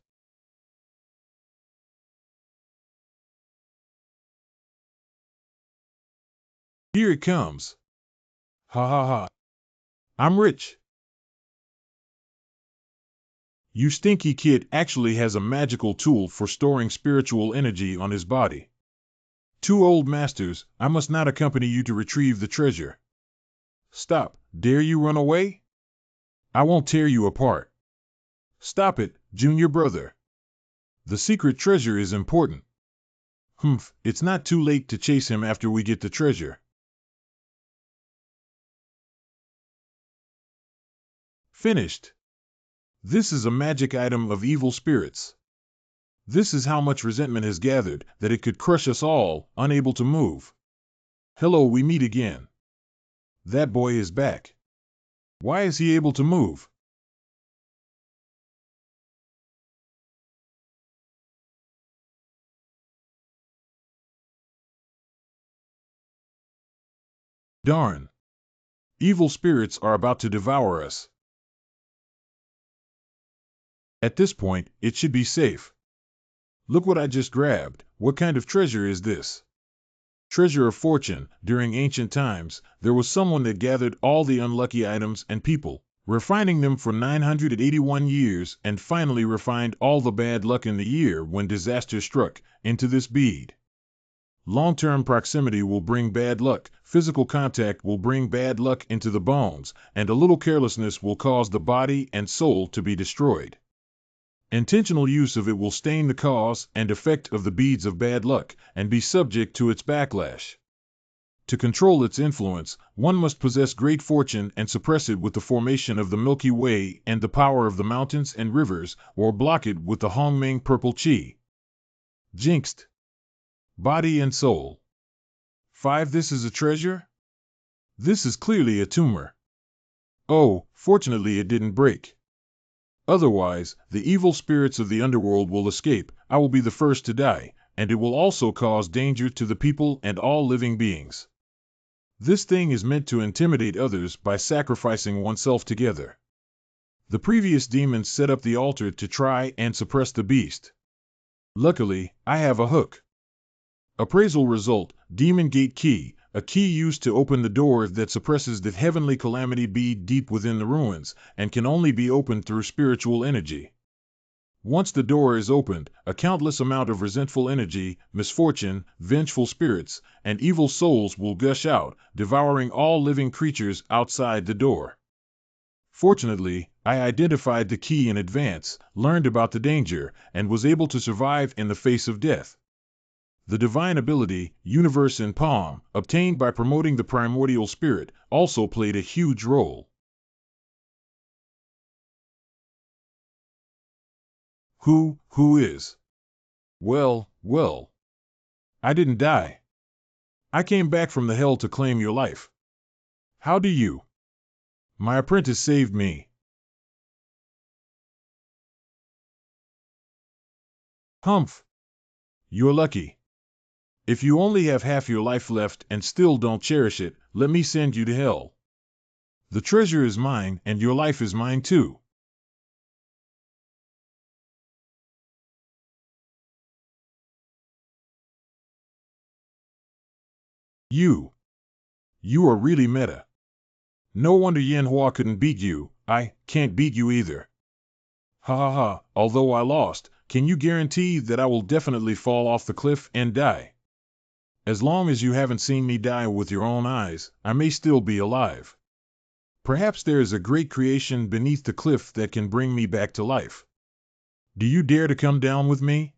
Here it comes. Ha ha ha. I'm rich. You stinky kid actually has a magical tool for storing spiritual energy on his body. Two old masters, I must not accompany you to retrieve the treasure. Stop, dare you run away? I won't tear you apart. Stop it, junior brother. The secret treasure is important. Humph, it's not too late to chase him after we get the treasure. Finished. This is a magic item of evil spirits. This is how much resentment has gathered that it could crush us all, unable to move. Hello, we meet again. That boy is back. Why is he able to move? Darn. Evil spirits are about to devour us. At this point, it should be safe. Look what I just grabbed. What kind of treasure is this? Treasure of fortune. During ancient times, there was someone that gathered all the unlucky items and people, refining them for 981 years, and finally refined all the bad luck in the year when disaster struck into this bead. Long-term proximity will bring bad luck, physical contact will bring bad luck into the bones, and a little carelessness will cause the body and soul to be destroyed. Intentional use of it will stain the cause and effect of the beads of bad luck and be subject to its backlash. To control its influence, one must possess great fortune and suppress it with the formation of the Milky Way and the power of the mountains and rivers, or block it with the Hongmeng purple chi. Jinxed. Body and soul. 5. This is a treasure? This is clearly a tumor. Oh, fortunately it didn't break. Otherwise, the evil spirits of the underworld will escape, I will be the first to die, and it will also cause danger to the people and all living beings. This thing is meant to intimidate others by sacrificing oneself together. The previous demons set up the altar to try and suppress the beast. Luckily, I have a hook. Appraisal result, Demon Gate Key, a key used to open the door that suppresses the heavenly calamity bead deep within the ruins, and can only be opened through spiritual energy. Once the door is opened, a countless amount of resentful energy, misfortune, vengeful spirits, and evil souls will gush out, devouring all living creatures outside the door. Fortunately, I identified the key in advance, learned about the danger, and was able to survive in the face of death. The divine ability, Universe in Palm, obtained by promoting the primordial spirit, also played a huge role. Who is? Well, I didn't die. I came back from the hell to claim your life. How do you? My apprentice saved me. Humph. You're lucky. If you only have half your life left and still don't cherish it, let me send you to hell. The treasure is mine, and your life is mine too. You are really meta. No wonder MANHWA couldn't beat you. I can't beat you either. Ha ha ha, although I lost, can you guarantee that I will definitely fall off the cliff and die? As long as you haven't seen me die with your own eyes, I may still be alive. Perhaps there is a great creation beneath the cliff that can bring me back to life. Do you dare to come down with me?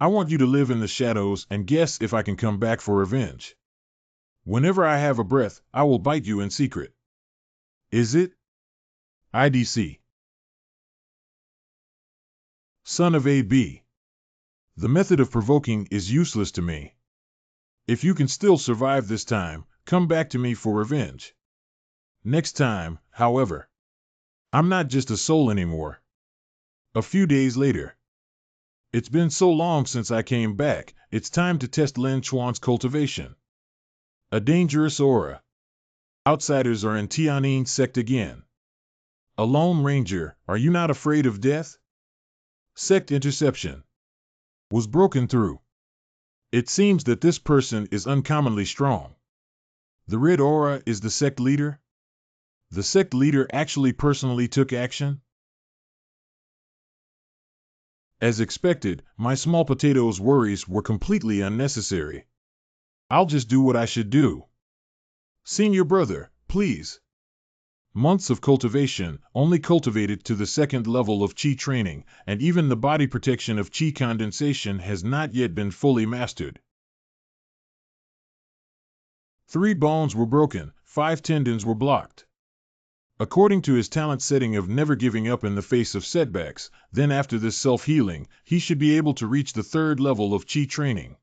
I want you to live in the shadows and guess if I can come back for revenge. Whenever I have a breath, I will bite you in secret. Is it? IDC. Son of AB. The method of provoking is useless to me. If you can still survive this time, come back to me for revenge. Next time, however. I'm not just a soul anymore. A few days later. It's been so long since I came back, it's time to test Lin Chuan's cultivation. A dangerous aura. Outsiders are in Tianyin sect again. A lone ranger, are you not afraid of death? Sect interception. Was broken through. It seems that this person is uncommonly strong. The red aura is the sect leader? The sect leader actually personally took action? As expected, my small potatoes' worries were completely unnecessary. I'll just do what I should do. Senior brother, please. Months of cultivation, only cultivated to the second level of Qi training, and even the body protection of Qi condensation has not yet been fully mastered. 3 bones were broken, 5 tendons were blocked. According to his talent setting of never giving up in the face of setbacks, then after this self-healing, he should be able to reach the 3rd level of Qi training.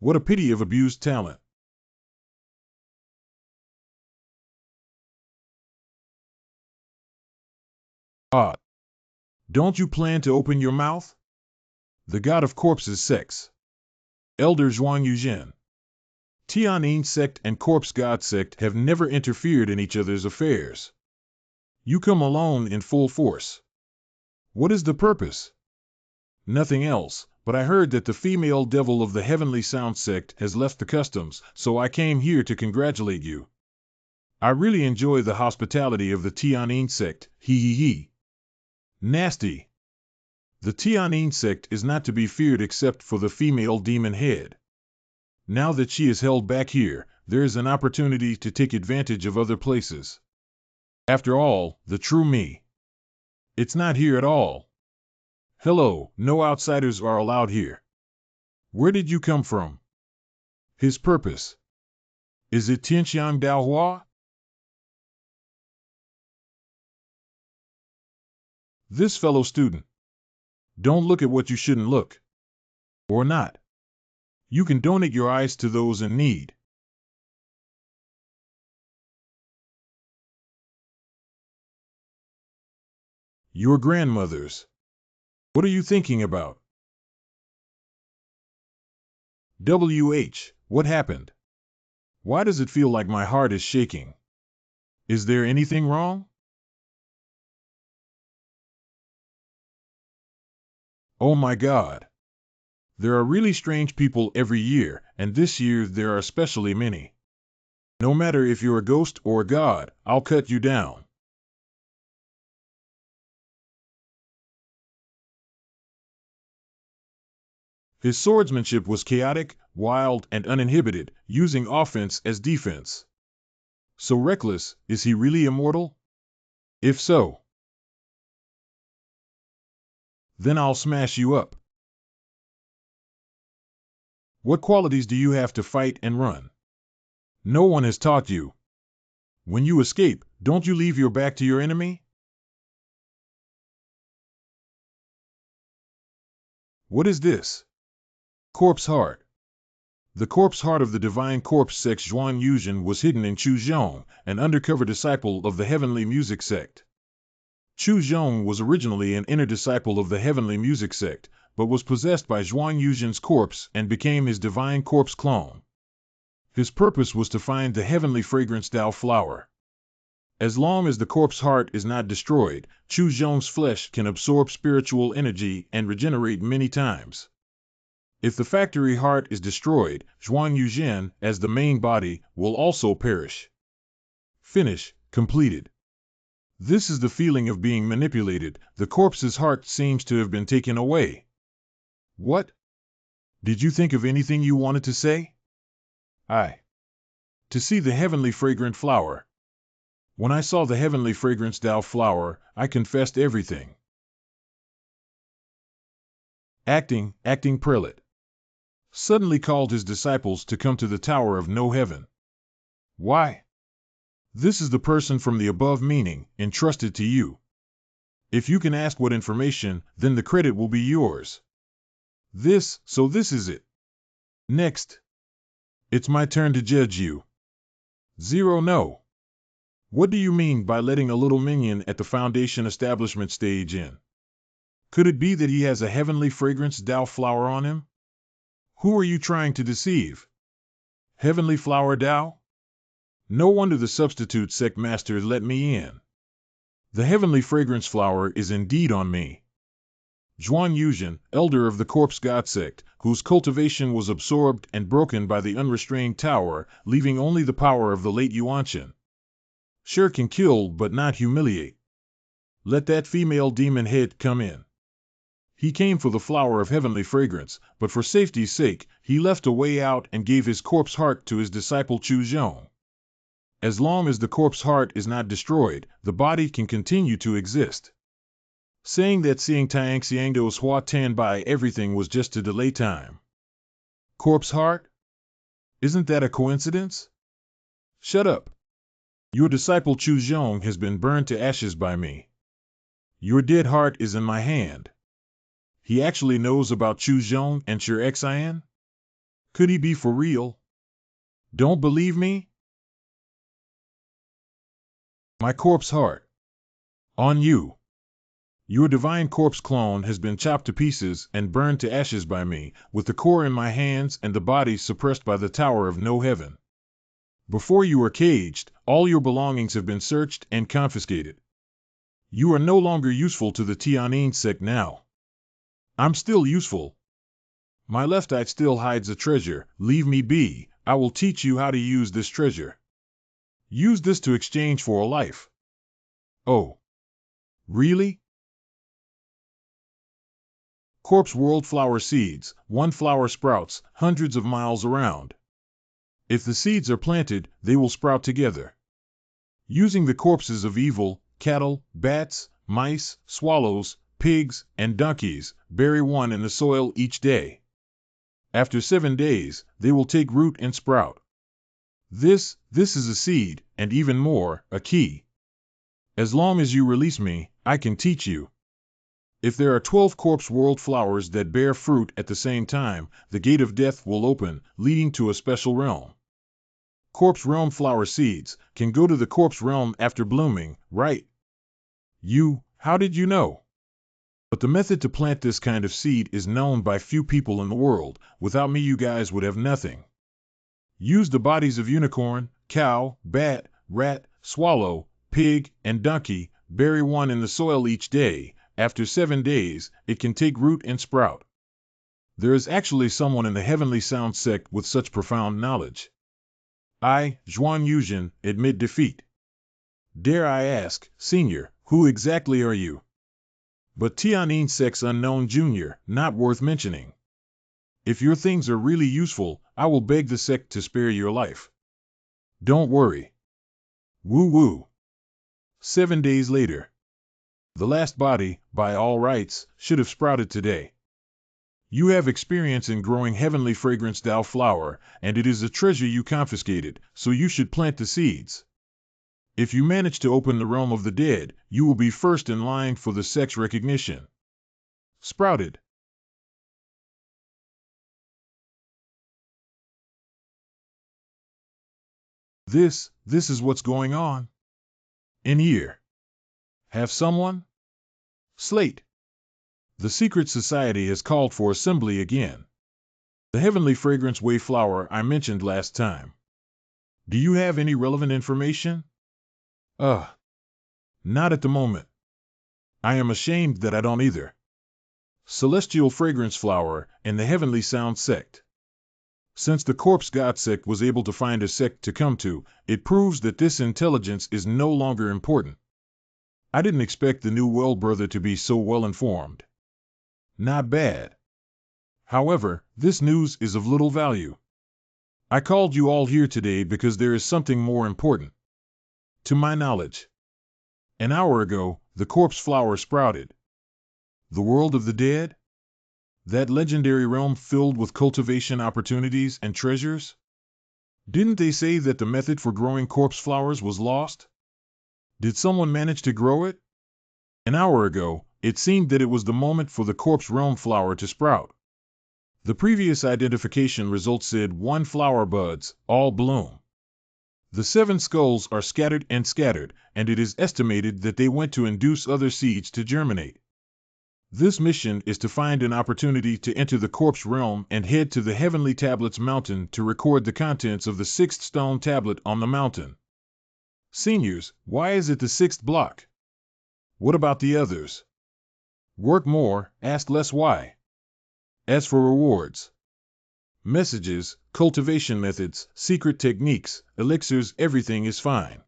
What a pity of abused talent. Ah, don't you plan to open your mouth? The god of corpses sex. Elder Zhuang Yuzhen. Tianyin sect and corpse god sect have never interfered in each other's affairs. You come alone in full force. What is the purpose? Nothing else, but I heard that the female devil of the Heavenly Sound sect has left the customs, so I came here to congratulate you. I really enjoy the hospitality of the Tianyin sect, hee. Nasty. The Tianyin sect is not to be feared except for the female demon head. Now that she is held back here, there is an opportunity to take advantage of other places. After all, the true me. It's not here at all. Hello, no outsiders are allowed here. Where did you come from? His purpose. Is it Tianxiang Daohua? This fellow student. Don't look at what you shouldn't look. Or not. You can donate your eyes to those in need. Your grandmother's. What are you thinking about? What happened? Why does it feel like my heart is shaking? Is there anything wrong? Oh my God. There are really strange people every year, and this year there are especially many. No matter if you're a ghost or a god, I'll cut you down. His swordsmanship was chaotic, wild, and uninhibited, using offense as defense. So reckless, is he really immortal? If so, then I'll smash you up. What qualities do you have to fight and run? No one has taught you. When you escape, don't you leave your back to your enemy? What is this? Corpse heart. The corpse heart of the divine corpse sect Zhuang Yuzhen was hidden in Chu Zhong, an undercover disciple of the heavenly music sect. Chu Zhong was originally an inner disciple of the heavenly music sect, but was possessed by Zhuang Yuzhen's corpse and became his divine corpse clone. His purpose was to find the heavenly fragrance Tao flower. As long as the corpse heart is not destroyed, Chu Zhong's flesh can absorb spiritual energy and regenerate many times. If the factory heart is destroyed, Zhuang Yuzhen, as the main body, will also perish. Finish, completed. This is the feeling of being manipulated. The corpse's heart seems to have been taken away. What? Did you think of anything you wanted to say? To see the heavenly fragrant flower. When I saw the heavenly fragrance Tao flower, I confessed everything. Acting prelate. Suddenly called his disciples to come to the Tower of No Heaven. Why? This is the person from the above meaning, entrusted to you. If you can ask what information, then the credit will be yours. This is it. Next. It's my turn to judge you. 0 No. What do you mean by letting a little minion at the foundation establishment stage in? Could it be that he has a heavenly fragrance Tao flower on him? Who are you trying to deceive? Heavenly flower Tao? No wonder the substitute sect master let me in. The heavenly fragrance flower is indeed on me. Zhuang Yuzhen, elder of the corpse god sect, whose cultivation was absorbed and broken by the unrestrained tower, leaving only the power of the late Yuanshan. Sure can kill but not humiliate. Let that female demon head come in. He came for the flower of heavenly fragrance, but for safety's sake, he left a way out and gave his corpse heart to his disciple Jaian. As long as the corpse heart is not destroyed, the body can continue to exist. Saying that seeing Tiang Xiangdo's Hua Tan by everything was just to delay time. Corpse heart? Isn't that a coincidence? Shut up. Your disciple Jaian has been burned to ashes by me. Your dead heart is in my hand. He actually knows about Jaian and Jaian? Could he be for real? Don't believe me? My corpse heart. On you. Your divine corpse clone has been chopped to pieces and burned to ashes by me, with the core in my hands and the body suppressed by the Tower of No Heaven. Before you are caged, all your belongings have been searched and confiscated. You are no longer useful to the Tianyin sect now. I'm still useful. My left eye still hides a treasure. Leave me be. I will teach you how to use this treasure. Use this to exchange for a life. Oh. Really? Corpse world flower seeds. One flower sprouts hundreds of miles around. If the seeds are planted, they will sprout together. Using the corpses of evil, cattle, bats, mice, swallows, pigs, and donkeys, bury one in the soil each day. After 7 days, they will take root and sprout. This is a seed, and even more, a key. As long as you release me, I can teach you. If there are 12 corpse world flowers that bear fruit at the same time, the gate of death will open, leading to a special realm. Corpse realm flower seeds can go to the corpse realm after blooming, right? How did you know? But the method to plant this kind of seed is known by few people in the world. Without me, you guys would have nothing. Use the bodies of unicorn, cow, bat, rat, swallow, pig, and donkey, bury one in the soil each day. After 7 days, it can take root and sprout. There is actually someone in the Heavenly Sound sect with such profound knowledge. I, Zhuan Yuzhen, admit defeat. Dare I ask, Senior, who exactly are you? But Tianyin sect's unknown junior, not worth mentioning. If your things are really useful, I will beg the sect to spare your life. Don't worry. Woo woo. 7 days later. The last body, by all rights, should have sprouted today. You have experience in growing heavenly fragrance Dao flower, and it is a treasure you confiscated, so you should plant the seeds. If you manage to open the realm of the dead, you will be first in line for the sect's recognition. Sprouted. This is what's going on. In here. Have someone? Slate. The secret society has called for assembly again. The heavenly fragrance way flower I mentioned last time. Do you have any relevant information? Not at the moment. I am ashamed that I don't either. Celestial fragrance flower and the heavenly sound sect. Since the corpse god sect was able to find a sect to come to, it proves that this intelligence is no longer important. I didn't expect the new well brother to be so well informed. Not bad. However, this news is of little value. I called you all here today because there is something more important. To my knowledge. An hour ago, the corpse flower sprouted. The world of the dead? That legendary realm filled with cultivation opportunities and treasures? Didn't they say that the method for growing corpse flowers was lost? Did someone manage to grow it? An hour ago, it seemed that it was the moment for the corpse realm flower to sprout. The previous identification results said 1 flower buds, all bloom. The 7 skulls are scattered, and it is estimated that they went to induce other seeds to germinate. This mission is to find an opportunity to enter the corpse realm and head to the Heavenly Tablets mountain to record the contents of the 6th stone tablet on the mountain. Seniors, why is it the 6th block? What about the others? Work more, ask less why. As for rewards, messages, cultivation methods, secret techniques, elixirs, everything is fine.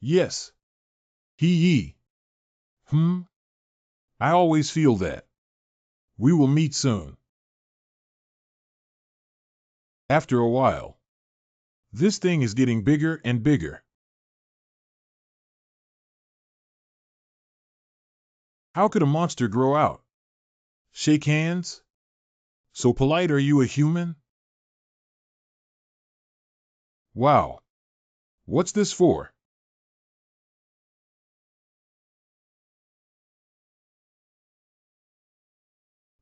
Yes. He. I always feel that. We will meet soon. After a while. This thing is getting bigger and bigger. How could a monster grow out? Shake hands? So polite, are you a human? Wow. What's this for?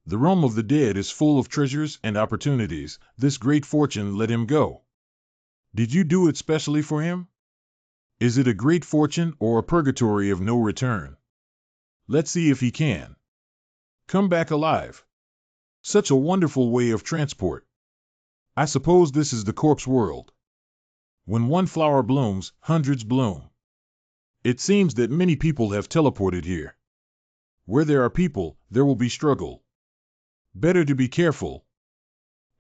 The realm of the dead is full of treasures and opportunities. This great fortune let him go. Did you do it specially for him? Is it a great fortune or a purgatory of no return? Let's see if he can come back alive. Such a wonderful way of transport. I suppose this is the corpse world. When one flower blooms, hundreds bloom. It seems that many people have teleported here. Where there are people, there will be struggle. Better to be careful.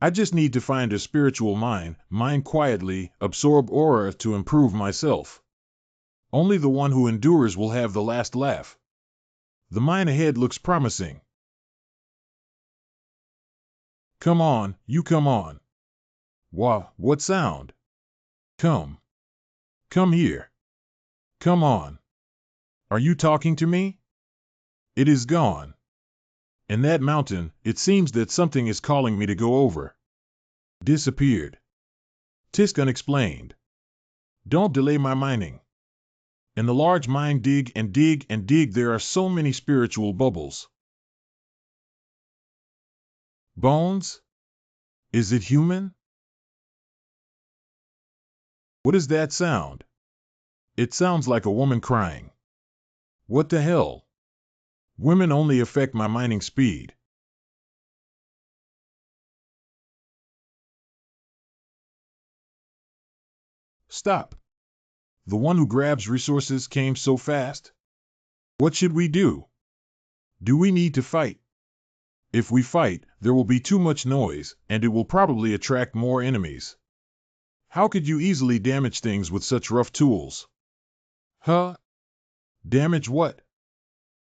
I just need to find a spiritual mine quietly, absorb aura to improve myself. Only the one who endures will have the last laugh. The mine ahead looks promising. Come on, you come on. Wow, what sound? Come. Come here. Come on. Are you talking to me? It is gone. And that mountain, it seems that something is calling me to go over. Disappeared. Tisk unexplained. Don't delay my mining. In the large mine, dig and dig and dig, there are so many spiritual bubbles. Bones? Is it human? What is that sound? It sounds like a woman crying. What the hell? Women only affect my mining speed. Stop. The one who grabs resources came so fast. What should we do? Do we need to fight? If we fight, there will be too much noise, and it will probably attract more enemies. How could you easily damage things with such rough tools? Huh? Damage what?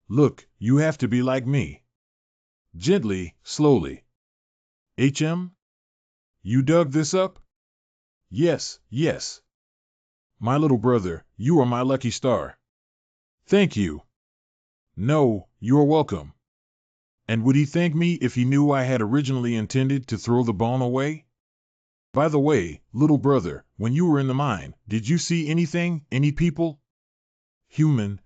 Look, you have to be like me. Gently, slowly. HM? You dug this up? Yes, yes. My little brother, you are my lucky star. Thank you. No, you're welcome. And would he thank me if he knew I had originally intended to throw the bone away? By the way, little brother, when you were in the mine, did you see anything, any people? Human?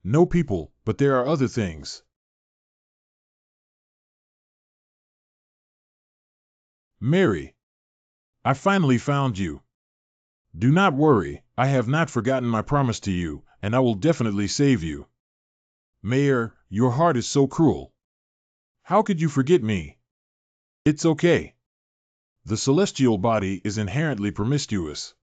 No people, but there are other things. Mary, I finally found you. Do not worry, I have not forgotten my promise to you, and I will definitely save you. Mayor, your heart is so cruel. How could you forget me? It's okay. The celestial body is inherently promiscuous.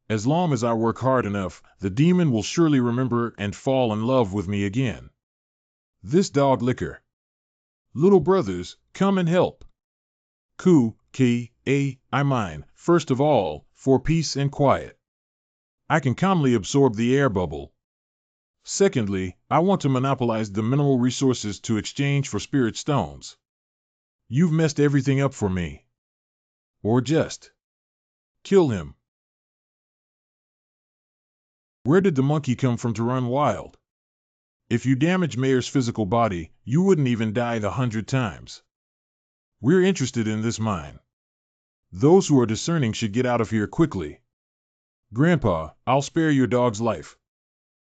As long as I work hard enough, the demon will surely remember and fall in love with me again. This dog liquor. Little brothers, come and help. I mine, first of all, for peace and quiet. I can calmly absorb the air bubble. Secondly, I want to monopolize the mineral resources to exchange for spirit stones. You've messed everything up for me. Or just kill him. Where did the monkey come from to run wild? If you damage Mayor's physical body, you wouldn't even die 100 times. We're interested in this mine. Those who are discerning should get out of here quickly. Grandpa, I'll spare your dog's life.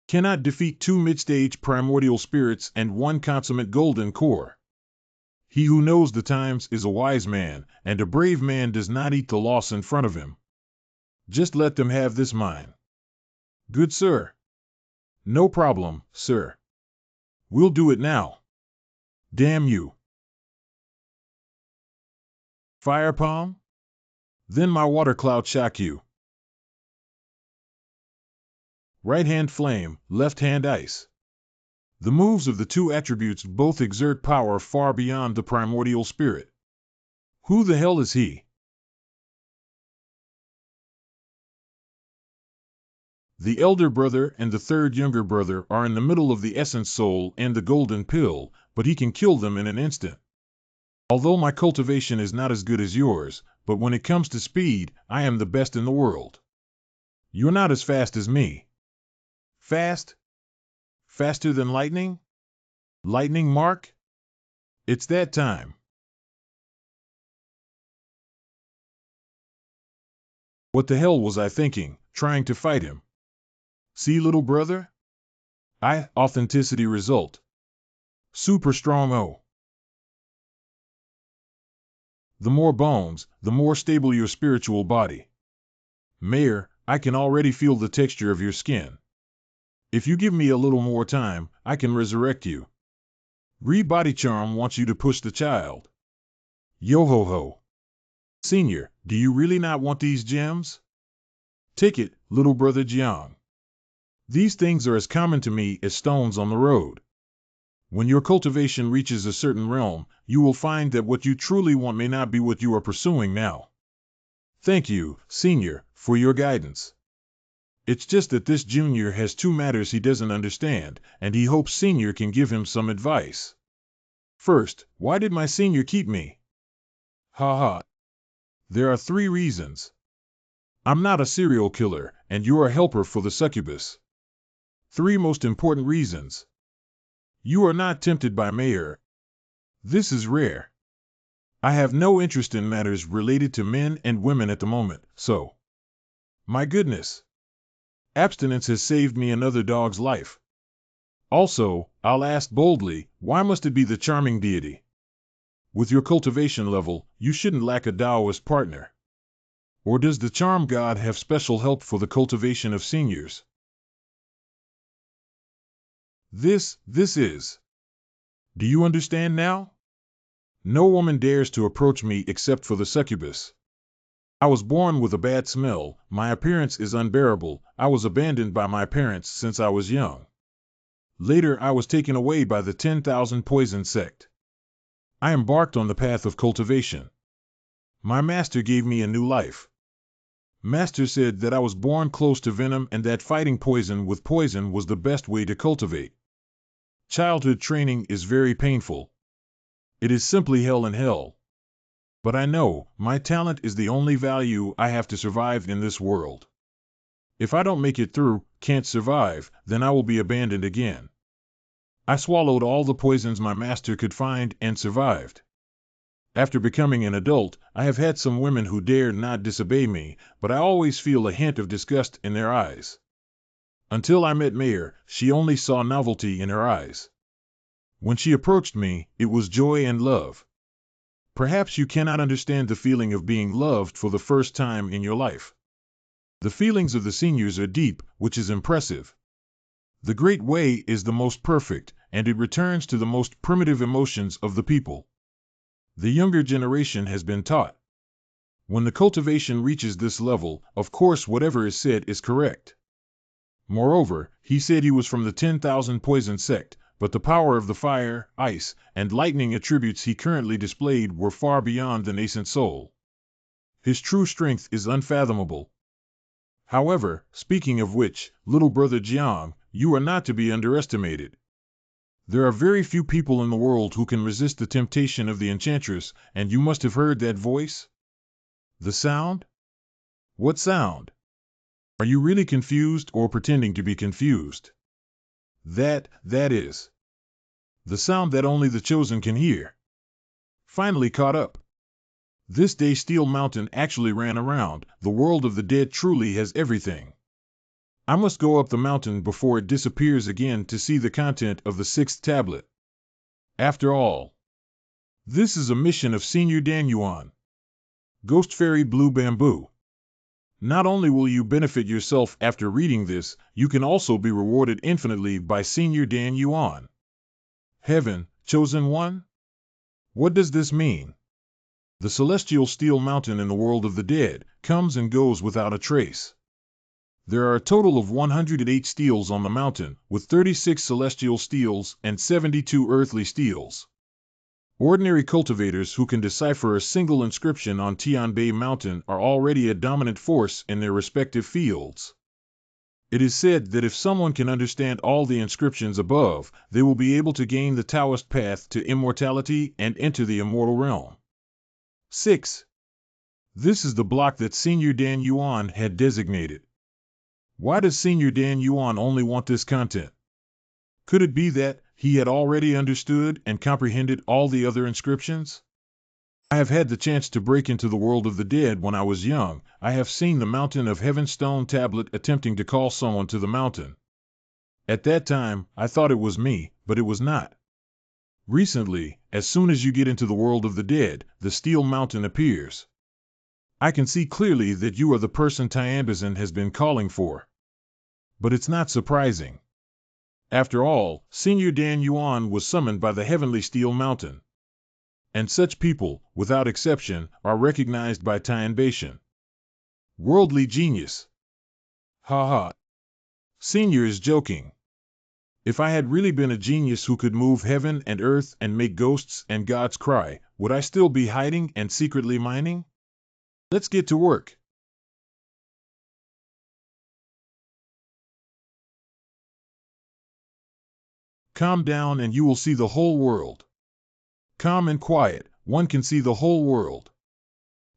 Cannot defeat 2 mid-stage primordial spirits and 1 consummate golden core. He who knows the times is a wise man, and a brave man does not eat the loss in front of him. Just let them have this mine. Good sir. No problem, sir. We'll do it now. Damn you. Fire palm? Then my water cloud shock you. Right hand flame, left hand ice. The moves of the 2 attributes both exert power far beyond the primordial spirit. Who the hell is he? The elder brother and the third younger brother are in the middle of the essence soul and the golden pill, but he can kill them in an instant. Although my cultivation is not as good as yours, but when it comes to speed, I am the best in the world. You're not as fast as me. Fast? Faster than lightning? Lightning, Mark? It's that time. What the hell was I thinking, trying to fight him? See, little brother? Authenticity result. Super strong O. The more bones, the more stable your spiritual body. Mayor, I can already feel the texture of your skin. If you give me a little more time, I can resurrect you. Body Charm wants you to push the child. Yo-ho-ho. Senior, do you really not want these gems? Take it, little brother Jaian. These things are as common to me as stones on the road. When your cultivation reaches a certain realm, you will find that what you truly want may not be what you are pursuing now. Thank you, Senior, for your guidance. It's just that this Junior has two matters he doesn't understand, and he hopes Senior can give him some advice. First, why did my Senior keep me? Ha ha. There are 3 reasons. I'm not a serial killer, and you're a helper for the succubus. 3 most important reasons. You are not tempted by Mayor. This is rare. I have no interest in matters related to men and women at the moment, so. My goodness. Abstinence has saved me another dog's life. Also, I'll ask boldly, why must it be the charming deity? With your cultivation level, you shouldn't lack a Taoist partner. Or does the charm god have special help for the cultivation of seniors? This is. Do you understand now? No woman dares to approach me except for the succubus. I was born with a bad smell, my appearance is unbearable, I was abandoned by my parents since I was young. Later I was taken away by the 10,000 poison sect. I embarked on the path of cultivation. My master gave me a new life. Master said that I was born close to venom and that fighting poison with poison was the best way to cultivate. Childhood training is very painful. It is simply hell in hell. But I know, my talent is the only value I have to survive in this world. If I don't make it through, can't survive, then I will be abandoned again. I swallowed all the poisons my master could find and survived. After becoming an adult, I have had some women who dared not disobey me, but I always feel a hint of disgust in their eyes. Until I met Mayor, she only saw novelty in her eyes. When she approached me, it was joy and love. Perhaps you cannot understand the feeling of being loved for the first time in your life. The feelings of the seniors are deep, which is impressive. The Great Way is the most perfect, and it returns to the most primitive emotions of the people. The younger generation has been taught. When the cultivation reaches this level, of course whatever is said is correct. Moreover, he said he was from the 10,000 poison sect, but the power of the fire, ice, and lightning attributes he currently displayed were far beyond the nascent soul. His true strength is unfathomable. However, speaking of which, little brother Jaian, you are not to be underestimated. There are very few people in the world who can resist the temptation of the enchantress, and you must have heard that voice? The sound? What sound? Are you really confused or pretending to be confused? That is. The sound that only the chosen can hear. Finally caught up. This day Steel Mountain actually ran around, the world of the dead truly has everything. I must go up the mountain before it disappears again to see the content of the 6th tablet. After all, this is a mission of Senior Dan Yuan. Ghost Fairy Blue Bamboo. Not only will you benefit yourself after reading this, you can also be rewarded infinitely by Senior Dan Yuan. Heaven, chosen one? What does this mean? The celestial steel mountain in the world of the dead comes and goes without a trace. There are a total of 108 steels on the mountain, with 36 celestial steels and 72 earthly steels. Ordinary cultivators who can decipher a single inscription on Tianbei Mountain are already a dominant force in their respective fields. It is said that if someone can understand all the inscriptions above, they will be able to gain the Taoist path to immortality and enter the immortal realm. 6. This is the block that Senior Dan Yuan had designated. Why does Senior Dan Yuan only want this content? Could it be that he had already understood and comprehended all the other inscriptions? I have had the chance to break into the world of the dead when I was young. I have seen the Mountain of Heaven stone tablet attempting to call someone to the mountain. At that time, I thought it was me, but it was not. Recently, as soon as you get into the world of the dead, the steel mountain appears. I can see clearly that you are the person Tianbazin has been calling for. But it's not surprising. After all, Senior Dan Yuan was summoned by the heavenly steel mountain. And such people, without exception, are recognized by Tianbazin. Worldly genius. Ha ha. Senior is joking. If I had really been a genius who could move heaven and earth and make ghosts and gods cry, would I still be hiding and secretly mining? Let's get to work. Calm down and you will see the whole world. Calm and quiet, one can see the whole world.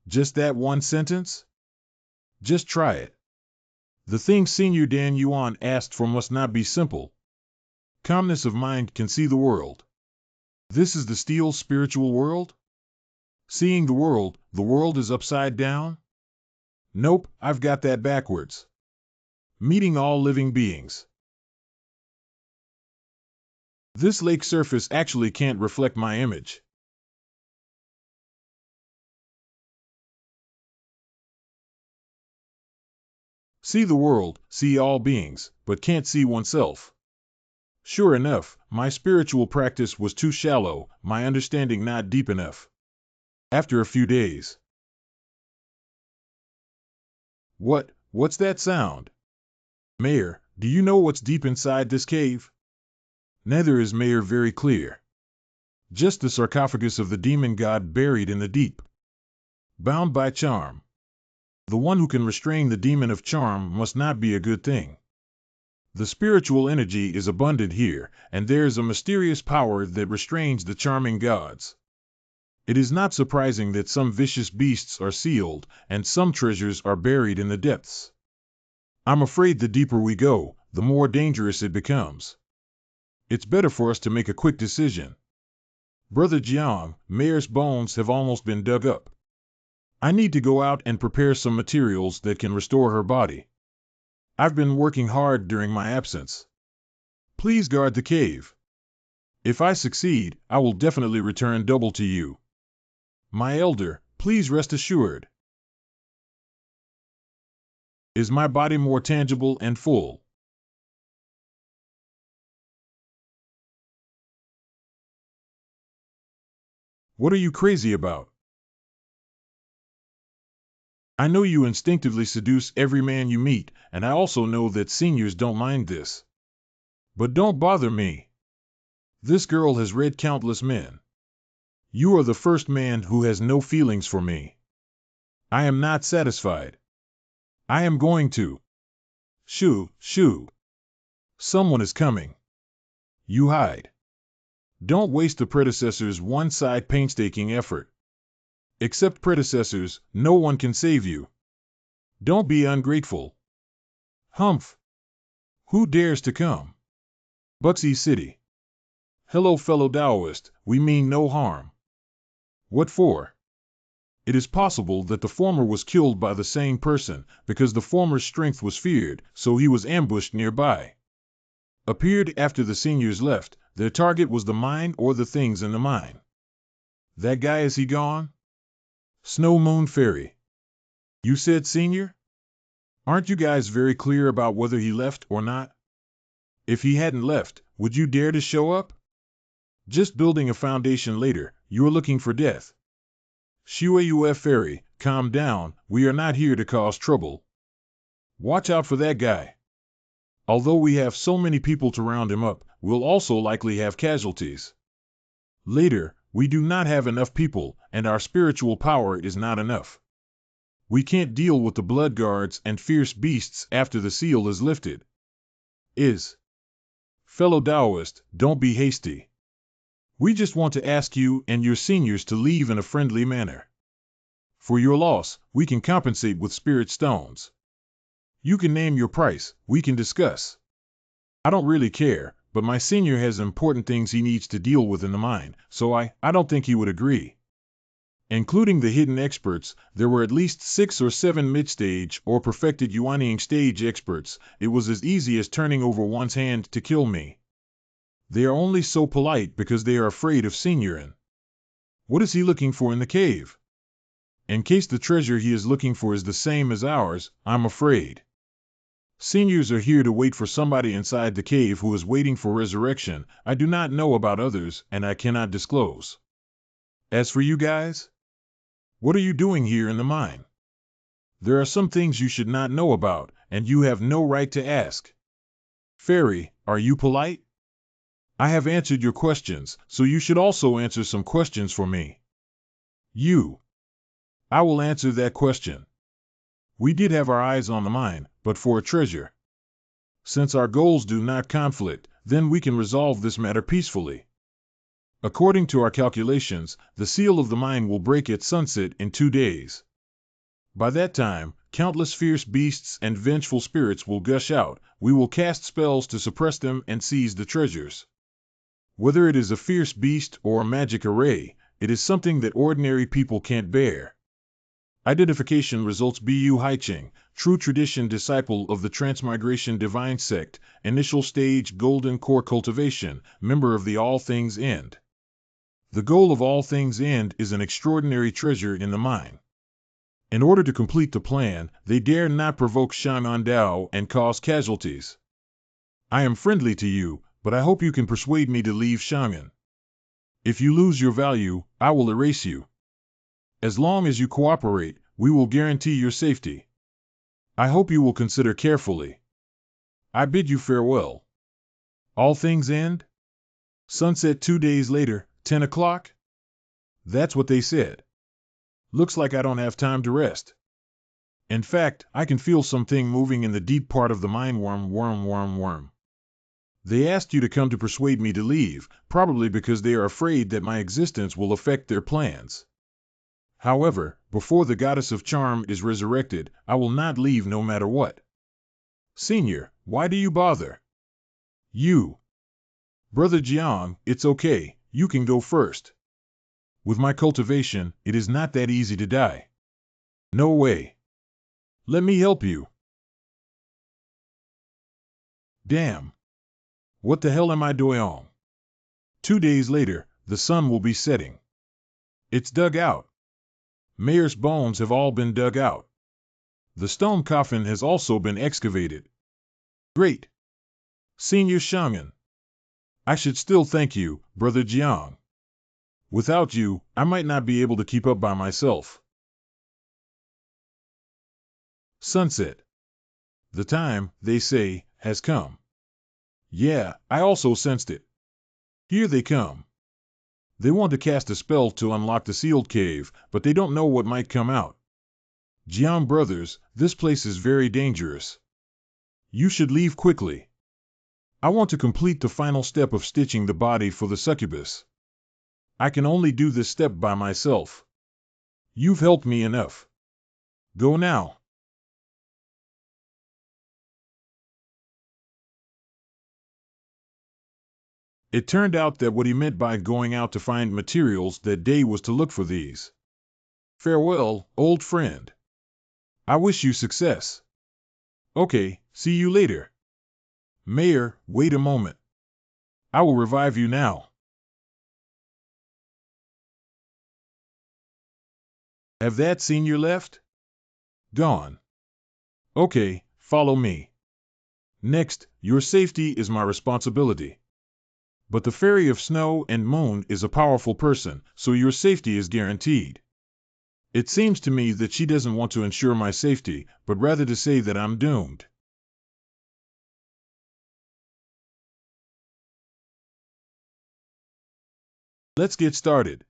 Just that one sentence? Just try it. The thing Senior Dan Yuan asked for must not be simple. Calmness of mind can see the world. This is the steel spiritual world? Seeing the world is upside down? Nope, I've got that backwards. Meeting all living beings. This lake surface actually can't reflect my image. See the world, see all beings, but can't see oneself. Sure enough, my spiritual practice was too shallow, my understanding not deep enough. After a few days. What's that sound? Mayor, do you know what's deep inside this cave? Neither is Mayor very clear. Just the sarcophagus of the demon god buried in the deep. Bound by charm. The one who can restrain the demon of charm must not be a good thing. The spiritual energy is abundant here, and there is a mysterious power that restrains the charming gods. It is not surprising that some vicious beasts are sealed, and some treasures are buried in the depths. I'm afraid the deeper we go, the more dangerous it becomes. It's better for us to make a quick decision. Brother Jaian, Mayor's bones have almost been dug up. I need to go out and prepare some materials that can restore her body. I've been working hard during my absence. Please guard the cave. If I succeed, I will definitely return double to you. My elder, please rest assured. Is my body more tangible and full? What are you crazy about? I know you instinctively seduce every man you meet, and I also know that seniors don't mind this. But don't bother me. This girl has read countless men. You are the first man who has no feelings for me. I am not satisfied. I am going to. Shoo, shoo. Someone is coming. You hide. Don't waste the predecessor's one-side painstaking effort. Except predecessors, no one can save you. Don't be ungrateful. Humph. Who dares to come? Buxy City. Hello, fellow Taoist, we mean no harm. What for? It is possible that the former was killed by the same person, because the former's strength was feared, so he was ambushed nearby. Appeared after the seniors left, their target was the mine or the things in the mine. That guy, is he gone? Snow Moon Fairy. You said senior? Aren't you guys very clear about whether he left or not? If he hadn't left, would you dare to show up? Just building a foundation later, you're looking for death. Shueyue Fairy, calm down, we are not here to cause trouble. Watch out for that guy. Although we have so many people to round him up, we'll also likely have casualties. Later, we do not have enough people, and our spiritual power is not enough. We can't deal with the blood guards and fierce beasts after the seal is lifted. Fellow Taoist, don't be hasty. We just want to ask you and your seniors to leave in a friendly manner. For your loss, we can compensate with spirit stones. You can name your price, we can discuss. I don't really care, but my senior has important things he needs to deal with in the mine, so I don't think he would agree. Including the hidden experts, there were at least 6 or 7 mid-stage or perfected Yuanying stage experts. It was as easy as turning over one's hand to kill me. They are only so polite because they are afraid of Seniorin. What is he looking for in the cave? In case the treasure he is looking for is the same as ours, I'm afraid. Seniors are here to wait for somebody inside the cave who is waiting for resurrection. I do not know about others, and I cannot disclose. As for you guys, what are you doing here in the mine? There are some things you should not know about, and you have no right to ask. Fairy, are you polite? I have answered your questions, so you should also answer some questions for me. I will answer that question. We did have our eyes on the mine, but for a treasure. Since our goals do not conflict, then we can resolve this matter peacefully. According to our calculations, the seal of the mine will break at sunset in 2 days. By that time, countless fierce beasts and vengeful spirits will gush out. We will cast spells to suppress them and seize the treasures. Whether it is a fierce beast or a magic array, it is something that ordinary people can't bear. Identification results: Bu Haiqing, true tradition disciple of the Transmigration Divine Sect, initial stage Golden Core cultivation, member of the All Things End. The goal of All Things End is an extraordinary treasure in the mine. In order to complete the plan, they dare not provoke Shan'an Dao and cause casualties. I am friendly to you, but I hope you can persuade me to leave Shan'an. If you lose your value, I will erase you. As long as you cooperate, we will guarantee your safety. I hope you will consider carefully. I bid you farewell. All Things End? Sunset 2 days later, 10 o'clock? That's what they said. Looks like I don't have time to rest. In fact, I can feel something moving in the deep part of the mine. Worm. They asked you to come to persuade me to leave, probably because they are afraid that my existence will affect their plans. However, before the goddess of charm is resurrected, I will not leave no matter what. Senior, why do you bother? Brother Jaian, it's okay, you can go first. With my cultivation, it is not that easy to die. No way. Let me help you. Damn. What the hell am I doing? 2 days later, the sun will be setting. It's dug out. Mayor's bones have all been dug out. The stone coffin has also been excavated. Great. Senior Shan'an. I should still thank you, Brother Jaian. Without you, I might not be able to keep up by myself. Sunset. The time, they say, has come. Yeah, I also sensed it. Here they come. They want to cast a spell to unlock the sealed cave, but they don't know what might come out. Jaian brothers, this place is very dangerous. You should leave quickly. I want to complete the final step of stitching the body for the succubus. I can only do this step by myself. You've helped me enough. Go now. It turned out that what he meant by going out to find materials that day was to look for these. Farewell, old friend. I wish you success. Okay, see you later. Mayor, wait a moment. I will revive you now. Have that senior left? Gone. Okay, follow me. Next, your safety is my responsibility. But the Fairy of Snow and Moon is a powerful person, so your safety is guaranteed. It seems to me that she doesn't want to ensure my safety, but rather to say that I'm doomed. Let's get started.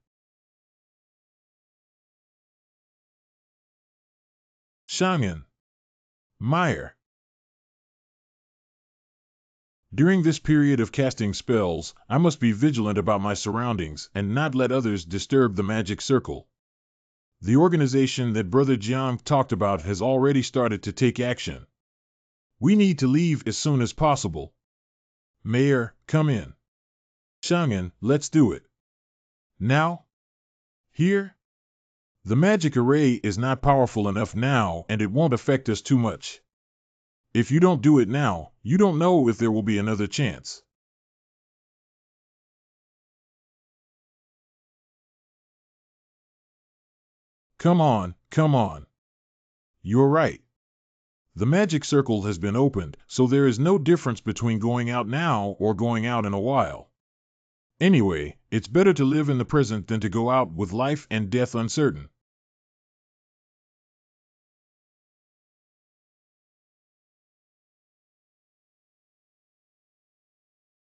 Jaian. Meyer. During this period of casting spells, I must be vigilant about my surroundings and not let others disturb the magic circle. The organization that Brother Jaian talked about has already started to take action. We need to leave as soon as possible. Mayor, come in. Jaian, let's do it. Now? Here? The magic array is not powerful enough now, and it won't affect us too much. If you don't do it now, you don't know if there will be another chance. Come on, come on. You're right. The magic circle has been opened, so there is no difference between going out now or going out in a while. Anyway, it's better to live in the present than to go out with life and death uncertain.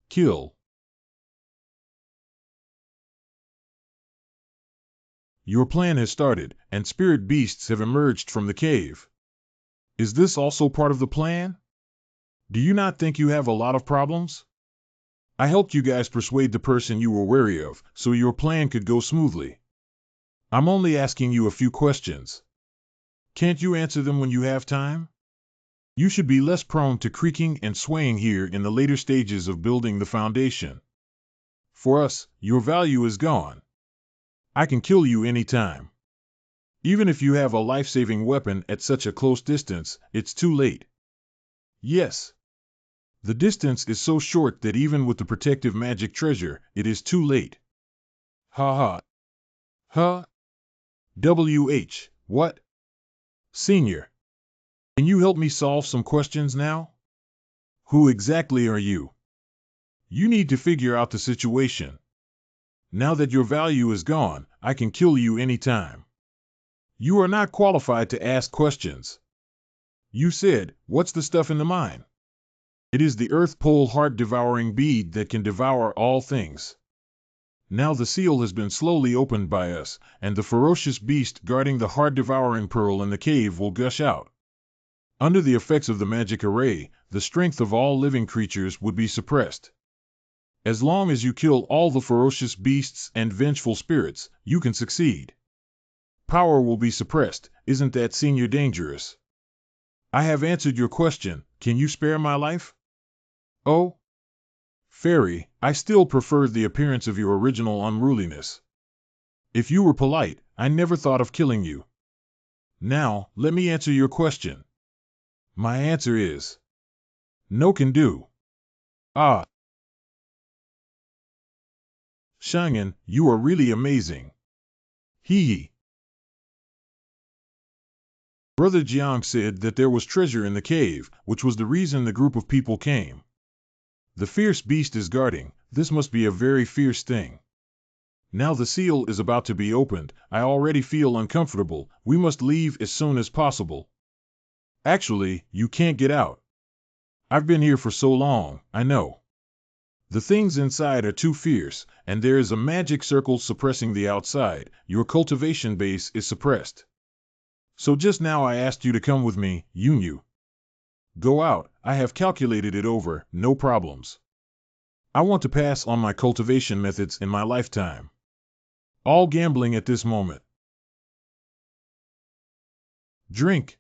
Kill. Your plan has started, and spirit beasts have emerged from the cave. Is this also part of the plan? Do you not think you have a lot of problems? I helped you guys persuade the person you were wary of, so your plan could go smoothly. I'm only asking you a few questions. Can't you answer them when you have time? You should be less prone to creaking and swaying here in the later stages of building the foundation. For us, your value is gone. I can kill you anytime. Even if you have a life-saving weapon at such a close distance, it's too late. Yes. The distance is so short that even with the protective magic treasure, it is too late. Ha ha. Huh? WH, what? Senior. Can you help me solve some questions now? Who exactly are you? You need to figure out the situation. Now that your value is gone, I can kill you anytime. You are not qualified to ask questions. You said, what's the stuff in the mine? It is the earth pole heart-devouring bead that can devour all things. Now the seal has been slowly opened by us, and the ferocious beast guarding the heart-devouring pearl in the cave will gush out. Under the effects of the magic array, the strength of all living creatures would be suppressed. As long as you kill all the ferocious beasts and vengeful spirits, you can succeed. Power will be suppressed, isn't that senior dangerous? I have answered your question, can you spare my life? Oh? Fairy, I still preferred the appearance of your original unruliness. If you were polite, I never thought of killing you. Now, let me answer your question. My answer is no can do. Ah. Jaian, you are really amazing. Hee. Brother Jaian said that there was treasure in the cave, which was the reason the group of people came. The fierce beast is guarding. This must be a very fierce thing. Now the seal is about to be opened. I already feel uncomfortable. We must leave as soon as possible. Actually, you can't get out. I've been here for so long, I know. The things inside are too fierce, and there is a magic circle suppressing the outside. Your cultivation base is suppressed. So just now I asked you to come with me, you knew. Go out, I have calculated it over, no problems. I want to pass on my cultivation methods in my lifetime. All gambling at this moment. Drink.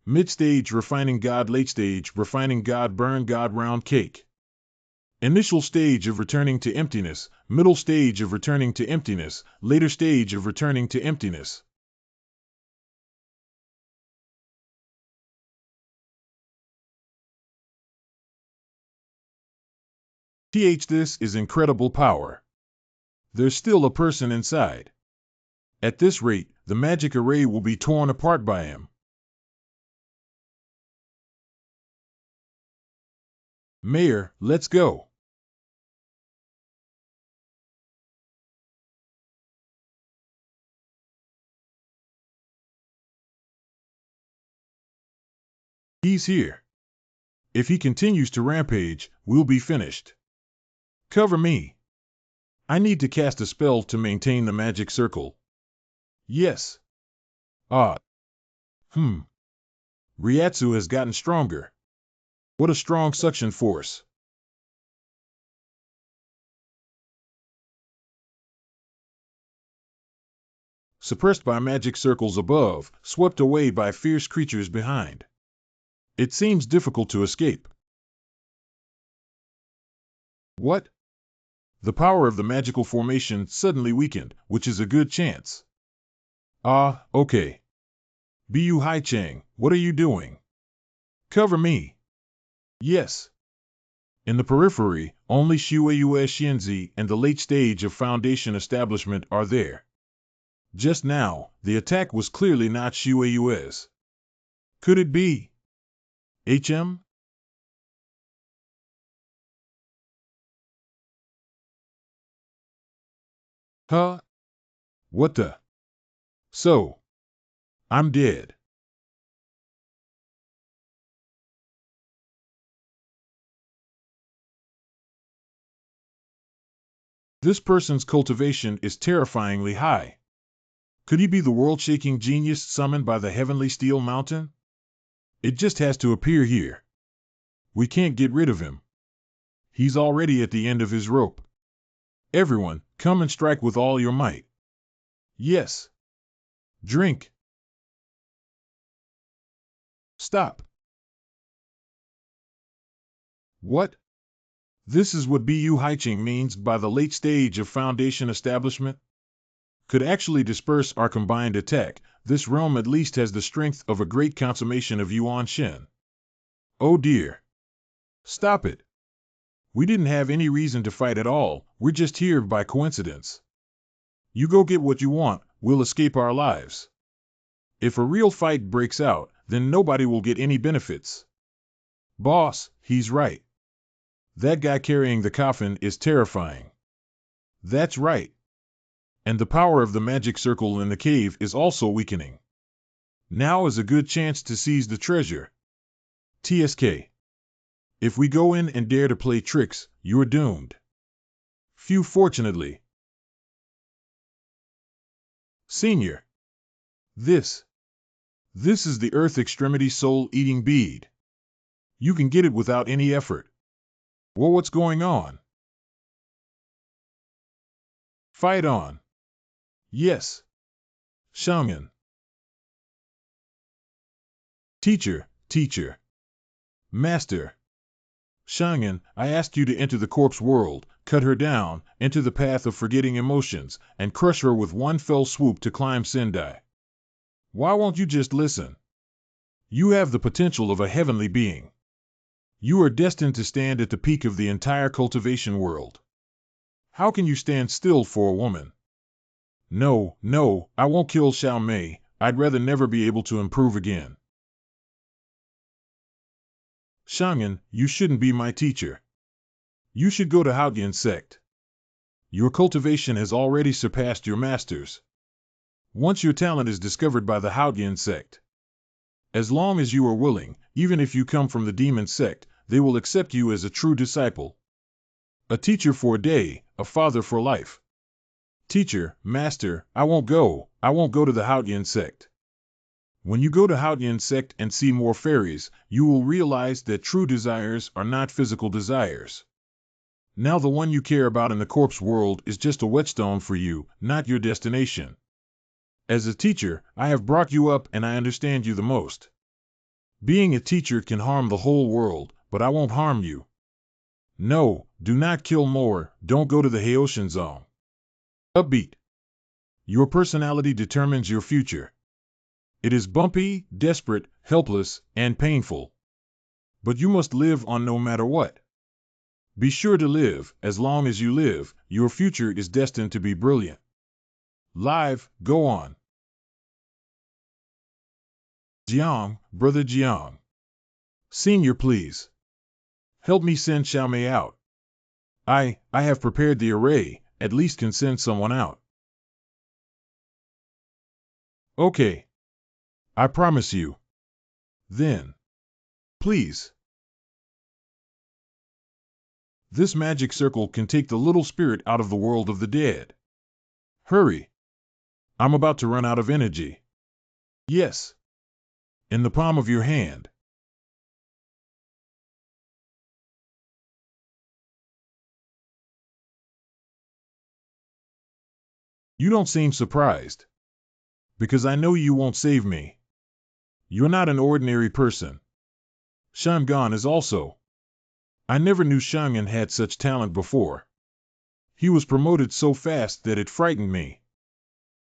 Mid-stage refining God, late stage refining God, burn God, round cake. Initial stage of returning to emptiness, middle stage of returning to emptiness, later stage of returning to emptiness. This is incredible power. There's still a person inside. At this rate, the magic array will be torn apart by him. Mayor, let's go. He's here. If he continues to rampage, we'll be finished. Cover me. I need to cast a spell to maintain the magic circle. Yes. Ah. Ryatsu has gotten stronger. What a strong suction force. Suppressed by magic circles above, swept away by fierce creatures behind. It seems difficult to escape. What? The power of the magical formation suddenly weakened, which is a good chance. Ah, okay. Bu Haichang, what are you doing? Cover me. Yes. In the periphery, only Shueyue Xianzi and the late stage of Foundation establishment are there. Just now, the attack was clearly not Shueyue's. Could it be? HM? Huh? What the? So, I'm dead. This person's cultivation is terrifyingly high. Could he be the world-shaking genius summoned by the heavenly steel mountain? It just has to appear here. We can't get rid of him. He's already at the end of his rope. Everyone, come and strike with all your might. Yes. Drink. Stop. What? This is what Bu Haiching means by the late stage of Foundation establishment? Could actually disperse our combined attack. This realm at least has the strength of a great consummation of Yuan Shen. Oh dear. Stop it. We didn't have any reason to fight at all, we're just here by coincidence. You go get what you want, we'll escape our lives. If a real fight breaks out, then nobody will get any benefits. Boss, he's right. That guy carrying the coffin is terrifying. That's right. And the power of the magic circle in the cave is also weakening. Now is a good chance to seize the treasure. TSK. If we go in and dare to play tricks, you're doomed. Few fortunately. Senior. This is the Earth Extremity Soul-Eating Bead. You can get it without any effort. Well, what's going on? Fight on. Yes. Xiangyan. Teacher. Master. Xiangyan, I asked you to enter the corpse world, cut her down, enter the path of forgetting emotions, and crush her with one fell swoop to climb Sendai. Why won't you just listen? You have the potential of a heavenly being. You are destined to stand at the peak of the entire cultivation world. How can you stand still for a woman? No, I won't kill Xiao Mei. I'd rather never be able to improve again. Xiangyan, you shouldn't be my teacher. You should go to Haotian sect. Your cultivation has already surpassed your master's. Once your talent is discovered by the Haotian sect. As long as you are willing, even if you come from the demon sect, they will accept you as a true disciple. A teacher for a day, a father for life. Teacher, master, I won't go to the Haotian sect. When you go to Haotian sect and see more fairies, you will realize that true desires are not physical desires. Now the one you care about in the corpse world is just a whetstone for you, not your destination. As a teacher, I have brought you up and I understand you the most. Being a teacher can harm the whole world, but I won't harm you. No, do not kill more, don't go to the Haoshan zone. Upbeat. Your personality determines your future. It is bumpy, desperate, helpless, and painful. But you must live on no matter what. Be sure to live. As long as you live, your future is destined to be brilliant. Live, go on. Jiang, brother Jiang. Senior, please. Help me send Xiaomei out. I have prepared the array, at least can send someone out. Okay. I promise you. Then. Please. This magic circle can take the little spirit out of the world of the dead. Hurry. I'm about to run out of energy. Yes. In the palm of your hand. You don't seem surprised. Because I know you won't save me. You're not an ordinary person. Shangan is also. I never knew Shangan had such talent before. He was promoted so fast that it frightened me.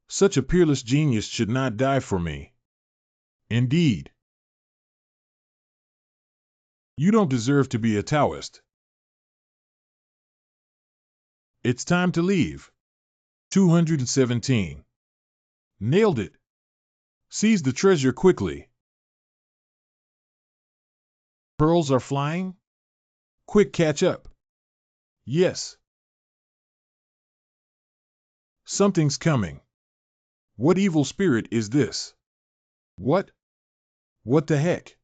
Such a peerless genius should not die for me. Indeed. You don't deserve to be a Taoist. It's time to leave. 217. Nailed it. Seize the treasure quickly. Pearls are flying? Quick, catch up. Yes. Something's coming. What evil spirit is this? What? What the heck?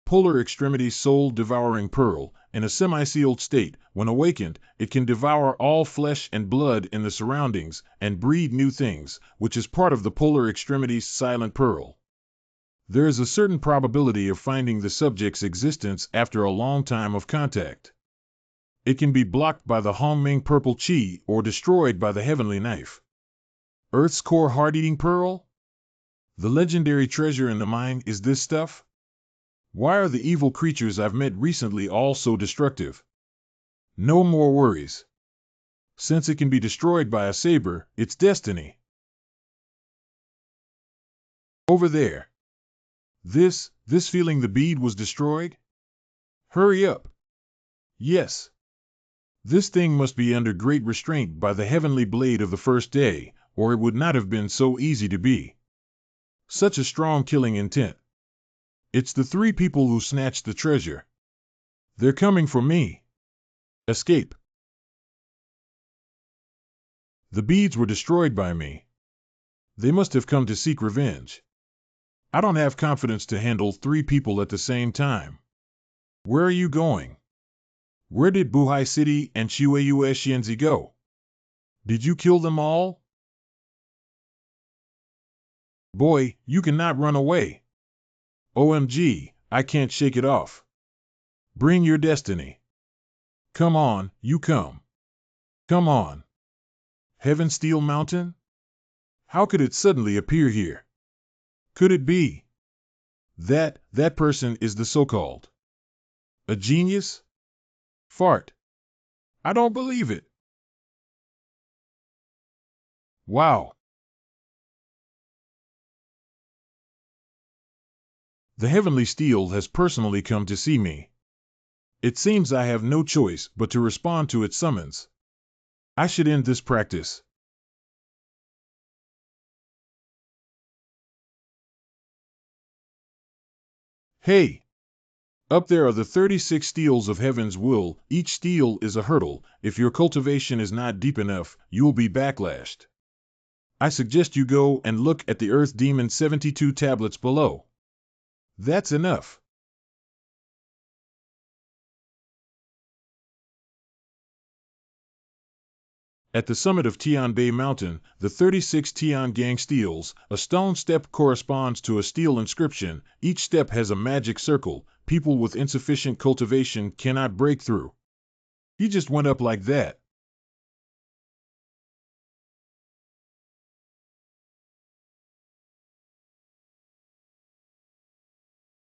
Polar extremities soul-devouring pearl. In a semi-sealed state, when awakened, it can devour all flesh and blood in the surroundings and breed new things, which is part of the polar extremities silent pearl. There is a certain probability of finding the subject's existence after a long time of contact. It can be blocked by the Hongming purple chi or destroyed by the heavenly knife. Earth's core heart-eating pearl? The legendary treasure in the mine is this stuff? Why are the evil creatures I've met recently all so destructive? No more worries. Since it can be destroyed by a saber, it's destiny. Over there. This feeling the bead was destroyed? Hurry up. Yes. This thing must be under great restraint by the heavenly blade of the first day, or it would not have been so easy to be. Such a strong killing intent. It's the three people who snatched the treasure. They're coming for me. Escape. The beads were destroyed by me. They must have come to seek revenge. I don't have confidence to handle three people at the same time. Where are you going? Where did Buhai City and Chihuahua Xianzi go? Did you kill them all? Boy, you cannot run away. OMG, I can't shake it off. Bring your destiny. Come on, you come. Come on. Heaven Steel Mountain? How could it suddenly appear here? Could it be that person is the so-called a genius? Fart. I don't believe it. Wow. The heavenly steel has personally come to see me. It seems I have no choice but to respond to its summons. I should end this practice. Hey! Up there are the 36 steels of heaven's will. Each steel is a hurdle. If your cultivation is not deep enough, you'll be backlashed. I suggest you go and look at the Earth Demon 72 tablets below. That's enough. At the summit of Tianbei Mountain, the 36 Tiangang steels, a stone step corresponds to a steel inscription. Each step has a magic circle. People with insufficient cultivation cannot break through. He just went up like that.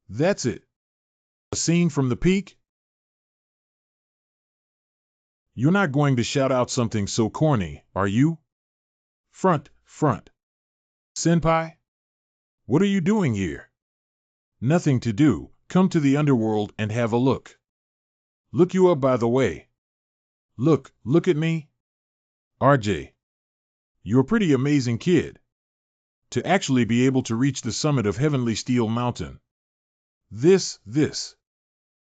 That's it. A scene from the peak? You're not going to shout out something so corny, are you? Front. Senpai? What are you doing here? Nothing to do. Come to the underworld and have a look. Look you up, by the way. Look at me. RJ. You're a pretty amazing kid. To actually be able to reach the summit of Heavenly Steel Mountain. This.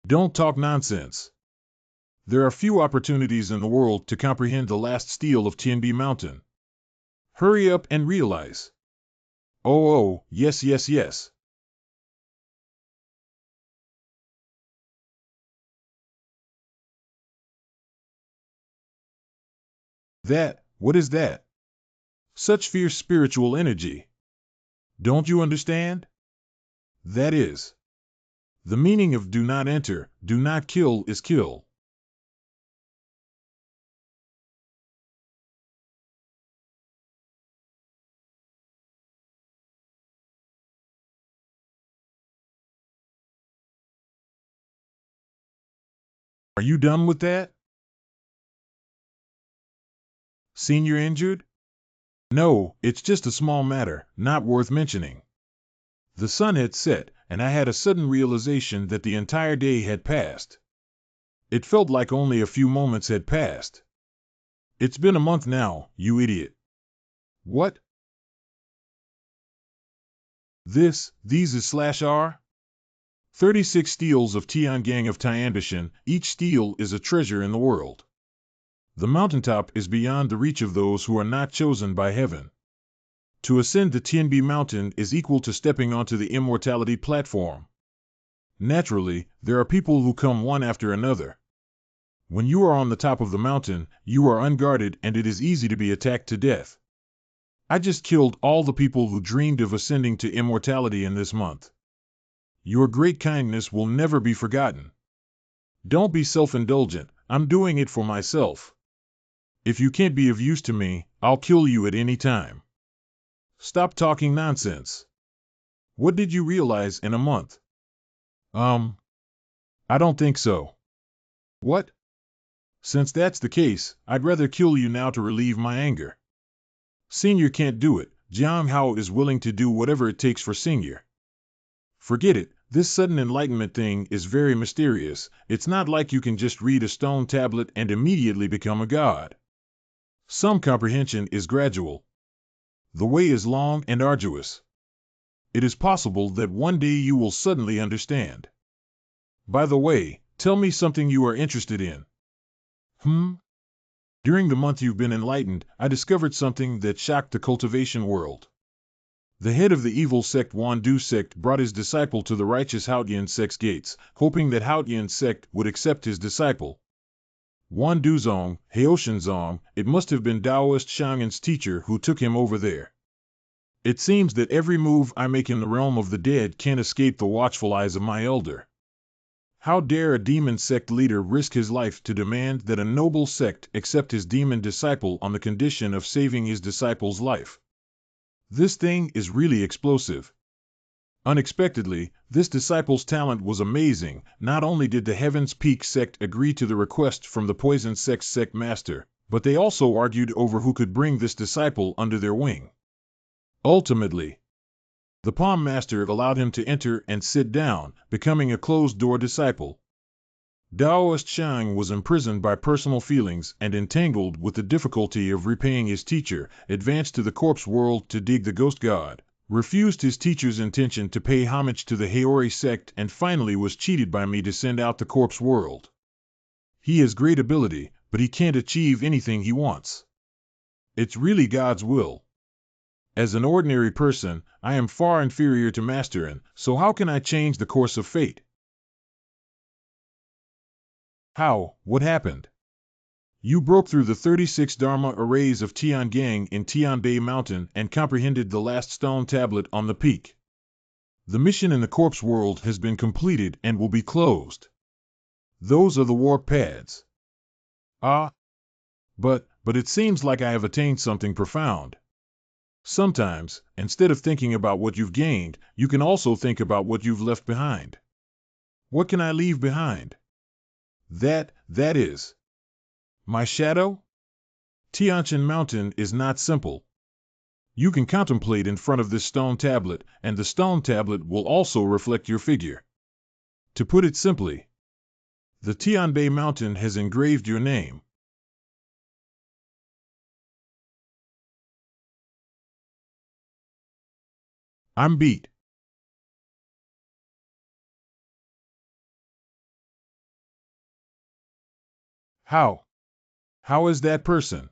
Don't talk nonsense. There are few opportunities in the world to comprehend the last steel of Tianbei Mountain. Hurry up and realize. Oh, yes. What is that? Such fierce spiritual energy. Don't you understand? That is, the meaning of do not enter, do not kill is kill. Are you done with that? Senior injured? No, it's just a small matter, not worth mentioning. The sun had set, and I had a sudden realization that the entire day had passed. It felt like only a few moments had passed. It's been a month now, you idiot. What? These is /R? 36 steels of Tiangang of Tianbishan, each steel is a treasure in the world. The mountaintop is beyond the reach of those who are not chosen by heaven. To ascend the Tianbi mountain is equal to stepping onto the immortality platform. Naturally, there are people who come one after another. When you are on the top of the mountain, you are unguarded and it is easy to be attacked to death. I just killed all the people who dreamed of ascending to immortality in this month. Your great kindness will never be forgotten. Don't be self-indulgent, I'm doing it for myself. If you can't be of use to me, I'll kill you at any time. Stop talking nonsense. What did you realize in a month? I don't think so. What? Since that's the case, I'd rather kill you now to relieve my anger. Senior can't do it. Jiang Hao is willing to do whatever it takes for Senior. Forget it, this sudden enlightenment thing is very mysterious. It's not like you can just read a stone tablet and immediately become a god. Some comprehension is gradual. The way is long and arduous. It is possible that one day you will suddenly understand. By the way, tell me something you are interested in. During the month you've been enlightened, I discovered something that shocked the cultivation world. The head of the evil sect Wandu sect brought his disciple to the righteous Haotian sect's gates, hoping that Haotian sect would accept his disciple. Wanduzong, Haoshanzong, it must have been Taoist Shang'an's teacher who took him over there. It seems that every move I make in the realm of the dead can't escape the watchful eyes of my elder. How dare a demon sect leader risk his life to demand that a noble sect accept his demon disciple on the condition of saving his disciple's life? This thing is really explosive. Unexpectedly, this disciple's talent was amazing. Not only did the Heaven's Peak sect agree to the request from the Poison Sect's sect master, but they also argued over who could bring this disciple under their wing. Ultimately, the Palm Master allowed him to enter and sit down, becoming a closed-door disciple. Taoist Shang was imprisoned by personal feelings and entangled with the difficulty of repaying his teacher, advanced to the corpse world to dig the ghost god, refused his teacher's intention to pay homage to the Haori sect, and finally was cheated by me to send out the corpse world. He has great ability, but he can't achieve anything he wants. It's really God's will. As an ordinary person, I am far inferior to Masterin, so how can I change the course of fate? How? What happened? You broke through the 36 Dharma arrays of Tiangang in Tianbei Mountain and comprehended the last stone tablet on the peak. The mission in the corpse world has been completed and will be closed. Those are the warp pads. But it seems like I have attained something profound. Sometimes, instead of thinking about what you've gained, you can also think about what you've left behind. What can I leave behind? That is my shadow? Tianshan Mountain is not simple. You can contemplate in front of this stone tablet, and the stone tablet will also reflect your figure. To put it simply, the Tianbei Mountain has engraved your name. I'm beat. How? How is that person?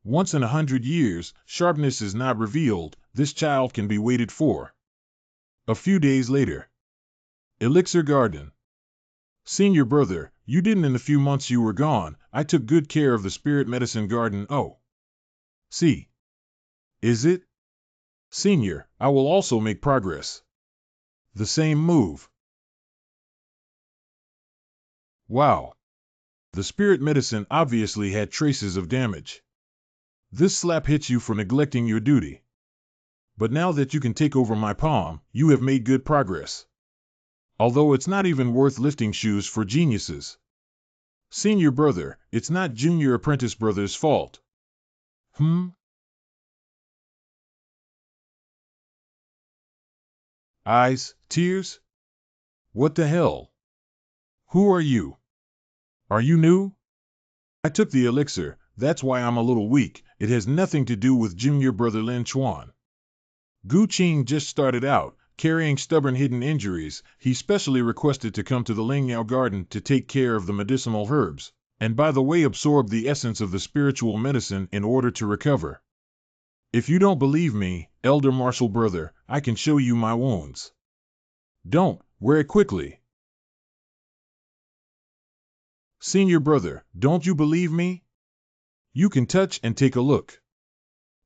Once in 100 years, sharpness is not revealed, this child can be waited for. A few days later. Elixir Garden. Senior brother, you didn't in the few months you were gone, I took good care of the spirit medicine garden. Oh. See. Is it? Senior, I will also make progress. The same move. Wow. The spirit medicine obviously had traces of damage. This slap hits you for neglecting your duty. But now that you can take over my palm, you have made good progress. Although it's not even worth lifting shoes for geniuses. Senior brother, it's not junior apprentice brother's fault. Eyes, tears? What the hell? Who are you? Are you new? I took the elixir, that's why I'm a little weak. It has nothing to do with junior brother Lin Chuan. Gu Qing just started out, carrying stubborn hidden injuries. He specially requested to come to the Lingyao Garden to take care of the medicinal herbs, and by the way absorb the essence of the spiritual medicine in order to recover. If you don't believe me, elder martial brother, I can show you my wounds. Don't, wear it quickly. Senior brother, don't you believe me? You can touch and take a look.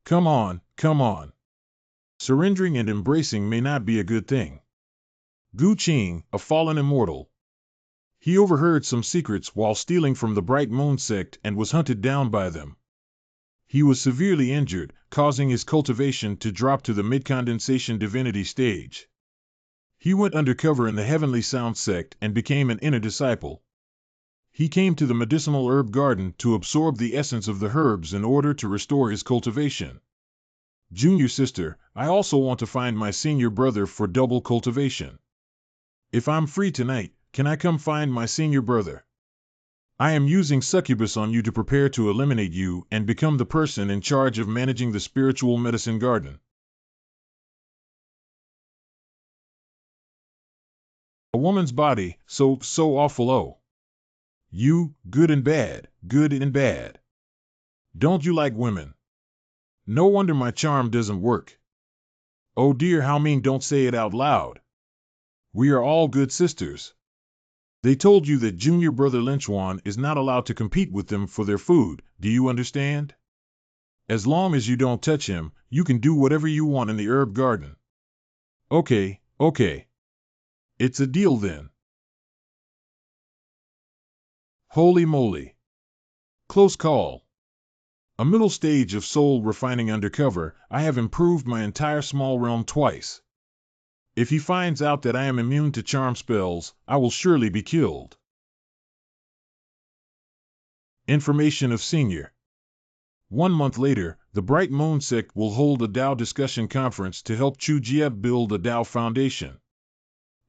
Come on, come on. Surrendering and embracing may not be a good thing. Gu Qing, a fallen immortal. He overheard some secrets while stealing from the Bright Moon sect and was hunted down by them. He was severely injured, causing his cultivation to drop to the mid-condensation divinity stage. He went undercover in the Heavenly Sound sect and became an inner disciple. He came to the medicinal herb garden to absorb the essence of the herbs in order to restore his cultivation. Junior sister, I also want to find my senior brother for double cultivation. If I'm free tonight, can I come find my senior brother? I am using succubus on you to prepare to eliminate you and become the person in charge of managing the spiritual medicine garden. A woman's body, so awful. Oh. You, good and bad, good and bad. Don't you like women? No wonder my charm doesn't work. Oh dear, how mean, don't say it out loud. We are all good sisters. They told you that junior brother Lin Chuan is not allowed to compete with them for their food, do you understand? As long as you don't touch him, you can do whatever you want in the herb garden. Okay. It's a deal then. Holy moly. Close call. A middle stage of soul refining undercover, I have improved my entire small realm twice. If he finds out that I am immune to charm spells, I will surely be killed. Information of Senior. 1 month later, the Bright Moon sect will hold a Tao discussion conference to help Chu Jieb build a Tao foundation.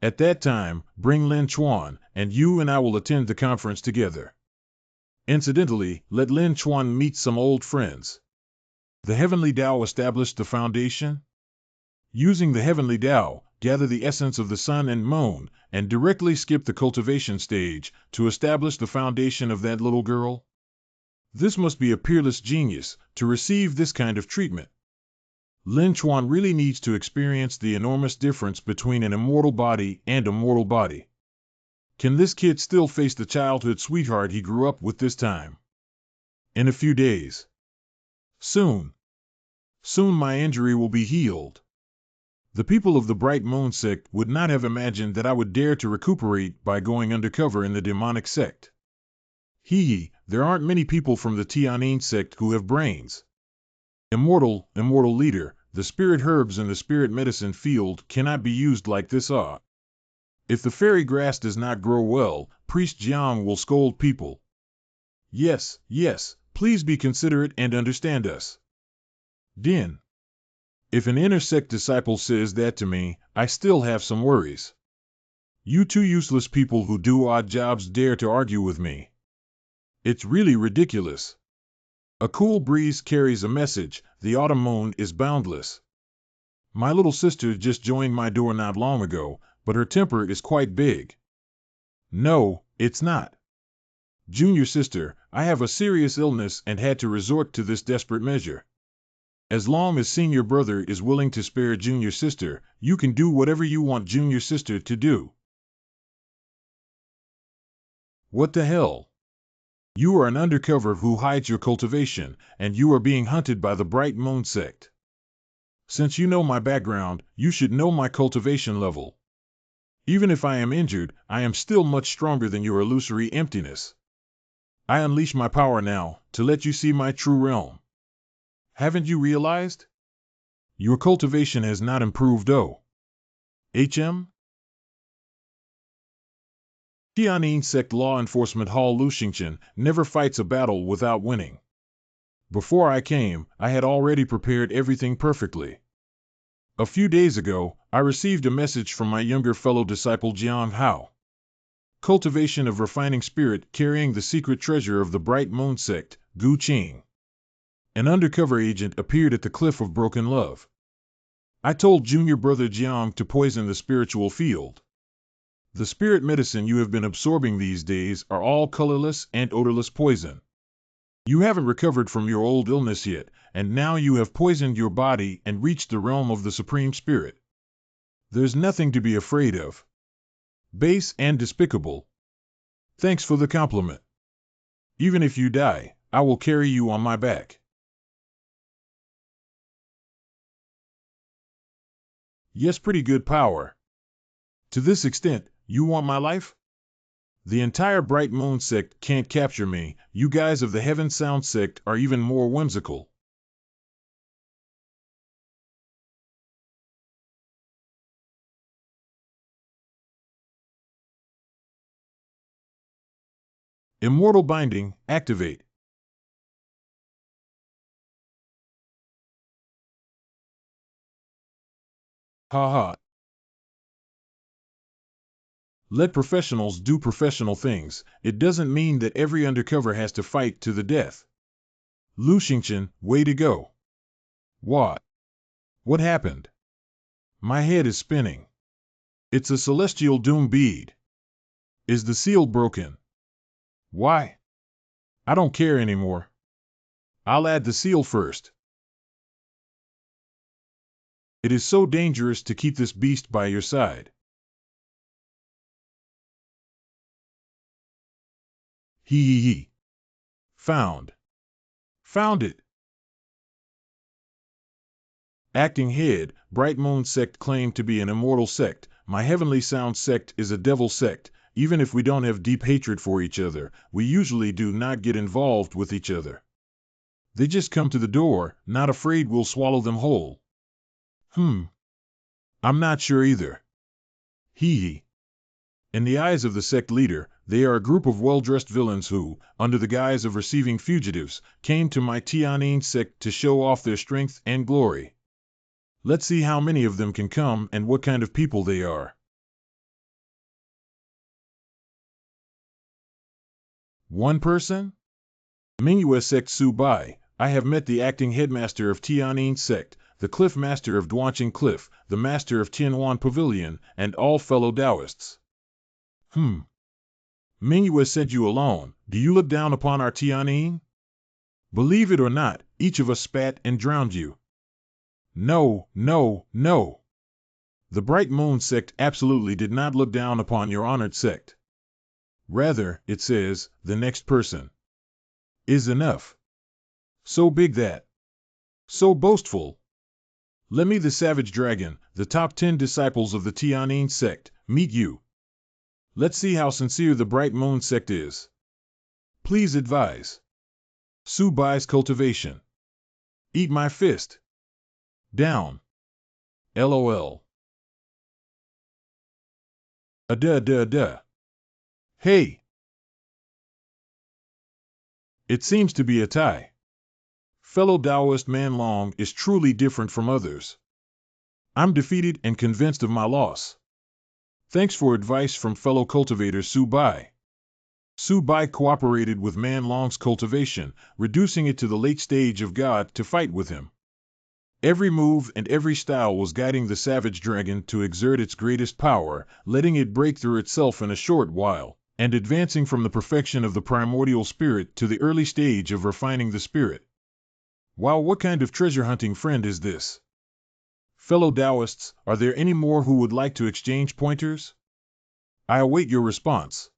At that time, bring Lin Chuan, and you and I will attend the conference together. Incidentally, let Lin Chuan meet some old friends. The Heavenly Tao established the foundation. Using the Heavenly Tao, gather the essence of the sun and moon, and directly skip the cultivation stage to establish the foundation of that little girl. This must be a peerless genius to receive this kind of treatment. Lin Chuan really needs to experience the enormous difference between an immortal body and a mortal body. Can this kid still face the childhood sweetheart he grew up with this time? In a few days. Soon my injury will be healed. The people of the Bright Moon sect would not have imagined that I would dare to recuperate by going undercover in the demonic sect. There aren't many people from the Tianyin sect who have brains. Immortal leader, the spirit herbs in the spirit medicine field cannot be used like this. If the fairy grass does not grow well, Priest Jaian will scold people. Yes, please be considerate and understand us. Din. If an inner sect disciple says that to me, I still have some worries. You two useless people who do odd jobs dare to argue with me. It's really ridiculous. A cool breeze carries a message, the autumn moon is boundless. My little sister just joined my door not long ago, but her temper is quite big. No, it's not. Junior sister, I have a serious illness and had to resort to this desperate measure. As long as senior brother is willing to spare junior sister, you can do whatever you want junior sister to do. What the hell? You are an undercover who hides your cultivation, and you are being hunted by the Bright Moon sect. Since you know my background, you should know my cultivation level. Even if I am injured, I am still much stronger than your illusory emptiness. I unleash my power now, to let you see my true realm. Haven't you realized? Your cultivation has not improved. HM? Tianyin Sect Law Enforcement Hall Luxingchen never fights a battle without winning. Before I came, I had already prepared everything perfectly. A few days ago, I received a message from my younger fellow disciple Jaian Hao. Cultivation of refining spirit carrying the secret treasure of the Bright Moon Sect, Gu Qing. An undercover agent appeared at the Cliff of Broken Love. I told junior brother Jiang to poison the spiritual field. The spirit medicine you have been absorbing these days are all colorless and odorless poison. You haven't recovered from your old illness yet, and now you have poisoned your body and reached the realm of the Supreme Spirit. There's nothing to be afraid of. Base and despicable. Thanks for the compliment. Even if you die, I will carry you on my back. Yes, pretty good power. To this extent, you want my life? The entire Bright Moon Sect can't capture me. You guys of the Heaven Sound Sect are even more whimsical. Immortal Binding, activate. Haha. Let professionals do professional things. It doesn't mean that every undercover has to fight to the death. Luxingchen, way to go. What? What happened? My head is spinning. It's a celestial doom bead. Is the seal broken? Why? I don't care anymore. I'll add the seal first. It is so dangerous to keep this beast by your side. Hee. Found. Found it. Acting head, Bright Moon Sect claimed to be an immortal sect. My Heavenly Sound Sect is a devil sect. Even if we don't have deep hatred for each other, we usually do not get involved with each other. They just come to the door, not afraid we'll swallow them whole. I'm not sure either. Hee. In the eyes of the sect leader, they are a group of well-dressed villains who, under the guise of receiving fugitives, came to my Tianyin sect to show off their strength and glory. Let's see how many of them can come and what kind of people they are. One person? MANHWA Sect Su Bai. I have met the acting headmaster of Tianyin Sect, the cliff master of Duanqing Cliff, the master of Tianwan Pavilion, and all fellow Taoists. MANHWA sent you alone. Do you look down upon our Tianyin? Believe it or not, each of us spat and drowned you. No. The Bright Moon Sect absolutely did not look down upon your honored sect. Rather, it says, the next person is enough. So big that. So boastful. Let me, the Savage Dragon, the top 10 disciples of the Tianyin sect, meet you. Let's see how sincere the Bright Moon Sect is. Please advise. Su Bai's cultivation. Eat my fist. Down. LOL. Duh. Hey. It seems to be a tie. Fellow Taoist Man Long is truly different from others. I'm defeated and convinced of my loss. Thanks for advice from fellow cultivator Su Bai. Su Bai cooperated with Man Long's cultivation, reducing it to the late stage of God to fight with him. Every move and every style was guiding the Savage Dragon to exert its greatest power, letting it break through itself in a short while, and advancing from the perfection of the primordial spirit to the early stage of refining the spirit. Wow, what kind of treasure-hunting friend is this? Fellow Taoists, are there any more who would like to exchange pointers? I await your response.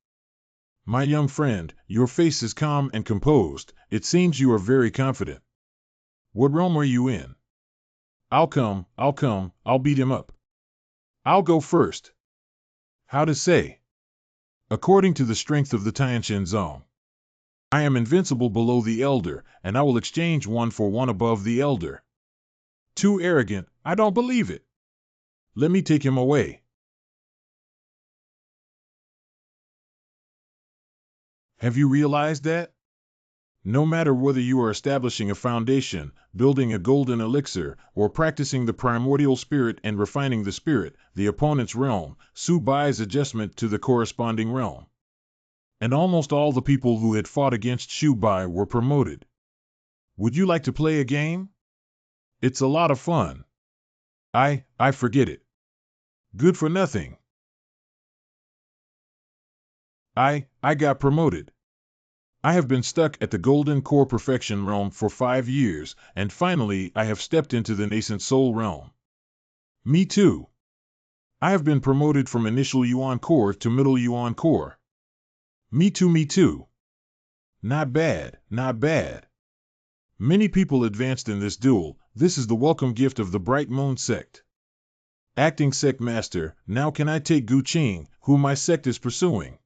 My young friend, your face is calm and composed. It seems you are very confident. What realm are you in? I'll beat him up. I'll go first. How to say? According to the strength of the Tiantian zone. I am invincible below the elder, and I will exchange one for one above the elder. Too arrogant, I don't believe it. Let me take him away. Have you realized that? No matter whether you are establishing a foundation, building a golden elixir, or practicing the primordial spirit and refining the spirit, the opponent's realm, Su Bai's adjustment to the corresponding realm. And almost all the people who had fought against Shu Bai were promoted. Would you like to play a game? It's a lot of fun. I forget it. Good for nothing. I got promoted. I have been stuck at the Golden Core Perfection realm for 5 years, and finally I have stepped into the Nascent Soul realm. Me too. I have been promoted from Initial Yuan Core to Middle Yuan Core. Me too. Not bad, not bad. Many people advanced in this duel. This is the welcome gift of the Bright Moon sect. Acting Sect Master, now can I take Gu Qing, who my sect is pursuing?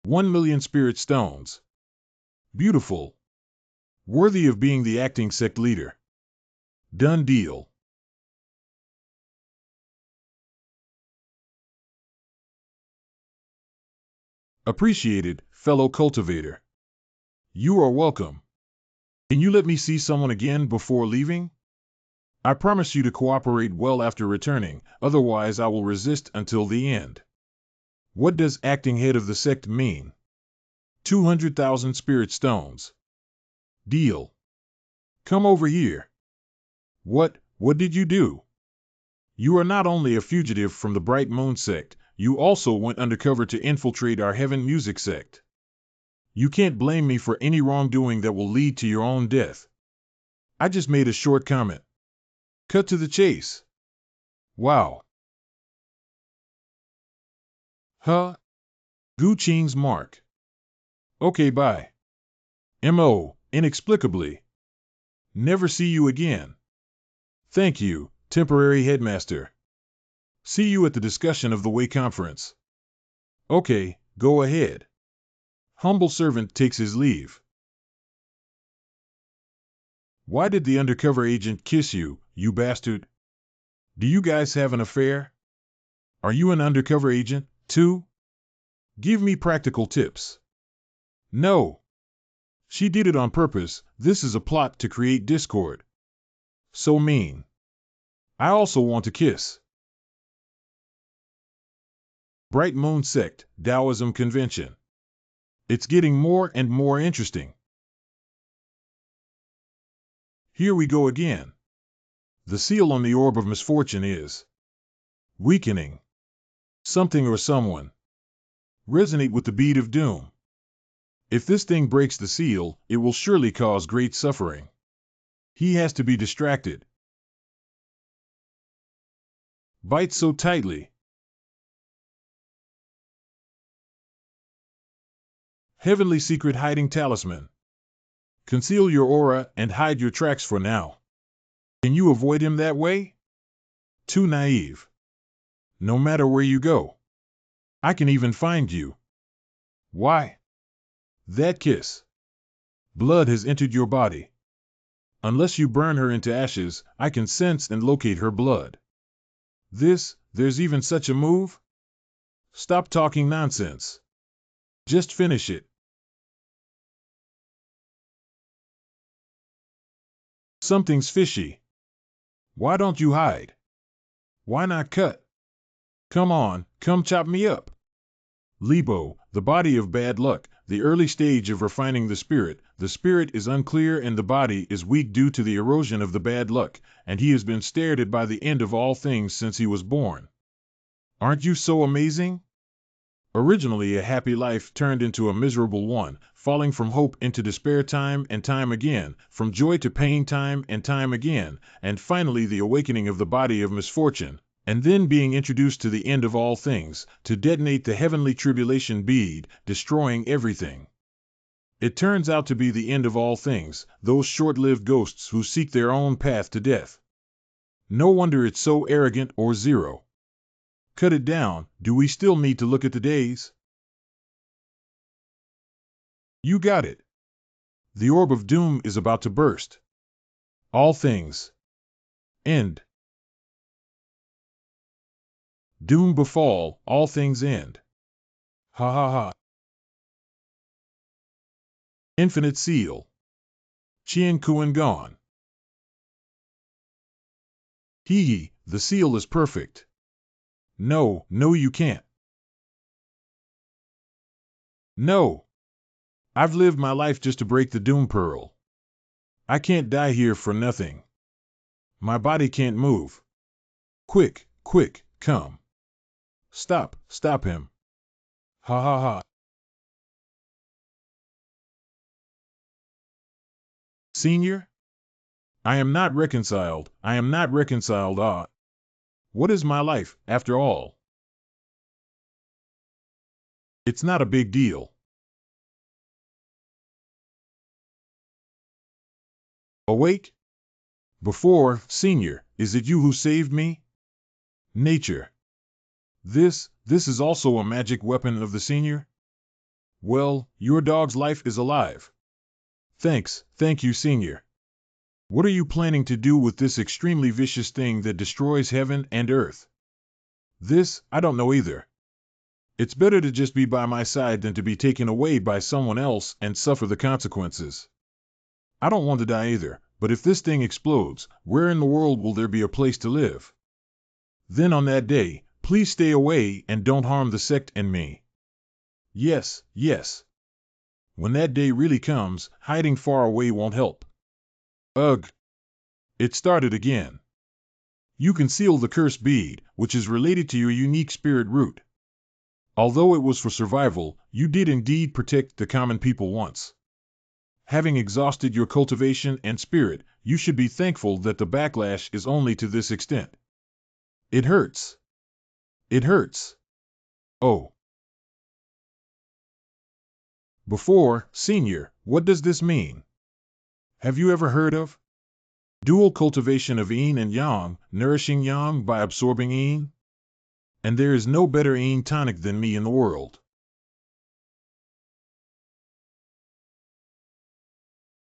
1,000,000 Spirit Stones. Beautiful. Worthy of being the acting sect leader. Done deal. Appreciated, fellow cultivator. You are welcome. Can you let me see someone again before leaving? I promise you to cooperate well after returning, otherwise I will resist until the end. What does acting head of the sect mean? 200,000 spirit stones. Deal. Come over here. What did you do? You are not only a fugitive from the Bright Moon sect, you also went undercover to infiltrate our Heaven Music sect. You can't blame me for any wrongdoing that will lead to your own death. I just made a short comment. Cut to the chase. Wow. Huh? Gu Qing's mark. Okay, bye. M.O. Inexplicably. Never see you again. Thank you, temporary headmaster. See you at the discussion of the Way Conference. Okay, go ahead. Humble servant takes his leave. Why did the undercover agent kiss you, you bastard? Do you guys have an affair? Are you an undercover agent, too? Give me practical tips. No. She did it on purpose. This is a plot to create discord. So mean. I also want to kiss. Bright Moon Sect, Taoism Convention. It's getting more and more interesting. Here we go again. The seal on the orb of misfortune is weakening. Something or someone. Resonate with the bead of doom. If this thing breaks the seal, it will surely cause great suffering. He has to be distracted. Bite so tightly. Heavenly secret hiding talisman. Conceal your aura and hide your tracks for now. Can you avoid him that way? Too naive. No matter where you go. I can even find you. Why? That kiss. Blood has entered your body. Unless you burn her into ashes, I can sense and locate her blood. There's even such a move? Stop talking nonsense. Just finish it. Something's fishy. Why don't you hide? Why not cut? Come on, come chop me up. Libo, the body of bad luck, the early stage of refining the spirit is unclear and the body is weak due to the erosion of the bad luck, and he has been stared at by the end of all things since he was born. Aren't you so amazing? Originally a happy life turned into a miserable one, falling from hope into despair time and time again, from joy to pain time and time again, and finally the awakening of the body of misfortune, and then being introduced to the end of all things, to detonate the heavenly tribulation bead, destroying everything. It turns out to be the end of all things, those short-lived ghosts who seek their own path to death. No wonder it's so arrogant or zero. Cut it down, do we still need to look at the days? You got it. The orb of doom is about to burst. All things end. Doom befall, all things end. Ha ha ha. Infinite seal. Chien Kuen gone. Hee, the seal is perfect. No, no you can't. No. I've lived my life just to break the doom pearl. I can't die here for nothing. My body can't move. Quick, quick, come. Stop, stop him. Ha ha ha. Senior? I am not reconciled, ah. What is my life, after all? It's not a big deal. Awake? Before, Senior, is it you who saved me? Nature. This is also a magic weapon of the Senior? Well, your dog's life is alive. Thank you, Senior. What are you planning to do with this extremely vicious thing that destroys heaven and earth? This, I don't know either. It's better to just be by my side than to be taken away by someone else and suffer the consequences. I don't want to die either, but if this thing explodes, where in the world will there be a place to live? Then on that day, please stay away and don't harm the sect and me. Yes, yes. When that day really comes, hiding far away won't help. Ugh. It started again. You conceal the curse bead, which is related to your unique spirit root. Although it was for survival, you did indeed protect the common people once. Having exhausted your cultivation and spirit, you should be thankful that the backlash is only to this extent. It hurts. It hurts. Oh. Before, Senior, what does this mean? Have you ever heard of dual cultivation of yin and yang, nourishing yang by absorbing yin? And there is no better yin tonic than me in the world.